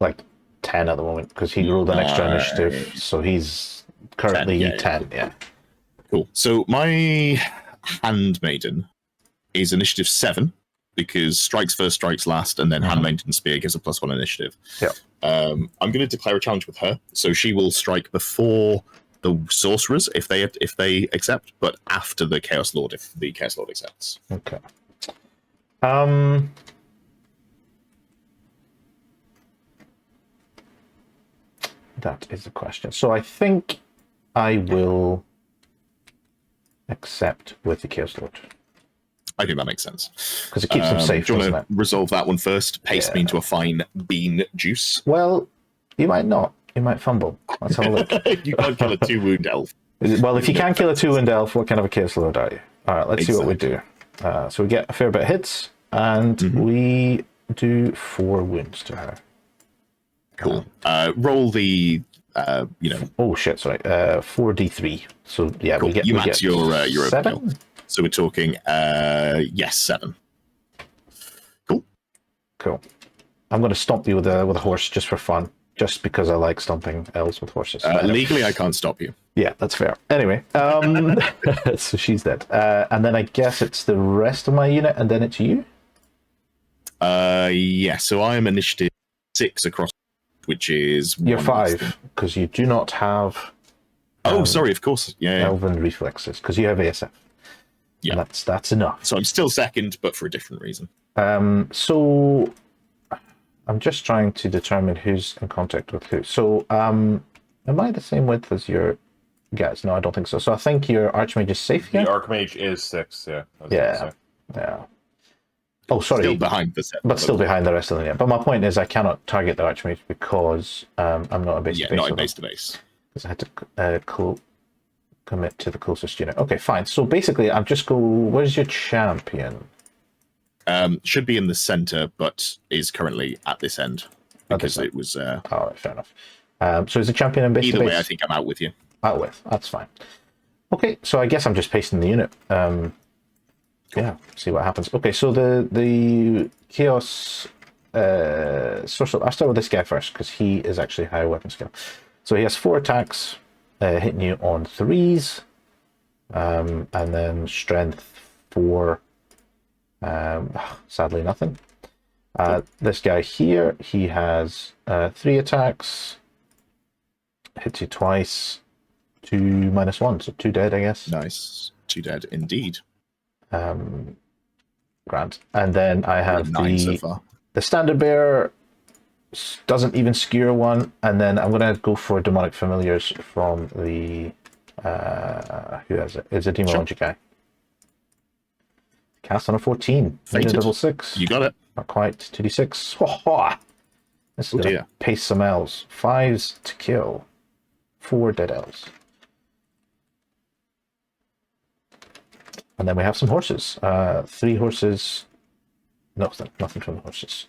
S2: like 10 at the moment because he rolled an extra initiative, so he's currently
S1: 10,
S2: 10. Yeah.
S1: Cool. So my Handmaiden is initiative 7 because strikes first, strikes last, and then Handmaiden Spear gives a +1 initiative.
S2: Yeah.
S1: I'm going to declare a challenge with her, so she will strike before the sorcerers if they accept, but after the Chaos Lord if the Chaos Lord accepts.
S2: Okay. That is the question. So I think I will accept with the Chaos Lord.
S1: I think that makes sense.
S2: Because it keeps them safe,
S1: do you
S2: doesn't
S1: want to resolve that one first? Paste me into a fine bean juice.
S2: Well, you might not. He might fumble. Let's have a look.
S1: You can't kill a 2-wound elf.
S2: Well, if you can kill a 2-wound elf, what kind of a Chaos Lord are you? All right, let's see what we do. So we get a fair bit of hits, and we do 4 wounds to her.
S1: Cool. Roll the,
S2: Oh shit! Sorry. 4d3. So yeah,
S1: cool.
S2: we get
S1: you
S2: we
S1: max
S2: get
S1: your
S2: 7.
S1: overkill. So we're talking, yes, 7.
S2: Cool. I'm going to stomp you with a horse just for fun, just because I like stomping elves with horses.
S1: Legally, I can't stop you.
S2: Yeah, that's fair. Anyway, so she's dead, and then I guess it's the rest of my unit, and then it's you.
S1: Yeah. So I am initiative 6 across, which is
S2: You're
S1: 1
S2: 5 because you do not have.
S1: Oh, sorry. Of course. Yeah.
S2: Elven reflexes because you have ASF.
S1: Yeah,
S2: and that's enough.
S1: So I'm still second, but for a different reason.
S2: So I'm just trying to determine who's in contact with who. So am I the same width as your guys? No, I don't think so. So I think your Archmage is safe here.
S6: The Archmage is 6, yeah.
S2: Yeah. Oh, sorry.
S1: Still behind the set.
S2: But still behind the rest of them, yeah. But my point is I cannot target the Archmage because I'm not a base to base.
S1: Yeah, not a base to base.
S2: Because I had to commit to the closest unit. Okay, fine. So basically, I'll just go. Where's your champion?
S1: Should be in the center, but is currently at this end because it was.
S2: All right, fair enough. So is the champion in base
S1: Either
S2: to base?
S1: way, I think I'm out with you.
S2: Out with. That's fine. Okay, so I guess I'm just pasting the unit. Yeah, see what happens. Okay, so the Chaos Sorcerer. I'll start with this guy first because he is actually higher weapon skill. So he has 4 attacks, hitting you on 3s, and then strength 4. Sadly, nothing. This guy here, he has 3 attacks, hits you twice, 2 -1, so 2 dead, I guess.
S1: Nice. 2 dead indeed.
S2: Grand. And then I have
S1: 9 so far.
S2: the standard bearer doesn't even skewer 1, and then I'm gonna go for demonic familiars from the who has it? It's a Daemonology guy. Cast on a 14.
S1: Fated.
S2: Level 6.
S1: You got it.
S2: Not quite. 2d6. Ho ho! This is
S1: Oh
S2: gonna
S1: dear.
S2: pace some elves. 5s to kill. 4 dead elves. And then we have some horses. 3 horses. Nothing from the horses.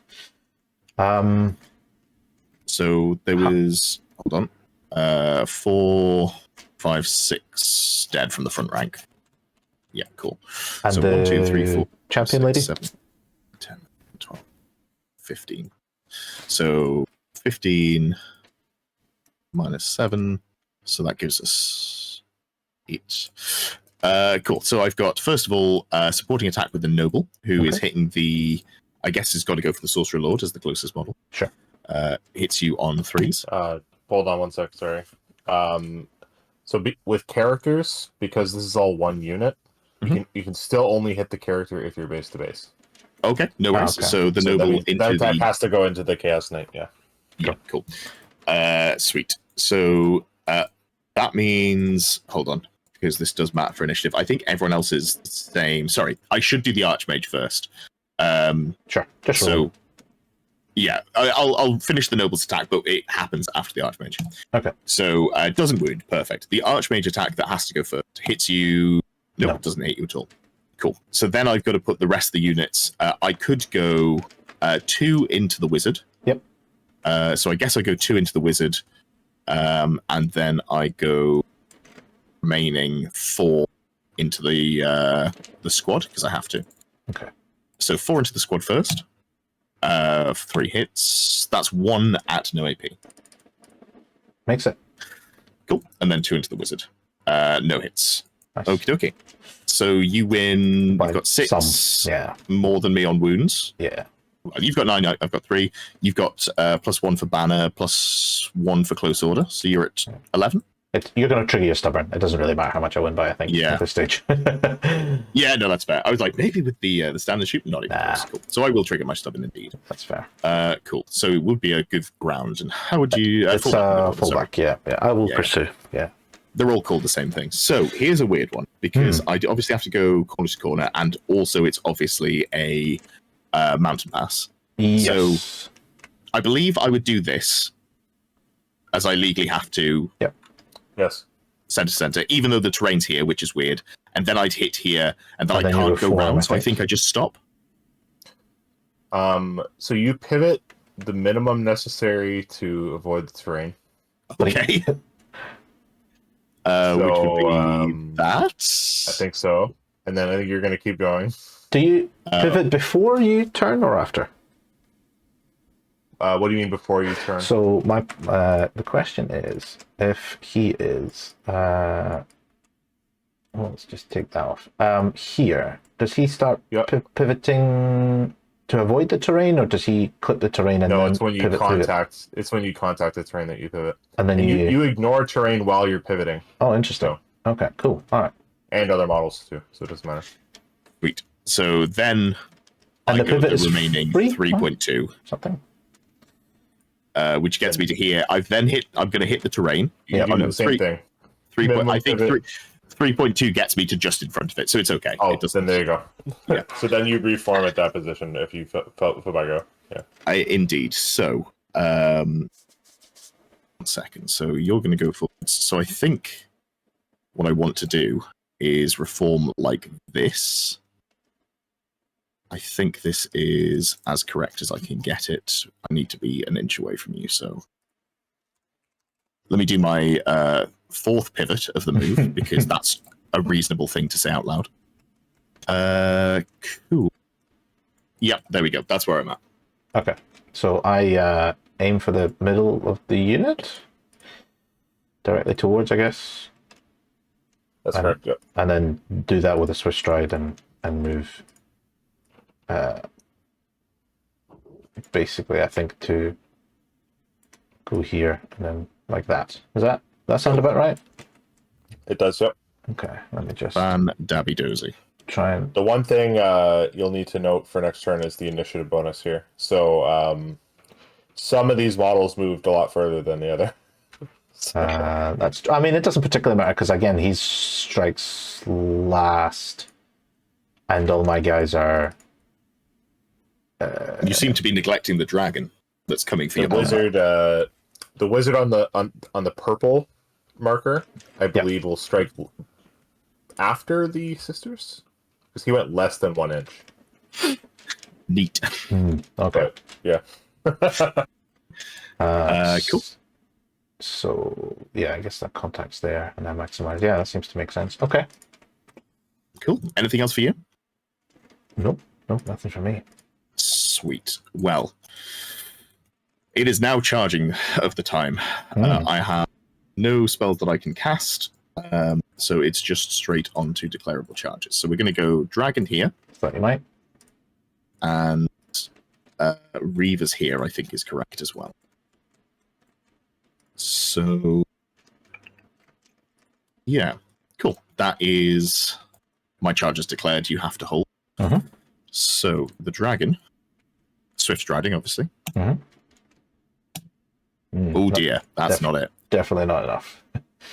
S1: So there was hold on. 4, 5, 6 dead from the front rank. Yeah, cool.
S2: And
S1: so
S2: the
S1: 1, 2, 3, 4,
S2: champion
S1: 6,
S2: lady?
S1: 7, 10, 12, 15. So 15 -7. So that gives us 8. Cool. So I've got, first of all, supporting attack with the Noble, who is hitting the, I guess has got to go for the Sorcerer Lord as the closest model.
S2: Sure.
S1: Hits you on 3s.
S6: Hold on one sec, sorry. So with characters, because this is all one unit, you can still only hit the character if you're base to base.
S1: Okay, no worries.
S2: Okay.
S1: So the Noble into
S6: that has to go into the Chaos Knight, yeah.
S1: Yeah, cool. Sweet. So that means, hold on, because this does matter for initiative. I think everyone else is the same. Sorry, I should do the Archmage first.
S2: Sure. Just
S1: so,
S2: roll.
S1: yeah, I'll finish the Noble's attack, but it happens after the Archmage.
S2: Okay.
S1: So it doesn't wound. Perfect. The Archmage attack that has to go first hits you. No, it doesn't hit you at all. Cool. So then I've got to put the rest of the units. I could go 2 into the Wizard.
S2: Yep.
S1: So I guess I go 2 into the Wizard, and then I go remaining 4 into the squad because I have to.
S2: Okay.
S1: So 4 into the squad first. 3 hits. That's 1 at no AP.
S2: Makes it.
S1: Cool. And then 2 into the Wizard. No hits.
S2: Nice.
S1: Okie dokie. So you win.
S2: By
S1: You've got 6.
S2: some, yeah.
S1: More than me on wounds.
S2: Yeah.
S1: You've got 9. I've got 3. You've got +1 for banner, +1 for close order. So you're at 11.
S2: You're going to trigger your stubborn. It doesn't really matter how much I win by, I think, at this stage.
S1: Yeah, no, that's fair. I was like, maybe with the standard shoot, not even close. Cool. So I will trigger my stubborn indeed.
S2: That's fair.
S1: Cool. So it would be a good ground. And how would you...
S2: it's fallback, yeah. I will pursue, yeah.
S1: They're all called the same thing. So here's a weird one, because I obviously have to go corner to corner, and also it's obviously a mountain pass.
S2: Yes.
S1: So I believe I would do this. as I legally have to.
S2: Yep.
S6: Yes.
S1: Center to center, even though the terrain's here, which is weird. And then I'd hit here, and then I
S2: you
S1: can't go
S2: reform,
S1: round, so I think I just stop.
S6: So you pivot the minimum necessary to avoid the terrain.
S1: Okay.
S6: So,
S1: which would be that?
S6: I think so. And then I think you're going to keep going.
S2: Do you pivot before you turn or after?
S6: What do you mean before you turn?
S2: So my the question is, if he is well, let's just take that off. Here, does he start pivoting to avoid the terrain, or does he clip the terrain and
S6: no?
S2: then
S6: It's when you
S2: pivot
S6: contact. It's when you contact the terrain that you pivot,
S2: and then
S6: you ignore terrain while you're pivoting.
S2: Oh, interesting.
S6: So,
S2: okay, cool. All right.
S6: And other models too, so it doesn't matter.
S1: Sweet. So then
S2: and
S1: I
S2: the
S1: go
S2: pivot
S1: the
S2: is
S1: remaining 3.2.
S2: Something.
S1: Which gets me to here. I'm going to hit the terrain.
S6: Yeah, do the same thing.
S1: 3. I think 3.2 gets me to just in front of it, so it's okay.
S6: Oh,
S1: it doesn't,
S6: then there you go.
S1: Yeah.
S6: So then you reform at that position if you felt by go. Yeah.
S1: Indeed. So, 1 second. So you're going to go forwards. So I think what I want to do is reform like this. I think this is as correct as I can get it. I need to be an inch away from you, so let me do my 4th pivot of the move, because that's a reasonable thing to say out loud. Cool. Yep, there we go. That's where I'm at.
S2: Okay. So I aim for the middle of the unit, directly towards, I guess.
S6: That's correct. Yeah.
S2: And then do that with a Swiss stride and move. Basically, I think to go here and then like that. Does that sound about right?
S6: It does. Yep.
S2: Okay. Let me just
S1: Dabby dozy.
S2: try and.
S6: The one thing you'll need to note for next turn is the initiative bonus here. So some of these models moved a lot further than the other.
S2: That's. I mean, it doesn't particularly matter because again, he strikes last, and all my guys are.
S1: You seem to be neglecting the dragon that's coming for
S6: The
S1: you.
S6: wizard, the wizard on the purple marker, I believe, will strike after the sisters because he went less than 1 inch.
S1: Neat.
S2: Okay.
S6: But, yeah.
S1: Cool.
S2: So yeah, I guess that contact's there, and then maximize. Yeah, that seems to make sense. Okay.
S1: Cool. Anything else for you?
S2: Nope, nothing for me.
S1: Sweet. Well, it is now charging of the time. I have no spells that I can cast, so it's just straight onto declarable charges. So we're going to go Dragon here.
S2: Thought you might.
S1: And Reavers here, I think, is correct as well. So, yeah, cool. That is my charges declared. You have to hold. So the dragon, swift striding, obviously. Oh dear, that's not it.
S2: Definitely not enough.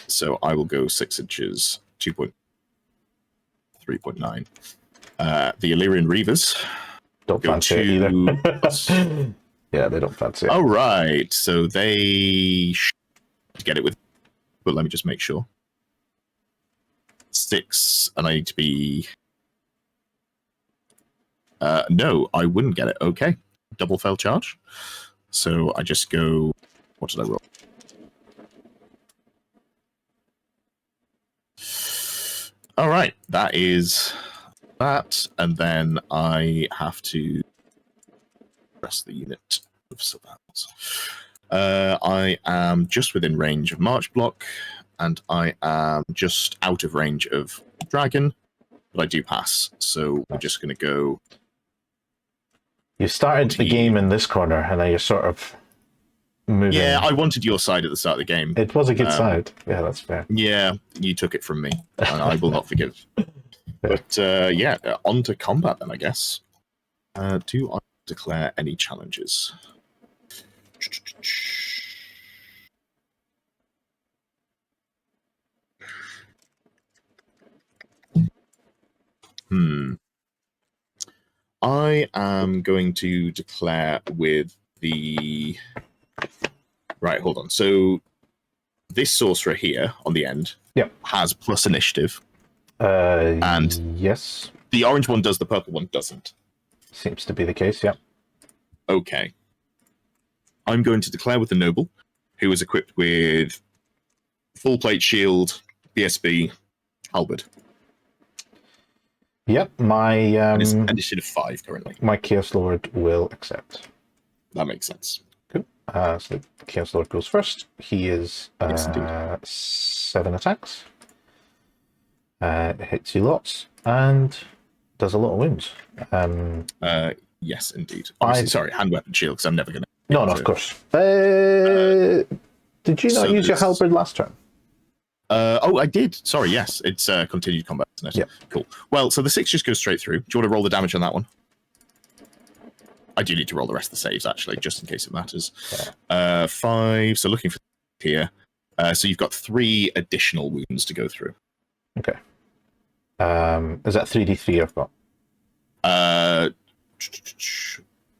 S1: So I will go 6 inches, 3.9. The Illyrian Reavers
S2: don't
S1: go
S2: fancy it either. Yeah, they don't fancy it.
S1: All right, so they get it with, but let me just make sure. 6, and I need to be. No, I wouldn't get it. Okay, double fail charge. So I just go. What did I roll? All right, that is that, and then I have to press the unit of survivors. I am just within range of March Block, and I am just out of range of Dragon, but I do pass. So we're just going to go.
S2: You started the game in this corner, and now you're sort of moving.
S1: Yeah, I wanted your side at the start of the game.
S2: It was a good side. Yeah, that's fair.
S1: Yeah, you took it from me, and I will not forgive. But yeah, on to combat then, I guess. Do I declare any challenges? I am going to declare with the Right, hold on. So this sorcerer here on the end has plus initiative. And
S2: yes.
S1: The orange one does, the purple one doesn't.
S2: Seems to be the case, yeah.
S1: Okay. I'm going to declare with the noble, who is equipped with full plate shield, BSB, halberd.
S2: Yep, my
S1: It's initiative 5 currently.
S2: My Chaos Lord will accept.
S1: That makes sense.
S2: Cool. So the Chaos Lord goes first. He is
S1: Yes, indeed.
S2: 7 attacks. Hits you lots and does a lot of wounds.
S1: Yes, indeed. Obviously, sorry, hand weapon shield, because I'm never going to.
S2: No, of course. Did you not use your halberd last turn?
S1: I did. Sorry, yes. It's continued combat, isn't it?
S2: Yeah.
S1: Cool. Well, so the 6 just goes straight through. Do you want to roll the damage on that one? I do need to roll the rest of the saves, actually, just in case it matters. Yeah. 5, so looking for here. So you've got 3 additional wounds to go through.
S2: Okay. Is that 3d3 I've got?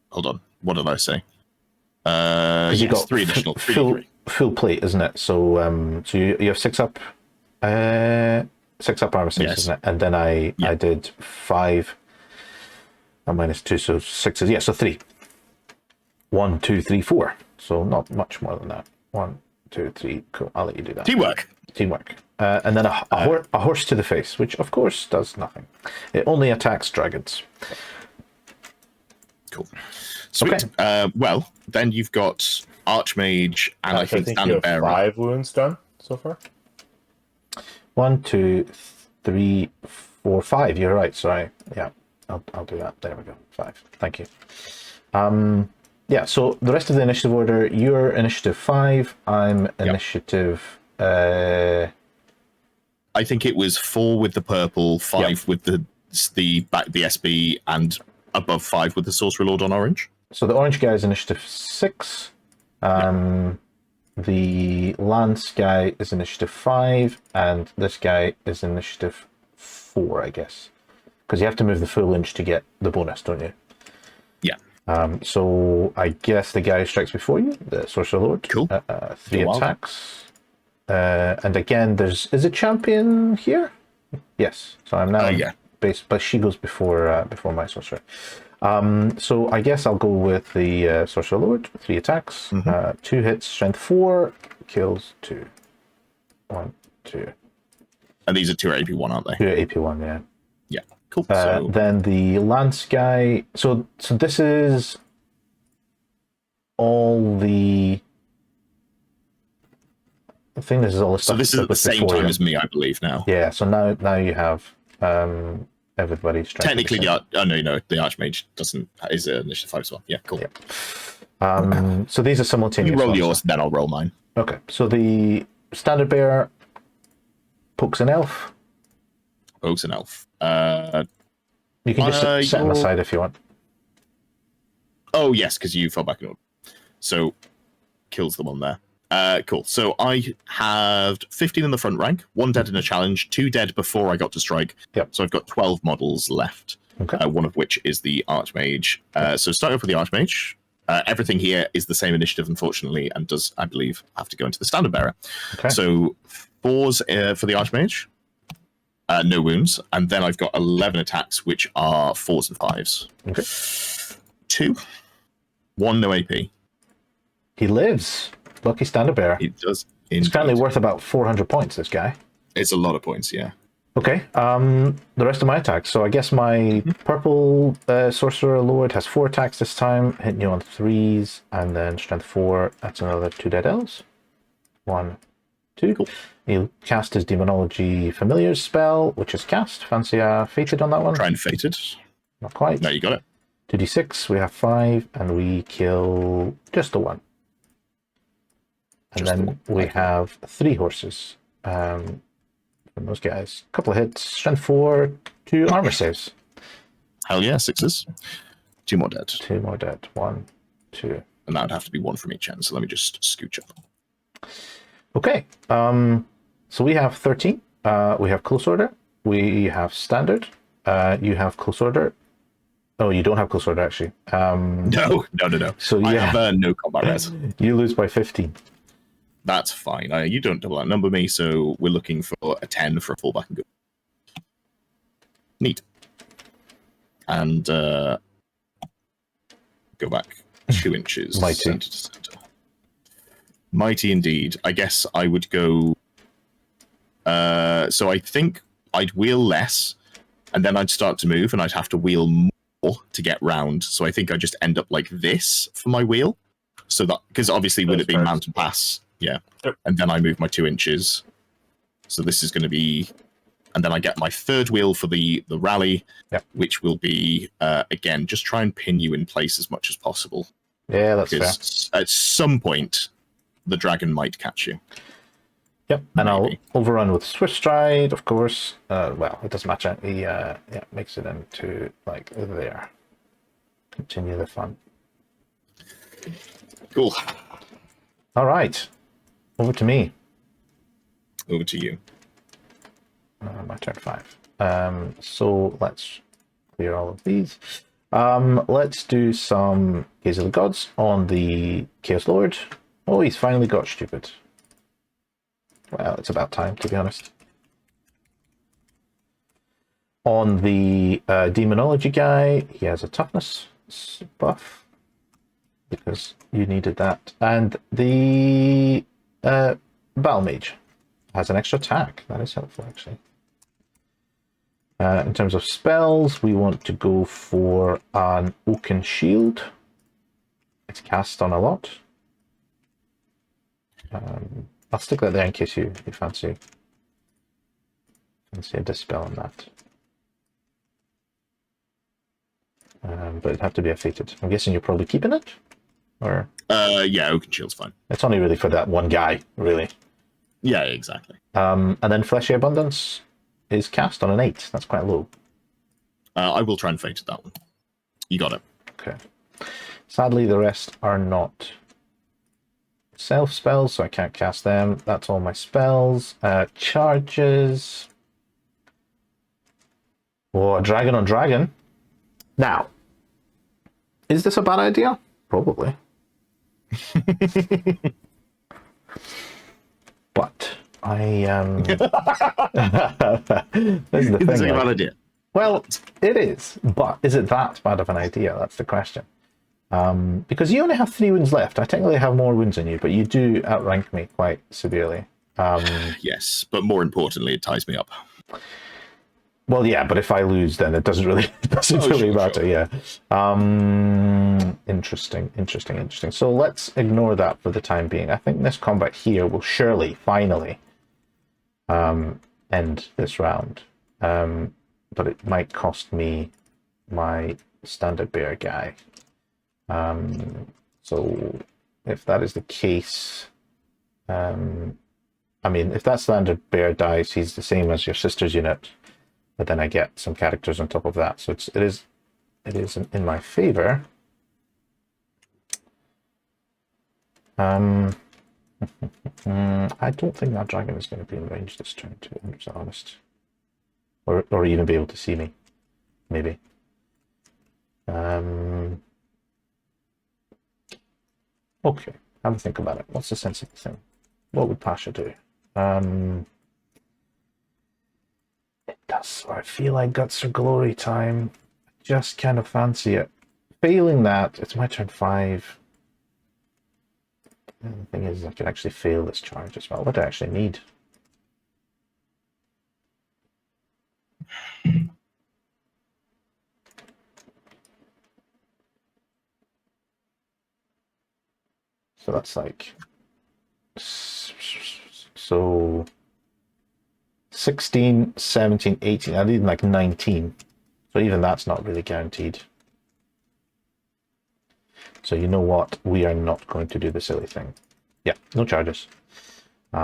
S1: Hold on. What did I say?
S2: You've got
S1: 3 additional.
S2: Full plate, isn't it? So so you have 6 up 6 up armor saves, isn't it? And then I did 5 and minus 2, so 6 is so 3. 1, 2, 3, 4. So not much more than that. 1, 2, 3. Cool. I'll let you do that.
S1: Teamwork.
S2: And then a horse to the face, which of course does nothing. It only attacks dragons.
S1: Cool. Sweet. Okay. Well, then you've got Archmage and I think Standard Bearer.
S6: 5 wounds done so far.
S2: 1, 2, 3, 4, 5. You're right. Sorry. Yeah, I'll do that. There we go. 5. Thank you. Yeah. So the rest of the initiative order. You're initiative 5. I'm initiative. I
S1: think it was 4 with the purple, 5 with the SB, and above 5 with the Sorcerer Lord on orange.
S2: So the orange guy is initiative 6. The lance guy is initiative 5, and this guy is initiative 4, I guess, because you have to move the full inch to get the bonus, don't you?
S1: Yeah.
S2: So I guess the guy who strikes before you, the Sorcerer Lord.
S1: Cool.
S2: 3 attacks. And again, is a champion here? Yes. So I'm now base, but she goes before my sorcerer. So I guess I'll go with the Sorcerer Lord. 3 attacks. 2 hits, strength 4, kills 2. 1, 2.
S1: And these are 2 AP1, aren't they?
S2: 2 AP1, yeah.
S1: Yeah. Cool.
S2: Then the lance guy. So this is all the. I think this is all the stuff.
S1: So this is at the same time as me, I believe, now.
S2: Yeah, so now you have everybody's
S1: technically the Archmage is initiative 5 as well. Yeah, cool.
S2: Yeah. So these are simultaneous.
S1: You roll yours, then I'll roll mine.
S2: Okay. So the Standard Bearer pokes an elf.
S1: Pokes an elf.
S2: You can just set him aside if you want.
S1: Oh yes, because you fell back in order. So kills the one there. Cool. So I have 15 in the front rank, 1 dead in a challenge, 2 dead before I got to strike.
S2: Yep.
S1: So I've got 12 models left.
S2: Okay.
S1: One of which is the Archmage. So starting off with the Archmage, everything here is the same initiative, unfortunately, and does, I believe, have to go into the Standard Bearer.
S2: Okay.
S1: So 4s for the Archmage, no wounds, and then I've got 11 attacks, which are 4s and 5s.
S2: Okay.
S1: 2, 1 no AP.
S2: He lives. Lucky Standard Bearer.
S1: He does.
S2: He's currently worth about 400 points, this guy.
S1: It's a lot of points, yeah.
S2: Okay, the rest of my attacks. So I guess my purple Sorcerer Lord has 4 attacks this time, hitting you on 3s, and then strength 4. That's another 2 dead elves. 1, 2.
S1: Cool.
S2: He'll cast his Daemonology Familiars spell, which is cast. Fancy Fated on that one?
S1: Try and Fated.
S2: Not quite.
S1: No, you got it.
S2: 2d6, we have 5, and we kill just the 1. And then we have 3 horses from those guys. A couple of hits, strength 4, 2 armor saves.
S1: Hell yeah, 6s. 2 more dead.
S2: 2 more dead. 1, 2.
S1: And that would have to be 1 from each end, so let me just scooch up.
S2: Okay, so we have 13. We have Close Order. We have Standard. You have Close Order. Oh, you don't have close order, actually.
S1: No.
S2: So,
S1: I
S2: yeah.
S1: have no combat res.
S2: You lose by 15.
S1: That's fine. You don't double that number me, so we're looking for a 10 for a fallback and go. Neat. And go back 2 inches.
S2: Mighty.
S1: Center to center. Mighty indeed. I guess I would go. So I think I'd wheel less, and then I'd start to move, and I'd have to wheel more to get round. So I think I just end up like this for my wheel. So that, because obviously with it being mountain pass, yeah.
S6: Yep.
S1: And then I move my 2 inches. So this is going to be, and then I get my third wheel for the rally,
S2: yep.
S1: which will be again just try and pin you in place as much as possible.
S2: Yeah, that's
S1: because fair. At some point, the dragon might catch you.
S2: Yep, and
S1: Maybe.
S2: I'll overrun with Swift Stride, of course. Well, it doesn't matter. He makes it into, like, there. Continue the fun.
S1: Cool.
S2: All right. Over to me.
S1: Over to you.
S2: My turn 5. So let's clear all of these. Let's do some Gaze of the Gods on the Chaos Lord. Oh, he's finally got stupid. Well, it's about time, to be honest. On the Daemonology guy, he has a toughness buff, because you needed that. And the Battle Mage has an extra attack. That is helpful, actually. In terms of spells, we want to go for an Oaken Shield. It's cast on a lot. I'll stick that there in case you fancy a dispel on that. But it'd have to be a fated. I'm guessing you're probably keeping it? Or
S1: Yeah, Oaken Shield's fine.
S2: it's only really for that one guy, really.
S1: Yeah, exactly.
S2: And then Fleshy Abundance is cast on an 8. That's quite low.
S1: I will try and fate that one. You got it.
S2: Okay. Sadly, the rest are not self spells, so I can't cast them. That's all my spells. Charges. Oh, a dragon on dragon. Now, is this a bad idea? Probably. But I this is the
S1: It's
S2: thing.
S1: a bad idea.
S2: Well, it is, but is it that bad of an idea? That's the question. Because you only have 3 wounds left. I technically have more wounds than you, but you do outrank me quite severely.
S1: Yes, but more importantly, it ties me up.
S2: Well, yeah, but if I lose, then it doesn't really matter.
S1: Sure.
S2: Yeah. Interesting. So let's ignore that for the time being. I think this combat here will surely, finally, end this round. But it might cost me my standard bear guy. So if that is the case, I mean, if that standard bear dies, he's the same as your sister's unit, but then I get some characters on top of that. So it is in my favor. I don't think that dragon is going to be in range this turn, to be honest. Or even be able to see me, maybe. Okay, have a think about it. What's the sensible thing? What would Pasha do? It does sort of feel like Guts or Glory time. I just kind of fancy it. Failing that, it's my turn 5. And the thing is, I can actually fail this charge as well. What do I actually need? So that's like, so 16, 17, 18. I need like 19. So even that's not really guaranteed. So you know what? We are not going to do the silly thing. Yeah, no charges. We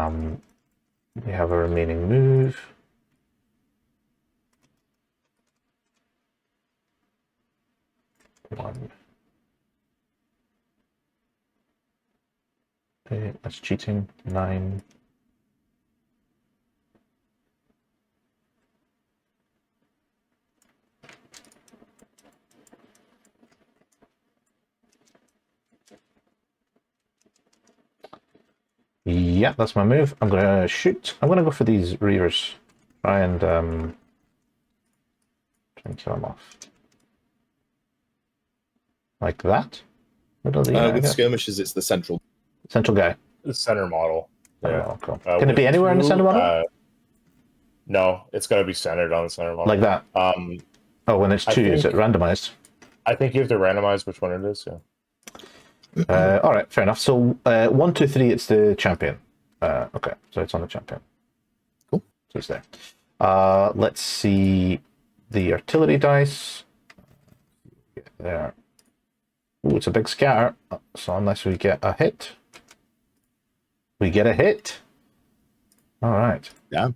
S2: have a remaining move. One. Okay, that's cheating. 9. Yeah, that's my move. I'm going to shoot. I'm going to go for these reavers. Try and kill them off. Like that? Middle of the
S1: With skirmishes, it's the central
S2: guy.
S6: The center model. Yeah.
S2: Oh, cool. Can it be anywhere in the center model?
S6: No, it's got to be centered on the center model.
S2: Like that? Oh, when it's two, is it randomized?
S6: I think you have to randomize which one it is, yeah.
S2: All right, fair enough. So 1, 2, 3, it's the champion. Okay, so it's on the champion.
S1: Cool.
S2: So it's there. Let's see the artillery dice. There. Ooh, it's a big scatter. So unless we get a hit, we get a hit. All right.
S1: Yeah.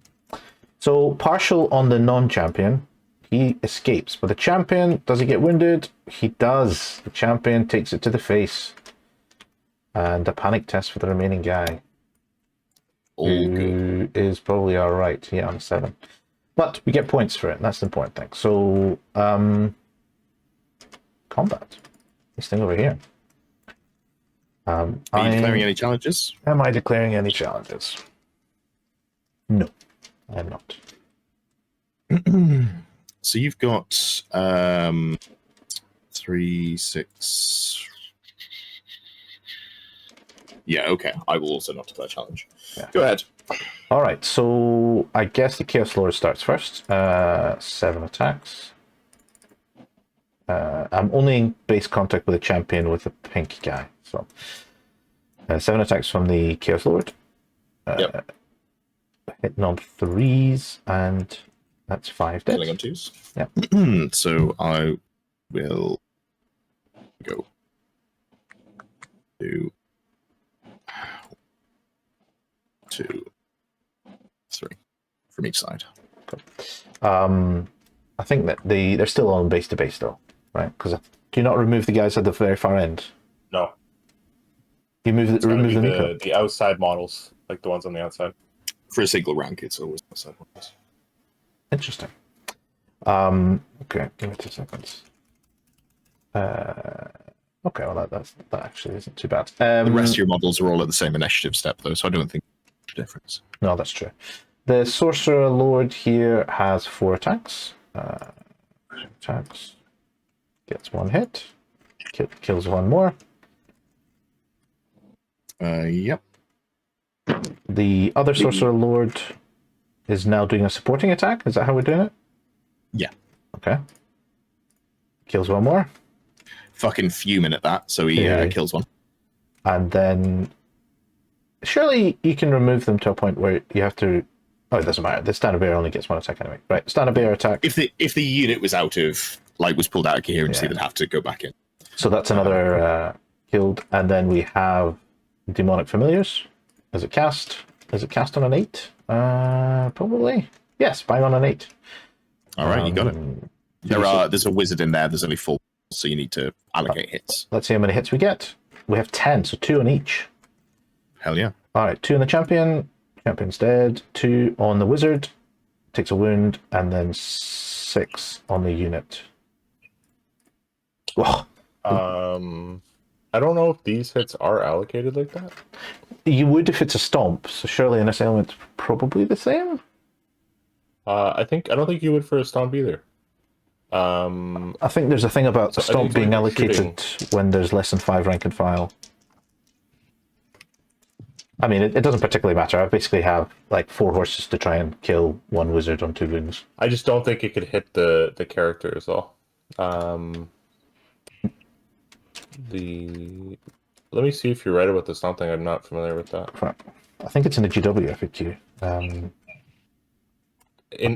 S2: So partial on the non-champion. He escapes, but the champion, does he get wounded? He does. The champion takes it to the face. And a panic test for the remaining guy. Who is probably all right. Yeah, on 7. But we get points for it. That's the important thing. So, combat. This thing over here.
S1: Are you declaring any challenges?
S2: Am I declaring any challenges? No, I am not.
S1: So you've got 3, 6. Yeah, okay. I will also not declare challenge.
S2: Yeah.
S1: Go ahead.
S2: All right, so I guess the Chaos Lord starts first. 7 attacks. I'm only in base contact with a champion with a pink guy. So 7 attacks from the Chaos Lord.
S1: Yep.
S2: Hitting on 3s, and that's 5 dead.
S1: Killing on 2s.
S2: Yep.
S1: So I will go 2, 2, 3 from each side.
S2: Cool. I think that they're still on base to base though, right? Because do you not remove the guys at the very far end?
S6: No.
S2: You remove
S6: the outside models, like the ones on the outside.
S1: For a single rank, it's always outside ones.
S2: Interesting. Okay, give me 2 seconds. Okay, well that actually isn't too bad.
S1: The rest of your models are all at the same initiative step though, so I don't think there's a difference.
S2: No, that's true. The Sorcerer Lord here has 4 attacks. Attacks. Gets 1 hit. Kills 1 more.
S1: Yep.
S2: The other Sorcerer Lord is now doing a supporting attack. Is that how we're doing it?
S1: Yeah.
S2: Okay. Kills 1 more.
S1: Fucking fuming at that, so he kills 1.
S2: And then surely you can remove them to a point where you have to. Oh, it doesn't matter. The standard bearer only gets 1 attack anyway. Right, standard bearer attack.
S1: If the unit was out of was pulled out of coherency, they'd have to go back in.
S2: So that's another killed, and then we have demonic familiars. Is it cast? Is it cast on an 8? Probably. Yes, bang on an 8.
S1: All right, you got it. There's a wizard in there. There's only 4, so you need to allocate hits.
S2: Let's see how many hits we get. We have 10, so 2 on each.
S1: Hell yeah.
S2: All right, 2 on the champion. Champion's dead. 2 on the wizard. Takes a wound, and then 6 on the unit. Whoa.
S6: I don't know if these hits are allocated like that.
S2: You would if it's a stomp, so surely in this element probably the same?
S6: I don't think you would for a stomp either.
S2: I think there's a thing about stomp being allocated when there's less than 5 rank and file. I mean, it doesn't particularly matter. I basically have like 4 horses to try and kill 1 wizard on 2 wounds.
S6: I just don't think it could hit the character as well. Let me see if you're right about the stomp thing. I'm not familiar with that.
S2: I think it's in the GW FAQ.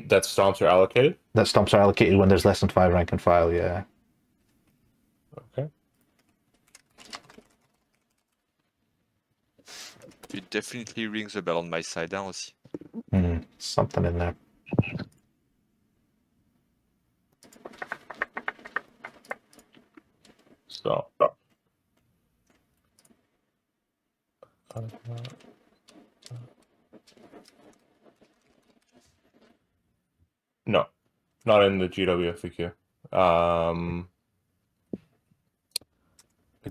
S6: That stomps are allocated?
S2: That stomps are allocated when there's less than 5 rank and file, yeah.
S6: Okay.
S4: It definitely rings a bell on my side now aussi.
S2: Something in there.
S6: So. No, not in the GWFAQ. I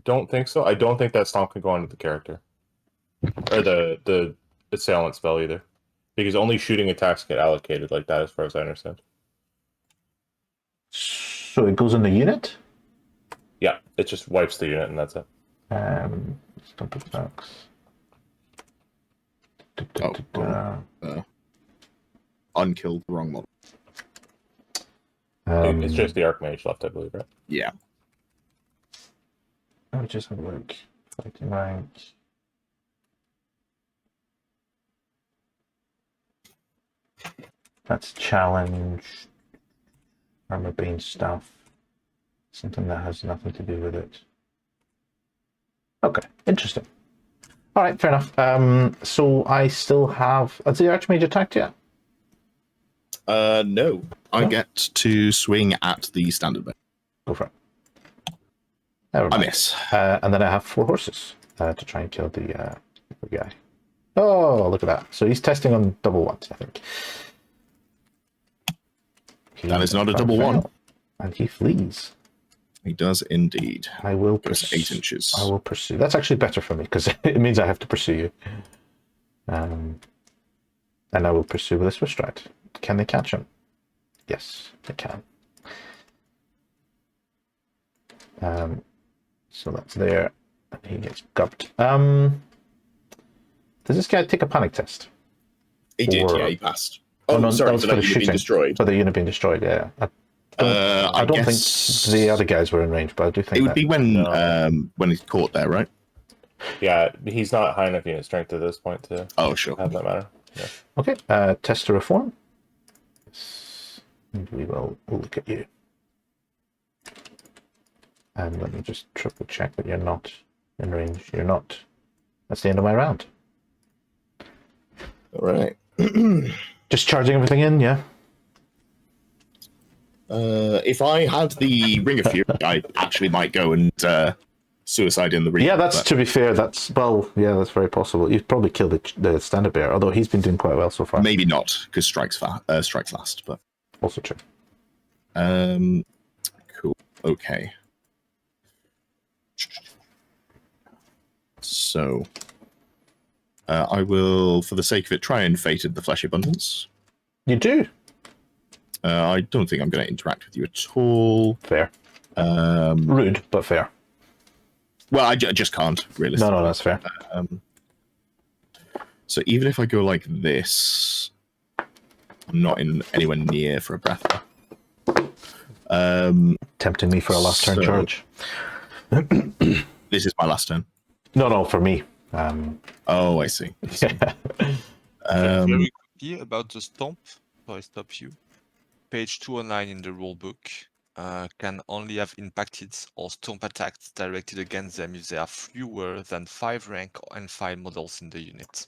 S6: don't think so. I don't think that stomp can go onto the character or the assailant spell either, because only shooting attacks get allocated like that, as far as I understand.
S2: So it goes in the unit?
S6: Yeah, it just wipes the unit and that's it.
S2: Stump attacks.
S1: Unkilled, wrong model.
S6: It's just the Archmage left, I believe, right?
S1: Yeah.
S2: Let me just have a look. Fighting rank. That's challenge. Armor beam stuff. Something that has nothing to do with it. Okay, interesting. All right, fair enough. So I still have. Has the Archmage attacked yet?
S1: No. I get to swing at the standard bear.
S2: Go for it. Never
S1: I
S2: mind.
S1: miss.
S2: And then I have 4 horses to try and kill the guy. Oh, look at that. So he's testing on double ones, I think.
S1: That is not a double one.
S2: And he flees.
S1: He does indeed.
S2: I will
S1: Goes 8 inches.
S2: I will pursue. That's actually better for me because it means I have to pursue you. And I will pursue with a Swiss stride. Can they catch him? Yes, they can. So that's there. And he gets gubbed. Does this guy take a panic test?
S1: He did,
S2: Or-
S1: yeah, he passed.
S2: Oh,
S1: Oh,
S2: no,
S1: sorry,
S2: that was
S1: for
S2: for
S1: that
S2: the
S1: unit being
S2: shooting.
S1: destroyed.
S2: For the unit being destroyed, yeah. I don't
S1: guess
S2: think the other guys were in range, but I do think
S1: it would be when
S6: No.
S1: when he's caught there, right?
S6: Yeah, he's not high enough unit strength at this point to
S1: Oh, sure.
S6: have that matter. Yeah.
S2: Okay, test to reform. Yes. And we will look at you. And let me just triple check that you're not in range. You're not. That's the end of my round.
S1: All right.
S2: Just charging everything in, yeah?
S1: If I had the Ring of Fury, I actually might go and suicide in the ring.
S2: Yeah, that's
S1: but
S2: to be fair. That's that's very possible. You'd probably kill the standard bear, although he's been doing quite well so far.
S1: maybe not because strikes last. But
S2: Also true.
S1: cool. Okay. So I will, for the sake of it, try and Fated the Flesh Abundance.
S2: You do
S1: I don't think I'm going to interact with you at all.
S2: fair. Rude, but fair.
S1: Well, I just can't, really.
S2: No, that's fair.
S1: So even if I go like this, I'm not in anywhere near for a breath.
S2: Tempting me for a last turn
S1: so-
S2: charge.
S1: This is my last turn.
S2: No, for me.
S1: Oh, I see.
S4: Very quickly about the stomp, so I stop you. Page 209 in the rulebook can only have impacted or stomp attacks directed against them if there are fewer than 5 rank and 5 models in the unit.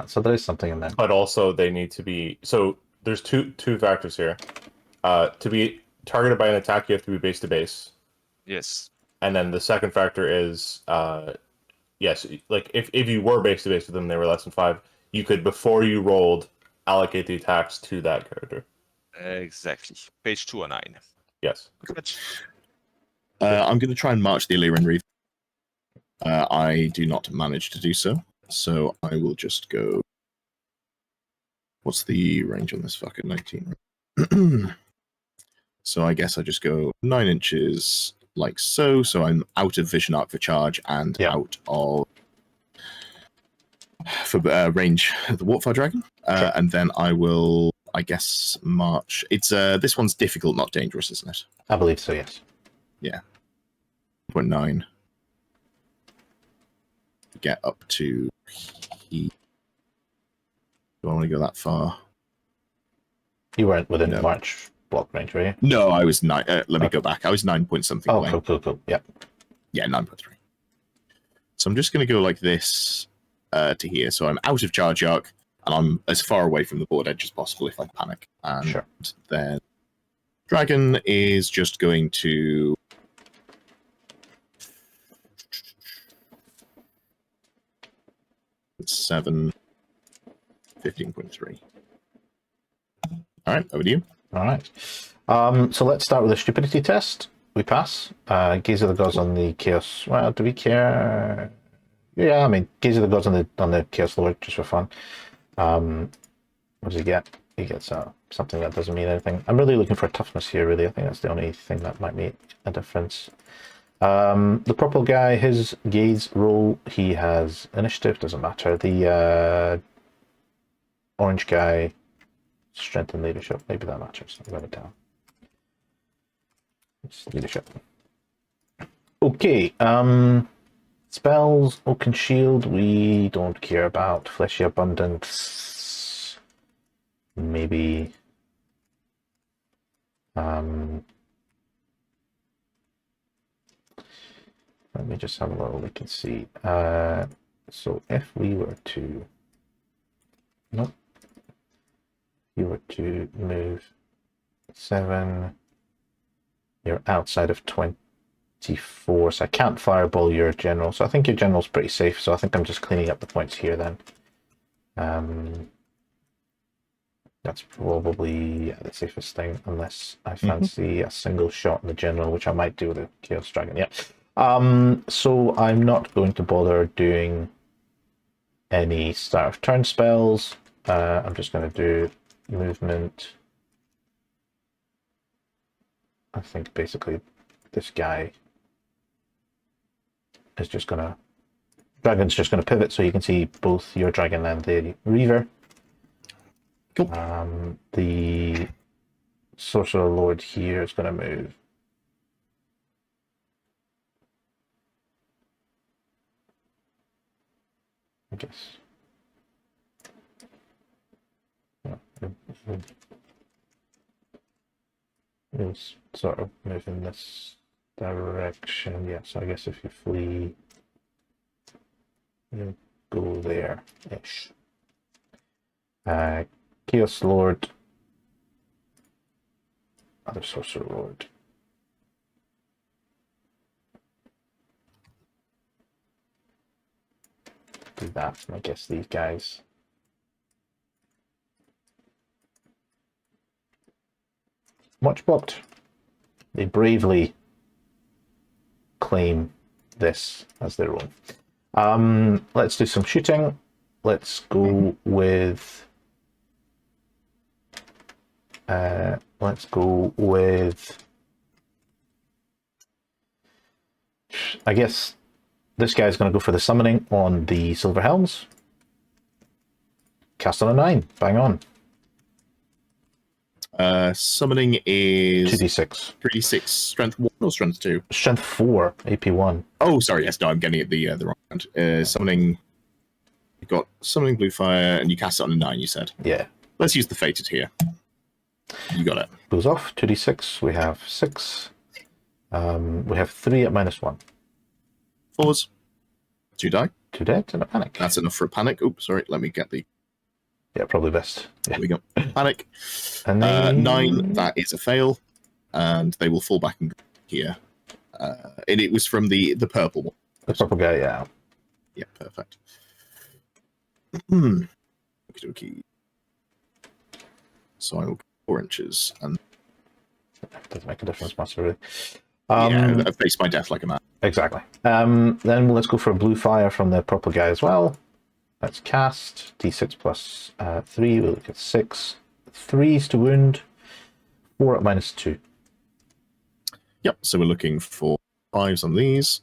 S2: So there is something in there.
S6: But also they need to be there's two factors here. To be targeted by an attack, you have to be base to base.
S4: Yes.
S6: And then the second factor is yes, like if you were base to base with them, they were less than 5, you could, before you rolled, allocate the attacks to that character.
S4: Exactly. Page 209.
S6: Yes.
S4: Good.
S1: I'm going to try and march the Illyrian Reeve. I do not manage to do so, so I will just go. What's the range on this fucker? 19. So I guess I just go 9 inches like so. So I'm out of vision arc for charge and out of for range of the Warpfire Dragon.
S2: Sure.
S1: And then I will, I guess, march. It's this one's difficult, not dangerous, isn't it?
S2: I believe so, yes.
S1: 0.9. Get up to. Do I want to go that far?
S2: You weren't within
S1: No.
S2: March block range, were you?
S1: No, I was 9. Let me go back. I was 9 point something.
S2: Oh,
S1: away.
S2: cool. Yeah.
S1: Yeah, 9.3. So I'm just going to go like this to here. So I'm out of charge arc, and I'm as far away from the board edge as possible if I panic. And
S2: Sure.
S1: then Dragon is just going to. It's 7. 15.3. All right, over to you.
S2: All right. So let's start with a stupidity test. We pass. Gaze of the Gods on the Chaos. Well, do we care? Yeah, I mean, Gaze of the Gods on the Chaos Lord, just for fun. What does he get? He gets something that doesn't mean anything. I'm really looking for toughness here, really. I think that's the only thing that might make a difference. The purple guy, his gaze roll, he has initiative, doesn't matter. The orange guy, strength and leadership, maybe that matters. I'll write it down. It's leadership. Okay, spells, Oaken Shield, we don't care about. Fleshy Abundance, maybe. Let me just have a little look and see. So if we were to, nope, you were to move 7, you're outside of 24, so I can't fireball your general. So I think your general's pretty safe. So I think I'm just cleaning up the points here then. That's probably the safest thing, unless I fancy a single shot in the general, which I might do with a Chaos Dragon. Yeah. So I'm not going to bother doing any start of turn spells. I'm just going to do movement. I think basically this guy is just going to... Dragon's just going to pivot, so you can see both your dragon and the Reaver.
S1: Cool.
S2: The Sorcerer Lord here is going to move. I guess. It's sort of moving this direction. Yeah, so I guess if you flee, you go there-ish. Chaos Lord. Other Sorcerer Lord. Do that, and I guess these guys. Much blocked. They bravely claim this as their own. Let's do some shooting. Let's go with. Let's go with. I guess this guy's going to go for the summoning on the Silver Helms. Cast on a 9. Bang on.
S1: Summoning is
S2: 2d6.
S1: 3d6, strength 1 or strength 2?
S2: Strength 4, AP 1.
S1: Oh, sorry, yes, no, I'm getting it the wrong round. Summoning, you've got summoning blue fire, and you cast it on a 9, you said?
S2: Yeah.
S1: Let's use the fated here. You got it.
S2: Goes off, 2d6, we have 6. We have 3 at -1.
S1: 4s. 2 die.
S2: 2 dead and a panic.
S1: That's enough for a panic. Oops, sorry, let me get the...
S2: Yeah, probably best. Yeah.
S1: There we go. Panic.
S2: And then...
S1: 9, that is a fail, and they will fall back and go here. And it was from the purple one.
S2: The purple guy, yeah.
S1: Yeah, perfect. Okay. So I will go 4 inches, and
S2: Doesn't make a difference much, really.
S1: yeah, I face my death like a man.
S2: Exactly. Then let's go for a blue fire from the purple guy as well. Let's cast d6 plus 3. We'll look at 6. 3s to wound. 4 at -2.
S1: Yep. So we're looking for 5s on these.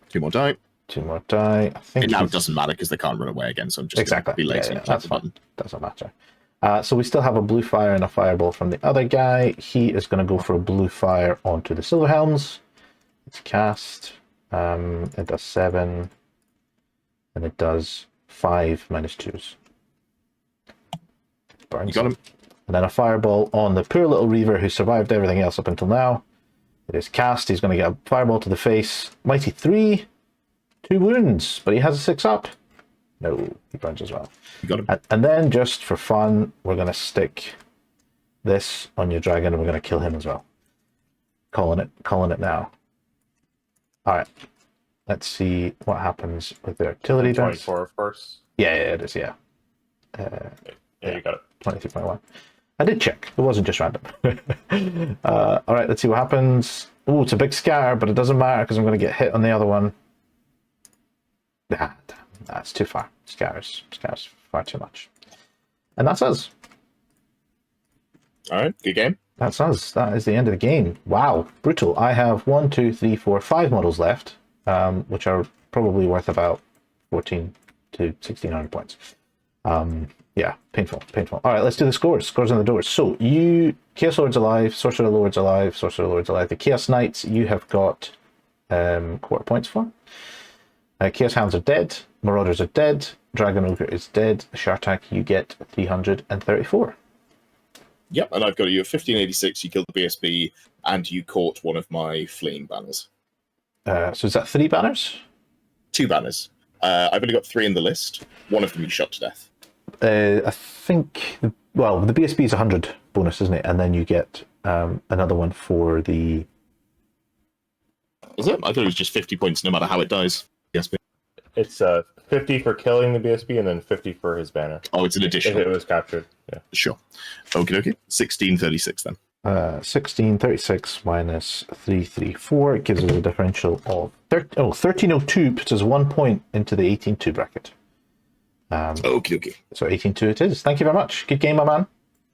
S1: 2 more die.
S2: 2 more die. I think
S1: It now doesn't matter because they can't run away again. So I'm just
S2: exactly.
S1: gonna be lazy
S2: Yeah,
S1: and click
S2: that's
S1: the
S2: fine.
S1: button.
S2: Doesn't matter. So we still have a blue fire and a fireball from the other guy. He is going to go for a blue fire onto the Silver Helms. It's cast. It does 7. And it does 5 -2s. Burns.
S1: You got him.
S2: And then a fireball on the poor little Reaver who survived everything else up until now. It is cast. He's going to get a fireball to the face. Mighty 3. 2 wounds. But he has a 6 up. No, he burns as well.
S1: You got him.
S2: And then, just for fun, we're going to stick this on your dragon and we're going to kill him as well. Calling it now. All right. Let's see what happens with the artillery dice.
S6: 24, of course.
S2: Yeah, it is, yeah.
S6: Yeah, you got it.
S2: 23.1. I did check. It wasn't just random. All right, let's see what happens. Oh, it's a big scatter, but it doesn't matter because I'm going to get hit on the other one. Ah, damn, that's too far. Scars far too much. And that's us.
S6: All right, good game.
S2: That's us. That is the end of the game. Wow, brutal. I have 1, 2, 3, 4, 5 models left, which are probably worth about 14 to 1600 points. Yeah, painful. All right, let's do the scores. Scores on the doors. So you, Chaos Lord's alive, Sorcerer Lord's alive, Sorcerer Lord's alive. The Chaos Knights you have got quarter points for. Chaos Hounds are dead. Marauders are dead. Dragon Ogre is dead. Shartak, you get 334.
S1: Yep, and I've got you at 1586. You killed the BSB, and you caught one of my fleeing banners.
S2: So is that 3 banners?
S1: 2 banners. I've only got 3 in the list. One of them you shot to death.
S2: I think, well, the BSB is 100 bonus, isn't it? And then you get another one for the...
S1: Was it? I thought it was just 50 points no matter how it dies. BSB.
S6: It's 50 for killing the BSB and then 50 for his banner.
S1: Oh, it's an
S6: If
S1: additional.
S6: it was captured. Yeah.
S1: Sure. Okie dokie. 1636 then.
S2: 1636 minus 334 gives us a differential of 1302, puts us 1 point into the 18-2 bracket.
S1: Okie dokie.
S2: So 18-2 it is. Thank you very much. Good game, my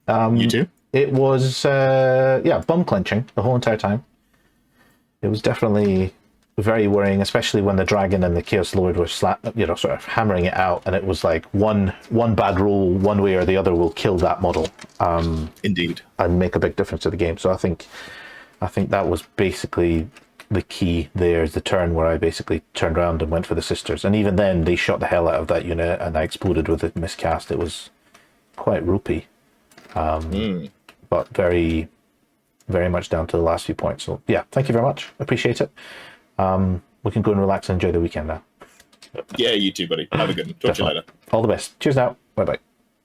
S2: man.
S1: You too?
S2: It was, bum clenching the whole entire time. It was definitely very worrying, especially when the dragon and the Chaos Lord were sort of hammering it out, and it was like one bad roll one way or the other will kill that model.
S1: Indeed.
S2: And make a big difference to the game. So I think that was basically the key there, is the turn where I basically turned around and went for the sisters. And even then, they shot the hell out of that unit, and I exploded with a miscast. It was quite ropey. But very, very much down to the last few points. So yeah, thank you very much. Appreciate it. We can go and relax and enjoy the weekend now.
S1: Yeah, you too, buddy. Have a good one. Talk to you later.
S2: All the best. Cheers now. Bye-bye.